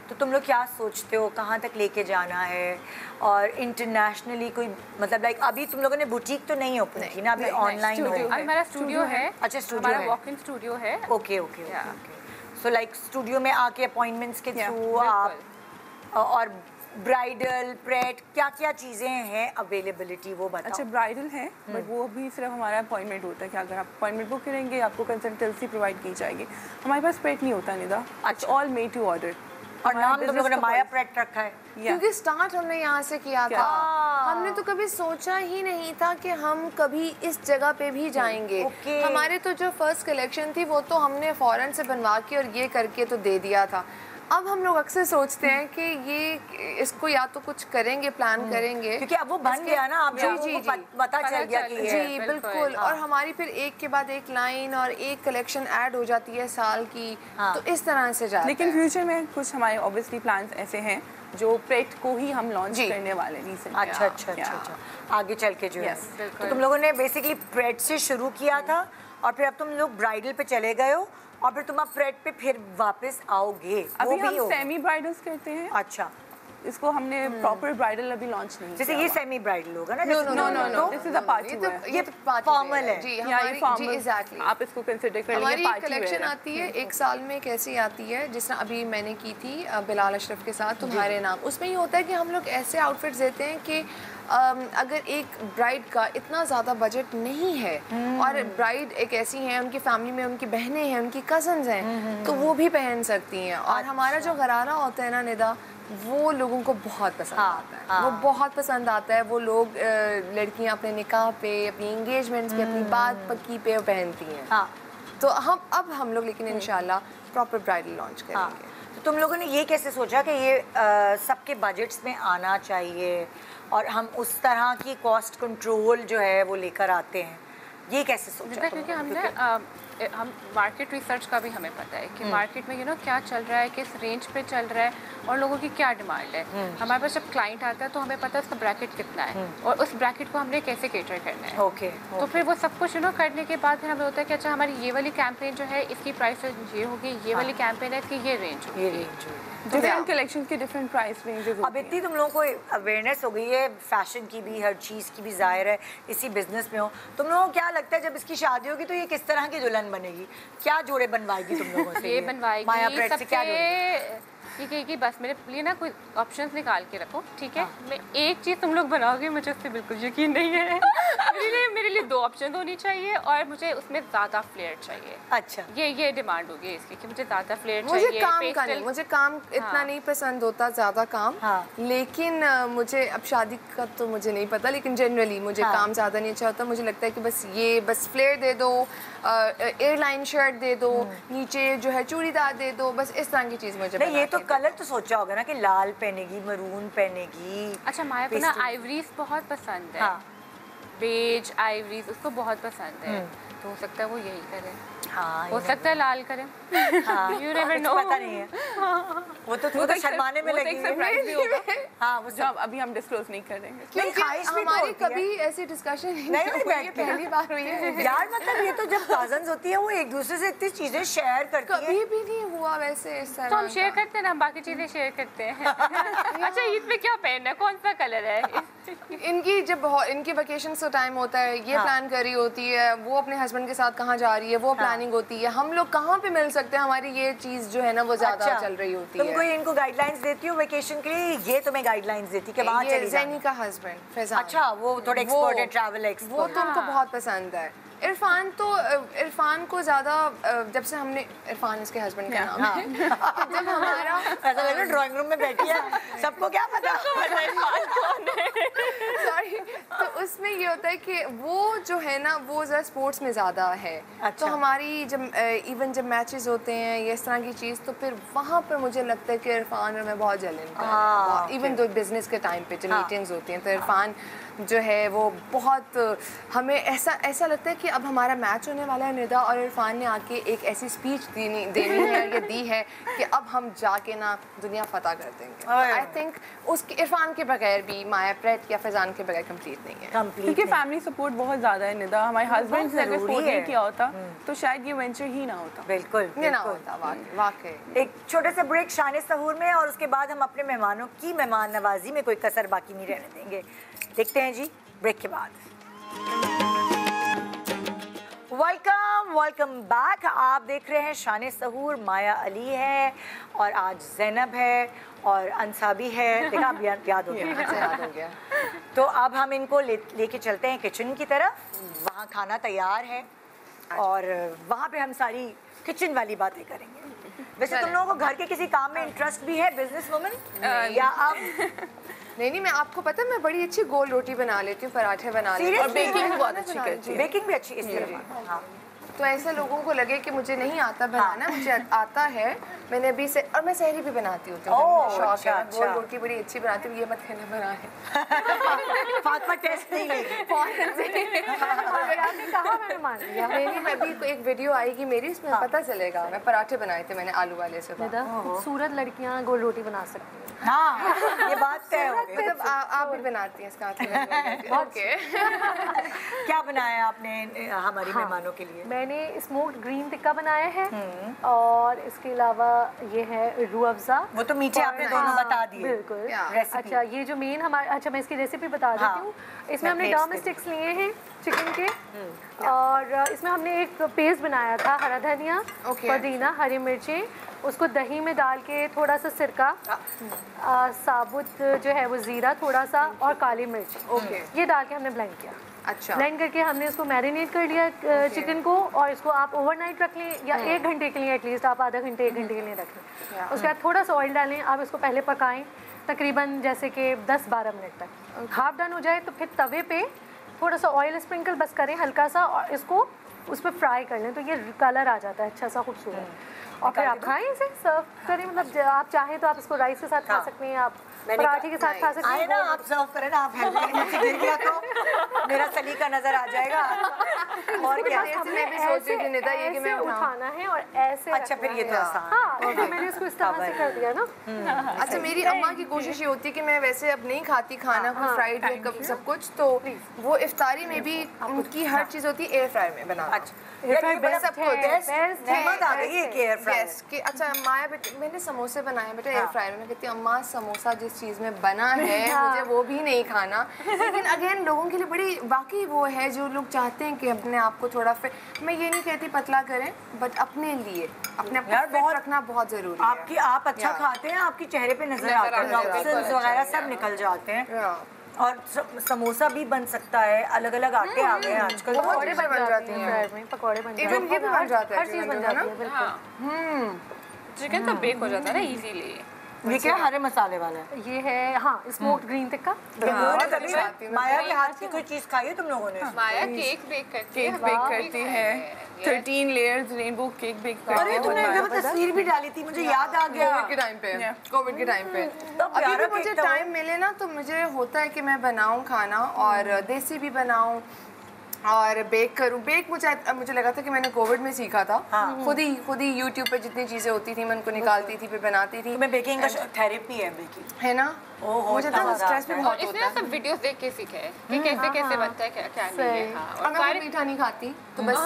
तो तुम लोग क्या सोचते हो, कहाँ तक लेके जाना है? और इंटरनेशनली कोई मतलब लाइक अभी तुम लोगों ने बुटीक तो नहीं ओपन की ना, अभी ऑनलाइन हो? हमारा स्टूडियो है। अच्छा, स्टूडियो है, हमारा वॉक इन स्टूडियो है। ओके। सो लाइक स्टूडियो में आके अपॉइंटमेंट्स के थ्रू आप, और ब्राइडल प्रेट क्या क्या चीज़ें हैं अवेलेबिलिटी वो बताओ। अच्छा, ब्राइडल है, बट वो भी सिर्फ हमारा अपॉइंटमेंट होता है कि अगर आप अपॉइंटमेंट बुक करेंगे आपको कंसल्टेंसी प्रोवाइड की जाएगी। हमारे पास प्रेट नहीं होता Nida, it's all made to order. और नाम तुम लोगों ने माया प्रेट रखा है क्योंकि स्टार्ट हमने यहाँ से किया था। हमने तो कभी सोचा ही नहीं था कि हम कभी इस जगह पे भी जाएंगे। हमारे तो जो फर्स्ट कलेक्शन थी वो तो हमने फॉरेन से बनवा के और ये करके तो दे दिया था। अब हम लोग अक्सर सोचते हैं कि ये इसको या तो कुछ करेंगे, प्लान करेंगे, क्योंकि अब वो बन गया ना, अब जी पता चल गया कि जी बिल्कुल। और हमारी फिर एक के बाद एक लाइन और एक कलेक्शन ऐड हो जाती है साल की, तो इस तरह से जाता है। लेकिन फ्यूचर में कुछ हमारे ऑब्वियसली प्लान्स ऐसे हैं जो प्रेट को ही हम लॉन्च करने वाले हैं। अच्छा, आगे चल के जो है। तो तुम लोगों ने बेसिकली प्रेट से शुरू किया था और फिर अब तुम लोग ब्राइडल पे चले गए हो, और फिर तुम अब प्रेट पे फिर वापस आओगे? अभी हम सेमी ब्राइडल्स करते हैं। अच्छा, इसको हमने प्रॉपर ब्राइडल अभी लॉन्च नहीं जैसे ये सेमी ब्राइडल होगा ना? No, this is a party wear. ये फॉर्मल है जी, हमारी एग्जैक्टली आप इसको कंसीडर कर लीजिए। हमारी कलेक्शन आती है एक साल में, कैसी आती है, जिस तरह अभी मैंने की थी बिलाल अशरफ के साथ तुम्हारे नाम। उसमें ये होता है कि हम लोग ऐसे आउटफिट्स देते हैं कि अगर एक ब्राइड का इतना ज़्यादा बजट नहीं है और ब्राइड एक ऐसी हैं, उनकी फैमिली में उनकी बहनें हैं, उनकी कज़न्स हैं, तो वो भी पहन सकती हैं। और हमारा जो गरारा होता है ना निदा, वो लोगों को बहुत पसंद आता है। वो बहुत पसंद आता है। वो लोग लड़कियां अपने निकाह पे, अपनी एंगेजमेंट्स पे, अपनी बात पक्की पे पहनती हैं। तो हम लोग लेकिन इंशाल्लाह प्रॉपर ब्राइडल लॉन्च करेंगे। तो तुम लोगों ने ये कैसे सोचा कि ये सबके बजट्स में आना चाहिए और हम उस तरह की कॉस्ट कंट्रोल जो है वो लेकर आते हैं? ये कैसे सोचा? क्योंकि हम मार्केट रिसर्च का भी हमें पता है कि मार्केट में क्या चल रहा है, किस रेंज पे चल रहा है और लोगों की क्या डिमांड है। हमारे पास जब क्लाइंट आता है तो हमें पता है उसका ब्रैकेट कितना है और उस ब्रैकेट को हमने कैसे केटर करना है। ओके। तो फिर वो सब कुछ करने के बाद फिर हमें होता है कि अच्छा हमारी ये वाली कैंपेन जो है इसकी प्राइस ये होगी, ये वाली कैंपेन है इसकी ये रेंज होगी। डिफरेंट कलेक्शन की डिफरेंट प्राइस रेंजेस। अब इतनी तुम लोगों को अवेयरनेस हो गई है फैशन की भी, हर चीज़ की भी, जाहिर है इसी बिजनेस में हो। तुम लोगों को क्या लगता है जब इसकी शादी होगी तो ये किस तरह की दुल्हन बनेगी? क्या जोड़े बनवाएगी तुम लोगों से? ये बनवाएगी माया प्रेट से क्या जोड़े? ये कहेगी बस मेरे लिए ना कोई ऑप्शंस निकाल के रखो, ठीक है? मैं एक चीज़ तुम लोग बनाओगे, मुझे उस पर बिल्कुल यकीन नहीं है। मेरे लिए 2 ऑप्शन होनी चाहिए और मुझे उसमें ज़्यादा फ्लेयर चाहिए। अच्छा, ये डिमांड होगी इसकी कि मुझे ज़्यादा फ्लेयर मुझे चाहिए। काम का नहीं, मुझे काम इतना नहीं पसंद होता, ज़्यादा काम। लेकिन मुझे अब शादी का तो मुझे नहीं पता, लेकिन जनरली मुझे काम ज़्यादा नहीं अच्छा होता। मुझे लगता है कि बस फ्लेयर दे दो, एयरलाइन शर्ट दे दो, नीचे जो है चूड़ीदार दे दो, बस इस तरह की चीज़ मुझे नहीं, ये तो कलर तो सोचा होगा ना कि लाल पहनेगी, मरून पहनेगी। अच्छा, माया को ना आइवरीज बहुत पसंद है, बेज आइवरीज उसको बहुत पसंद है, तो हो सकता है वो यही करे। हाँ, हो सकता है लाल करें। You never know। पता नहीं है, वो तो शर्माने में लगी सरप्राइज भी होगा। हाँ, वो जो अभी हम डिस्क्लोज नहीं करेंगे। क्योंकि हमारी कभी ऐसी डिस्कशन नहीं हुई है, पहली बार हुई है यार। मतलब ये तो जब कजन्स होती है वो एक दूसरे से इतनी चीजें शेयर करती हैं। कभी भी नहीं हुआ वैसे इस तरह। तो हम शेयर करते हैं ना, बाकी चीजें शेयर करते हैं। अच्छा, ईद में क्या पहनना है, कौन सा कलर है? इनकी जब इनकी वेकेशन का टाइम होता है, ये प्लान करी होती है, वो अपने हस्बैंड के साथ कहाँ जा रही है, वो प्लानिंग होती है। हम लोग कहाँ पे मिल सकते हैं, हमारी ये चीज जो है ना वो ज्यादा चल रही होती है। तुम कोई इनको गाइडलाइंस देती हो वेकेशन के लिए? ये तुम्हें गाइडलाइंस देती कि वहाँ चली जाओ? ज़ैनी का हस्बैंड फैजान। अच्छा, वो थोड़े एक्सपर्ट है, ट्रैवल एक्सपर्ट। वो तो उनको बहुत पसंद है। इरफान को ज़्यादा जब से हमने, इरफान इसके हस्बैंड का नाम है, जब हमारा ऐसा लग रहा है ड्राइंग रूम में बैठी है, सबको क्या पता सॉरी। तो उसमें ये होता है कि वो जो है ना वो ज़रा स्पोर्ट्स में ज़्यादा है। अच्छा। तो हमारी जब इवन जब मैचेस होते हैं या इस तरह की चीज़, तो फिर वहाँ पर मुझे लगता है कि इरफान और मैं बहुत जलन, इवन दो बिजनेस के टाइम पे जब मीटिंग्स होती हैं तो इरफान जो है वो बहुत, हमें ऐसा लगता है कि अब हमारा मैच होने वाला है निदा, और इरफान ने आके एक ऐसी स्पीच देनी है या दी है कि अब हम जाके ना दुनिया फतह कर देंगे। आई थिंक उसके इरफान के बगैर भी माया प्रेट या फैजान के बगैर कंप्लीट नहीं है। क्योंकि फैमिली सपोर्ट बहुत ज़्यादा है निदा। हमारे हस्बैंड ने अगर सपोर्ट नहीं किया होता तो शायद ये वेंचर ही ना होता। बिल्कुल ये ना होता वाकई। एक छोटे से ब्रेक शान सहूर में, और उसके बाद हम अपने मेहमानों की मेहमान नवाजी में कोई कसर बाकी नहीं रहने देंगे। देखते हैं जी ब्रेक के बाद। Welcome back. आप देख रहे हैं शान सहूर। माया अली है और आज ज़ैनब है और अंसाबी है। देखा, अब याद हो गया। तो अब हम इनको लेके चलते हैं किचन की तरफ। वहाँ खाना तैयार है और वहाँ पे हम सारी किचन वाली बातें करेंगे। वैसे तुम लोगों को घर के किसी काम में इंटरेस्ट भी है, बिजनेस वुमन, या आप? नहीं, मैं आपको पता है मैं बड़ी अच्छी गोल रोटी बना लेती हूँ, पराठे बना लेती हूँ, और बेकिंग भी बहुत अच्छी करती हूँ। बेकिंग भी अच्छी, इसलिए हाँ। तो ऐसे लोगों को लगे कि मुझे नहीं आता बनाना, मुझे आता है। मैंने अभी से, और मैं सहरी भी बनाती हूँ, शौक है। गोल रोटी बड़ी अच्छी बनाती हूँ, ये मत कहना बना है। फातिमा टेस्ट नहीं लेगी। आपने कहा, मैंने मान लिया। मैं भी एक वीडियो आएगी मेरी, उसमें पता चलेगा। मैं पराठे बनाए थे मैंने आलू वाले से। खूबसूरत लड़कियाँ गोल रोटी बना सकती हैं। हाँ, ये बात तय हो गई। मतलब आप भी बनाती हैं इसका मतलब? ओके। क्या बनाया आपने हमारी मेहमानों के लिए? मैंने स्मोक्ड ग्रीन टिक्का बनाया है और इसके अलावा ये है रूह अफ़ज़ा। वो तो मीठे आपने दोनों बता दिए। बिल्कुल। रेसिपी। अच्छा, ये जो मेन हमारा, अच्छा मैं इसकी रेसिपी बता देती हूँ। इसमें हमने ड्रम स्टिक्स लिए हैं चिकन के, और इसमें हमने एक पेस्ट बनाया था, हरा धनिया, पुदीना, हरी मिर्चें, उसको दही में डाल के थोड़ा सा सिरका, साबुत जो है वो ज़ीरा थोड़ा सा, और काली मिर्च, ये डाल के हमने ब्लेंड किया। अच्छा। ब्लेंड करके हमने इसको मैरिनेट कर लिया चिकन को, और इसको आप ओवरनाइट रख लें या 1 घंटे के लिए, एटलीस्ट आप आधा घंटे 1 घंटे के लिए रख लें। उसके बाद थोड़ा सा ऑयल डालें। आप इसको पहले पकाएं तकरीबन जैसे कि 10-12 मिनट तक। हाफ डन हो जाए तो फिर तवे पे थोड़ा सा ऑयल स्प्रिंकल बस करें हल्का सा, और इसको उस पर फ्राई कर लें, तो ये कलर आ जाता है अच्छा सा खूबसूरत। और फिर आप खाएं, इसे सर्व करें। मतलब आप चाहें तो आप इसको राइस के साथ खा सकते हैं, आप पराठे के साथ खा सकते हैं। ना आप सर्व करें ना, आप हेल्प करें। मुझसे गिर गया तो मेरा सलीका नजर आ जाएगा। और क्या मैं भी सोच रही थी निदा ये कि मैं उठाना है और ऐसे। अच्छा, फिर ये तो आसान। हाँ, तो मैंने इसको इस तरह से कर दिया ना। अच्छा, मेरी अम्मा की कोशिश ये होती है कि मैं वैसे अब नहीं खाती खाना को फ्राइड या सब कुछ, तो वो इफ्तारी में भी उनकी हर चीज़ होती है एयर फ्रायर में बनाना। अच्छा, माया बेटा मैंने समोसे बनाए बेटा एयर फ्रायर में। कहती अम्मा समोसा जिस जिस चीज़ में बना है मुझे वो भी नहीं खाना। लेकिन अगेन लोगों के लिए बड़ी वाकई वो है जो लोग चाहते हैं कि अपने आप को थोड़ा फिट, मैं ये नहीं कहती पतला करें, बट अपने लिए अपने आप को फिट रखना बहुत ज़रूरी है। आप अच्छा खाते हैं, आपके चेहरे पे नजर आता है, टॉक्सिन्स वगैरह सब निकल जाते हैं। और समोसा भी बन सकता है, अलग अलग आटे आ गए हैं आजकल, पकौड़े बन जाते हैं, पकौड़े बन जाते हैं, इवन ये भी बन जाता है, हर चीज़ बन जाती है बिल्कुल। चिकन तो बेक हो जाता है ना इजीली। ये क्या हरे मसाले वाला है? ये है हाँ स्मोक्ड ग्रीन टिक्का। माया के हाथ की कोई चीज खाई है तुम लोगों ने? माया केक बेक करती है 13 लेयर्स रेनबो केक बेक करती है। अरे तुमने एक तस्वीर भी डाली थी, मुझे याद आ गया। कोविड के टाइम पे अभी भी मुझे टाइम मिले ना तो मुझे होता है कि मैं बनाऊं खाना, और देसी भी बनाऊं और बेक करूं। बेक मुझे लगा था कि मैंने कोविड में सीखा था। खुद ही यूट्यूब पे जितनी चीजें होती थी मैं उनको निकालती थी, फिर बनाती थी। मैं बेकिंग का थेरेपी है, बेकिंग है ना। मुझे तो स्ट्रेस भी बहुत होता है। इसने सब वीडियोस देख के सीखे है कि कैसे कैसे बनता है, क्या क्या नहीं है। और मैं खुद मीठा नहीं खाती तो बस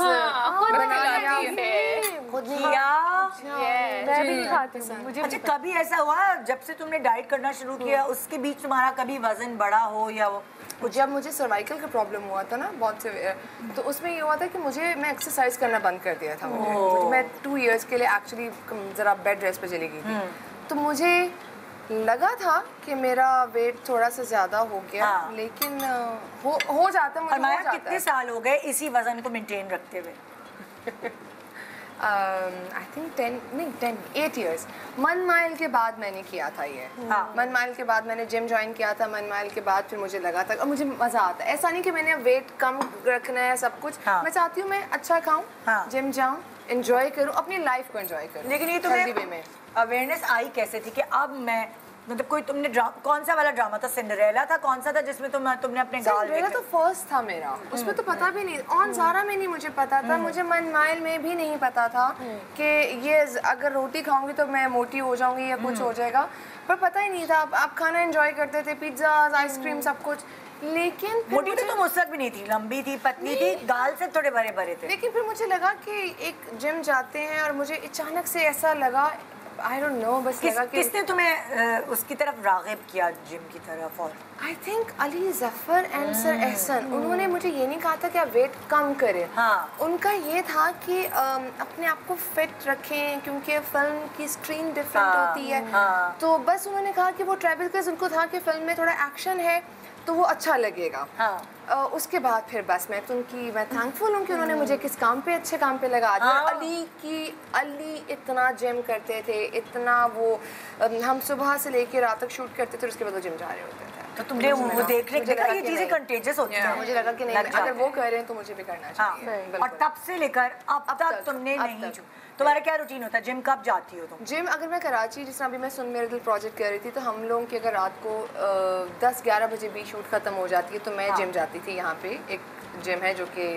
खुद किया। मैं भी खाती हूँ, मुझे अच्छा कभी ऐसा हुआ जब से तुमने डाइट करना शुरू किया उसके बीच तुम्हारा कभी वजन बढ़ा हो या वो? जब मुझे सर्वाइकल का प्रॉब्लम हुआ था ना बहुत से, तो उसमें ये हुआ था कि मैं एक्सरसाइज करना बंद कर दिया था। मैं 2 इयर्स के लिए एक्चुअली ज़रा बेड रेस्ट पे चली गई थी। तो मुझे लगा था कि मेरा वेट थोड़ा सा ज़्यादा हो गया, लेकिन हो जाता मुझे। माया कितने साल हो गए इसी वजन को मेंटेन रखते हुए? I think 8 years. मन माइल के बाद मैंने किया था ये। मन माइल के बाद मैंने जिम ज्वाइन किया था। मन माइल के बाद फिर मुझे लगा था और मुझे मज़ा आता है। ऐसा नहीं कि मैंने वेट कम रखना है सब कुछ। मैं चाहती हूँ मैं अच्छा खाऊँ, जिम जाऊँ, एंजॉय करूँ, अपनी लाइफ को एंजॉय करूँ। लेकिन ये तुम्हें अवेयरनेस आई कैसे थी कि अब मैं, मतलब कोई तुमने कौन सा वाला ड्रामा था? सिंड्रेला था? कौन सा था जिसमें तुमने अपने गाल सिंड्रेला तो फर्स्ट था मेरा, उसमें तो पता भी नहीं। ऑन ज़ारा में नहीं मुझे पता था, मुझे मन माइल में भी नहीं पता था कि ये अगर रोटी खाऊंगी तो मैं मोटी हो जाऊंगी या कुछ हो जाएगा, पर पता ही नहीं था। आप खाना एंजॉय करते थे, पिज्जा, आइसक्रीम, सब कुछ। लेकिन मोटी तो तुम उस वक्त भी नहीं थी, लंबी थी, पतली थी, गाल से थोड़े भरे भरे थे। लेकिन फिर मुझे लगा कि एक जिम जाते हैं और मुझे अचानक से ऐसा लगा, आई डोंट नो, बस लगा कि किसने तुम्हें उसकी तरफ राग़िब किया जिम की तरफ? और I think Ali Zafar and sir Ehsan, उन्होंने मुझे ये नहीं कहा था कि आप वेट कम करें। उनका ये था कि अपने आप को फिट रखें क्योंकि फिल्म की स्क्रीन डिफरेंट होती है। तो बस उन्होंने कहा कि वो ट्रैवल कर, उनको था कि फिल्म में थोड़ा एक्शन है तो वो अच्छा लगेगा। उसके बाद फिर बस मैं थैंकफुल हूँ कि उन्होंने मुझे किस काम पे, अच्छे काम पे लगा दिया। अली इतना जिम करते थे, इतना वो हम सुबह से लेकर रात तक शूट करते थे, उसके बाद वो जिम जा रहे होते थे। तो तुमने वो देखने देखा ये चीजें कंटेजियस होती हैं। मुझे लगा कि नहीं, अगर वो कर रहे हैं तो मुझे भी करना चाहिए। और तब से लेकर अब तक तुमने नहीं। तुम्हारा क्या रूटीन होता है? जिम कब जाती हो तुम? जिम अगर मैं कराची, जिस अभी मैं सुन मेरे दिल प्रोजेक्ट कर रही थी, तो हम लोगों की अगर रात को 10-11 बजे भी शूट खत्म हो जाती है तो मैं जिम जाती थी। यहाँ पे एक जिम है जो कि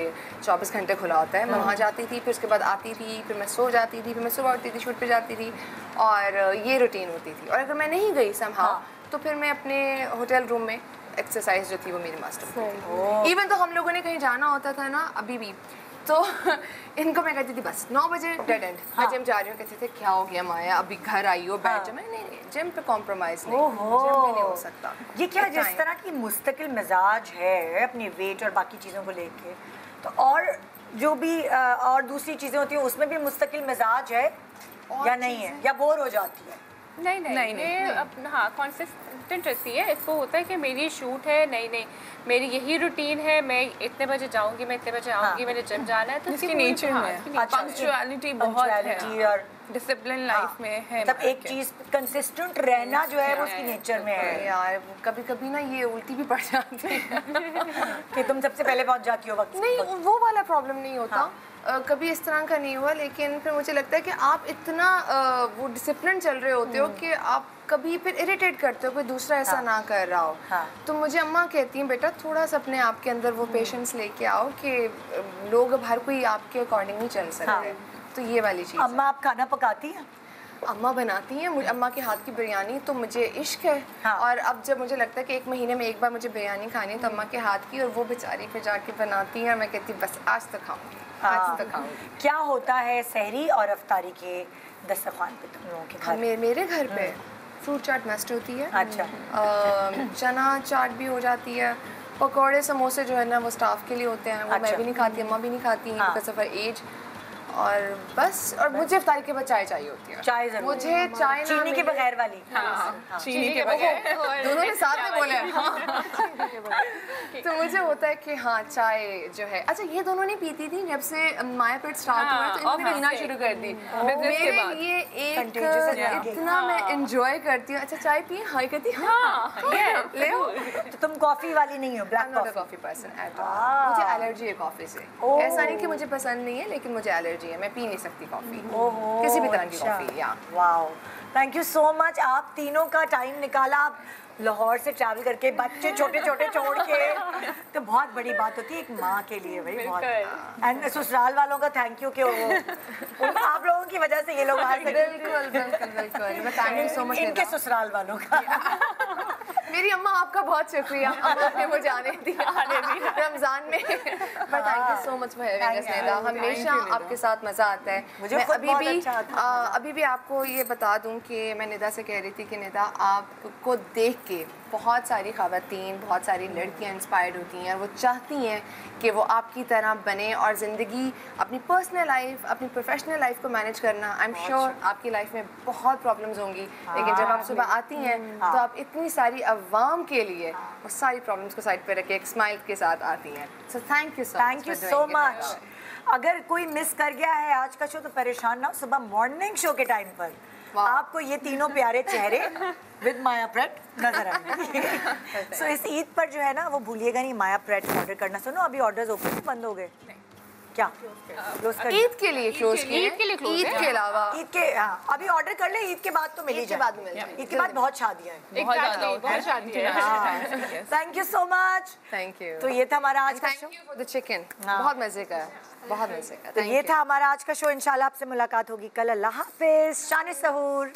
24 घंटे खुला होता है, मैं वहाँ जाती थी। फिर उसके बाद आती थी, फिर मैं सो जाती थी, फिर मैं सुबह उठती थी, शूट पे जाती थी, और ये रूटीन होती थी। और अगर मैं नहीं गई समहाउ तो फिर मैं अपने होटल रूम में एक्सरसाइज जो थी वो मेरी मास्टर थी। इवन तो हम लोगों ने कहीं जाना होता था ना, अभी भी तो इनको मैं कहती थी बस 9 बजे डेड एंड, मैं जिम जा रही हूँ। कहते थे क्या हो गया माया, अभी घर आई हो, बैठ जाओ। नहीं, जिम पे कॉम्प्रोमाइज़ नहीं, जिम में नहीं हो सकता। ये क्या जिस तरह की मुस्तकिल मिजाज है अपनी वेट और बाकी चीज़ों को लेके, तो और जो भी और दूसरी चीज़ें होती हैं उसमें भी मुस्तकिल मिजाज है या नहीं है, या बोर हो जाती है? नहीं, ये अपना हाँ कॉन्सिस्टेंट रहती है। इसको होता है कि मेरी शूट है, नहीं मेरी यही रूटीन है, मैं इतने बजे जाऊंगी, मैं इतने बजे आऊंगी, मैंने जिम जाना है। तो इसकी नेचर में पंक्चुअलिटी बहुत है और डिसिप्लिन लाइफ में है। तब एक चीज कंसिस्टेंट रहना जो है वो उसकी नेचर में है। यार कभी ना ये उल्टी भी पड़ जाती है कि तुम सबसे पहले पहुंच जाती हो वक्त। नहीं, वो वाला प्रॉब्लम नहीं होता। कभी इस तरह का नहीं हुआ, लेकिन फिर मुझे लगता है कि आप इतना वो डिसिप्लिन चल रहे होते हो कि आप कभी फिर इरिटेट करते हो कोई दूसरा ऐसा ना कर रहा हो। तो मुझे अम्मा कहती हैं बेटा थोड़ा सा अपने आप के अंदर वो पेशेंस लेके आओ कि लोग अब हर कोई आपके अकॉर्डिंग नहीं चल सकते। तो ये वाली चीज़। अम्मा आप खाना पकाती हैं? अम्मा बनाती हैं, मुझे अम्मा के हाथ की बिरयानी तो मुझे इश्क है। और अब जब मुझे लगता है कि 1 महीने में एक बार मुझे बिरयानी खानी है तो अम्मा के हाथ की, और वो बेचारी फिर जाके बनाती हैं और मैं कहती बस आज तक खाऊंगी, आज तक खाऊंगी। क्या होता है सहरी और अफ्तारी के दस्तरखान पे तुम लोगों के घर? मेरे घर पे फ्रूट चाट मस्ट होती है। अच्छा। चना चाट भी हो जाती है। पकौड़े समोसे जो है ना वो स्टाफ के लिए होते हैं, वो मैं भी नहीं खाती, अम्मा भी नहीं खाती हैं बिकॉज़ ऑफ हर एज। और बस, और मुझे इफ्तारी के बाद चाय चाहिए होती है। चाय जरूर। मुझे चाय ना चीनी के बगैर वाली। चीनी के बगैर दोनों ने साथ में बोले तो मुझे होता है कि हाँ चाय जो है। अच्छा, ये दोनों नहीं पीती थी जब से माया पेट स्टार्ट हुआ तो इन्होंने पीना शुरू कर दी। मेरे लिए एक इतना मैं एंजॉय करती हूँ। अच्छा चाय पिए? हाँ कहती हाँ ले आओ। तो तुम कॉफी वाली नहीं हो? Black coffee? Coffee person at all. मुझे एलर्जी है कॉफी से। ऐसा नहीं कि मुझे पसंद नहीं है, लेकिन मुझे एलर्जी है, मैं पी नहीं सकती कॉफी, किसी भी तरह की कॉफी। या wow, thank you so much. आप तीनों का टाइम निकाला, आप लाहौर से ट्रैवल करके, बच्चे छोटे छोटे छोड़ के, तो बहुत बड़ी बात होती है एक माँ के लिए भाई, बहुत। एंड ससुराल वालों का थैंक यू कि वो आप लोगों की वजह से ये लोग आ सके। बिल्कुल बिल्कुल बिल्कुल, थैंक यू सो मच इनके ससुराल वालों का। मेरी अम्मा आपका बहुत शुक्रिया, अम्मा ने मुझे आने दिया रमजान में। But thank you so much for having us Nida, हमेशा आपके साथ मज़ा आता है। मुझे मैं अभी भी आपको ये बता दूं कि मैं निदा से कह रही थी कि निदा आपको देख के बहुत सारी ख़वातीन, बहुत सारी लड़कियां इंस्पायर्ड होती हैं और वो चाहती हैं कि वो आपकी तरह बने और ज़िंदगी, अपनी पर्सनल लाइफ, अपनी प्रोफेशनल लाइफ को मैनेज करना। आई एम श्योर आपकी लाइफ में बहुत प्रॉब्लम्स होंगी, लेकिन जब आप सुबह आती हैं तो आप इतनी सारी अवाम के लिए वो सारी प्रॉब्लम्स को साइड पे रख के एक स्माइल के साथ आती हैं। So thank you so much. अगर कोई मिस कर गया है आज का शो तो परेशान ना हो, सुबह मॉर्निंग शो के टाइम पर आपको ये तीनों प्यारे चेहरे विद माया प्रेट नजर आएंगे। सो इस ईद पर जो है ना वो भूलिएगा नहीं माया प्रेट ऑर्डर करना। सुनो अभी ऑर्डर्स ओपन बंद हो गए क्या? ईद के लिए क्लोज किए? ईद के अलावा ईद के, हाँ अभी ऑर्डर कर ले, ईद के बाद तो मिल ही जाए। ईद के बाद बहुत शादियां हैं, बहुत शादियां। Thank you so much. Thank you. तो ये था हमारा आज का show. Thank you for the chicken, बहुत मजे का, बहुत मजे का। तो ये था हमारा आज का शो। इंशाल्लाह आपसे मुलाकात होगी कल। अल्लाह हाफिज, शान सहूर।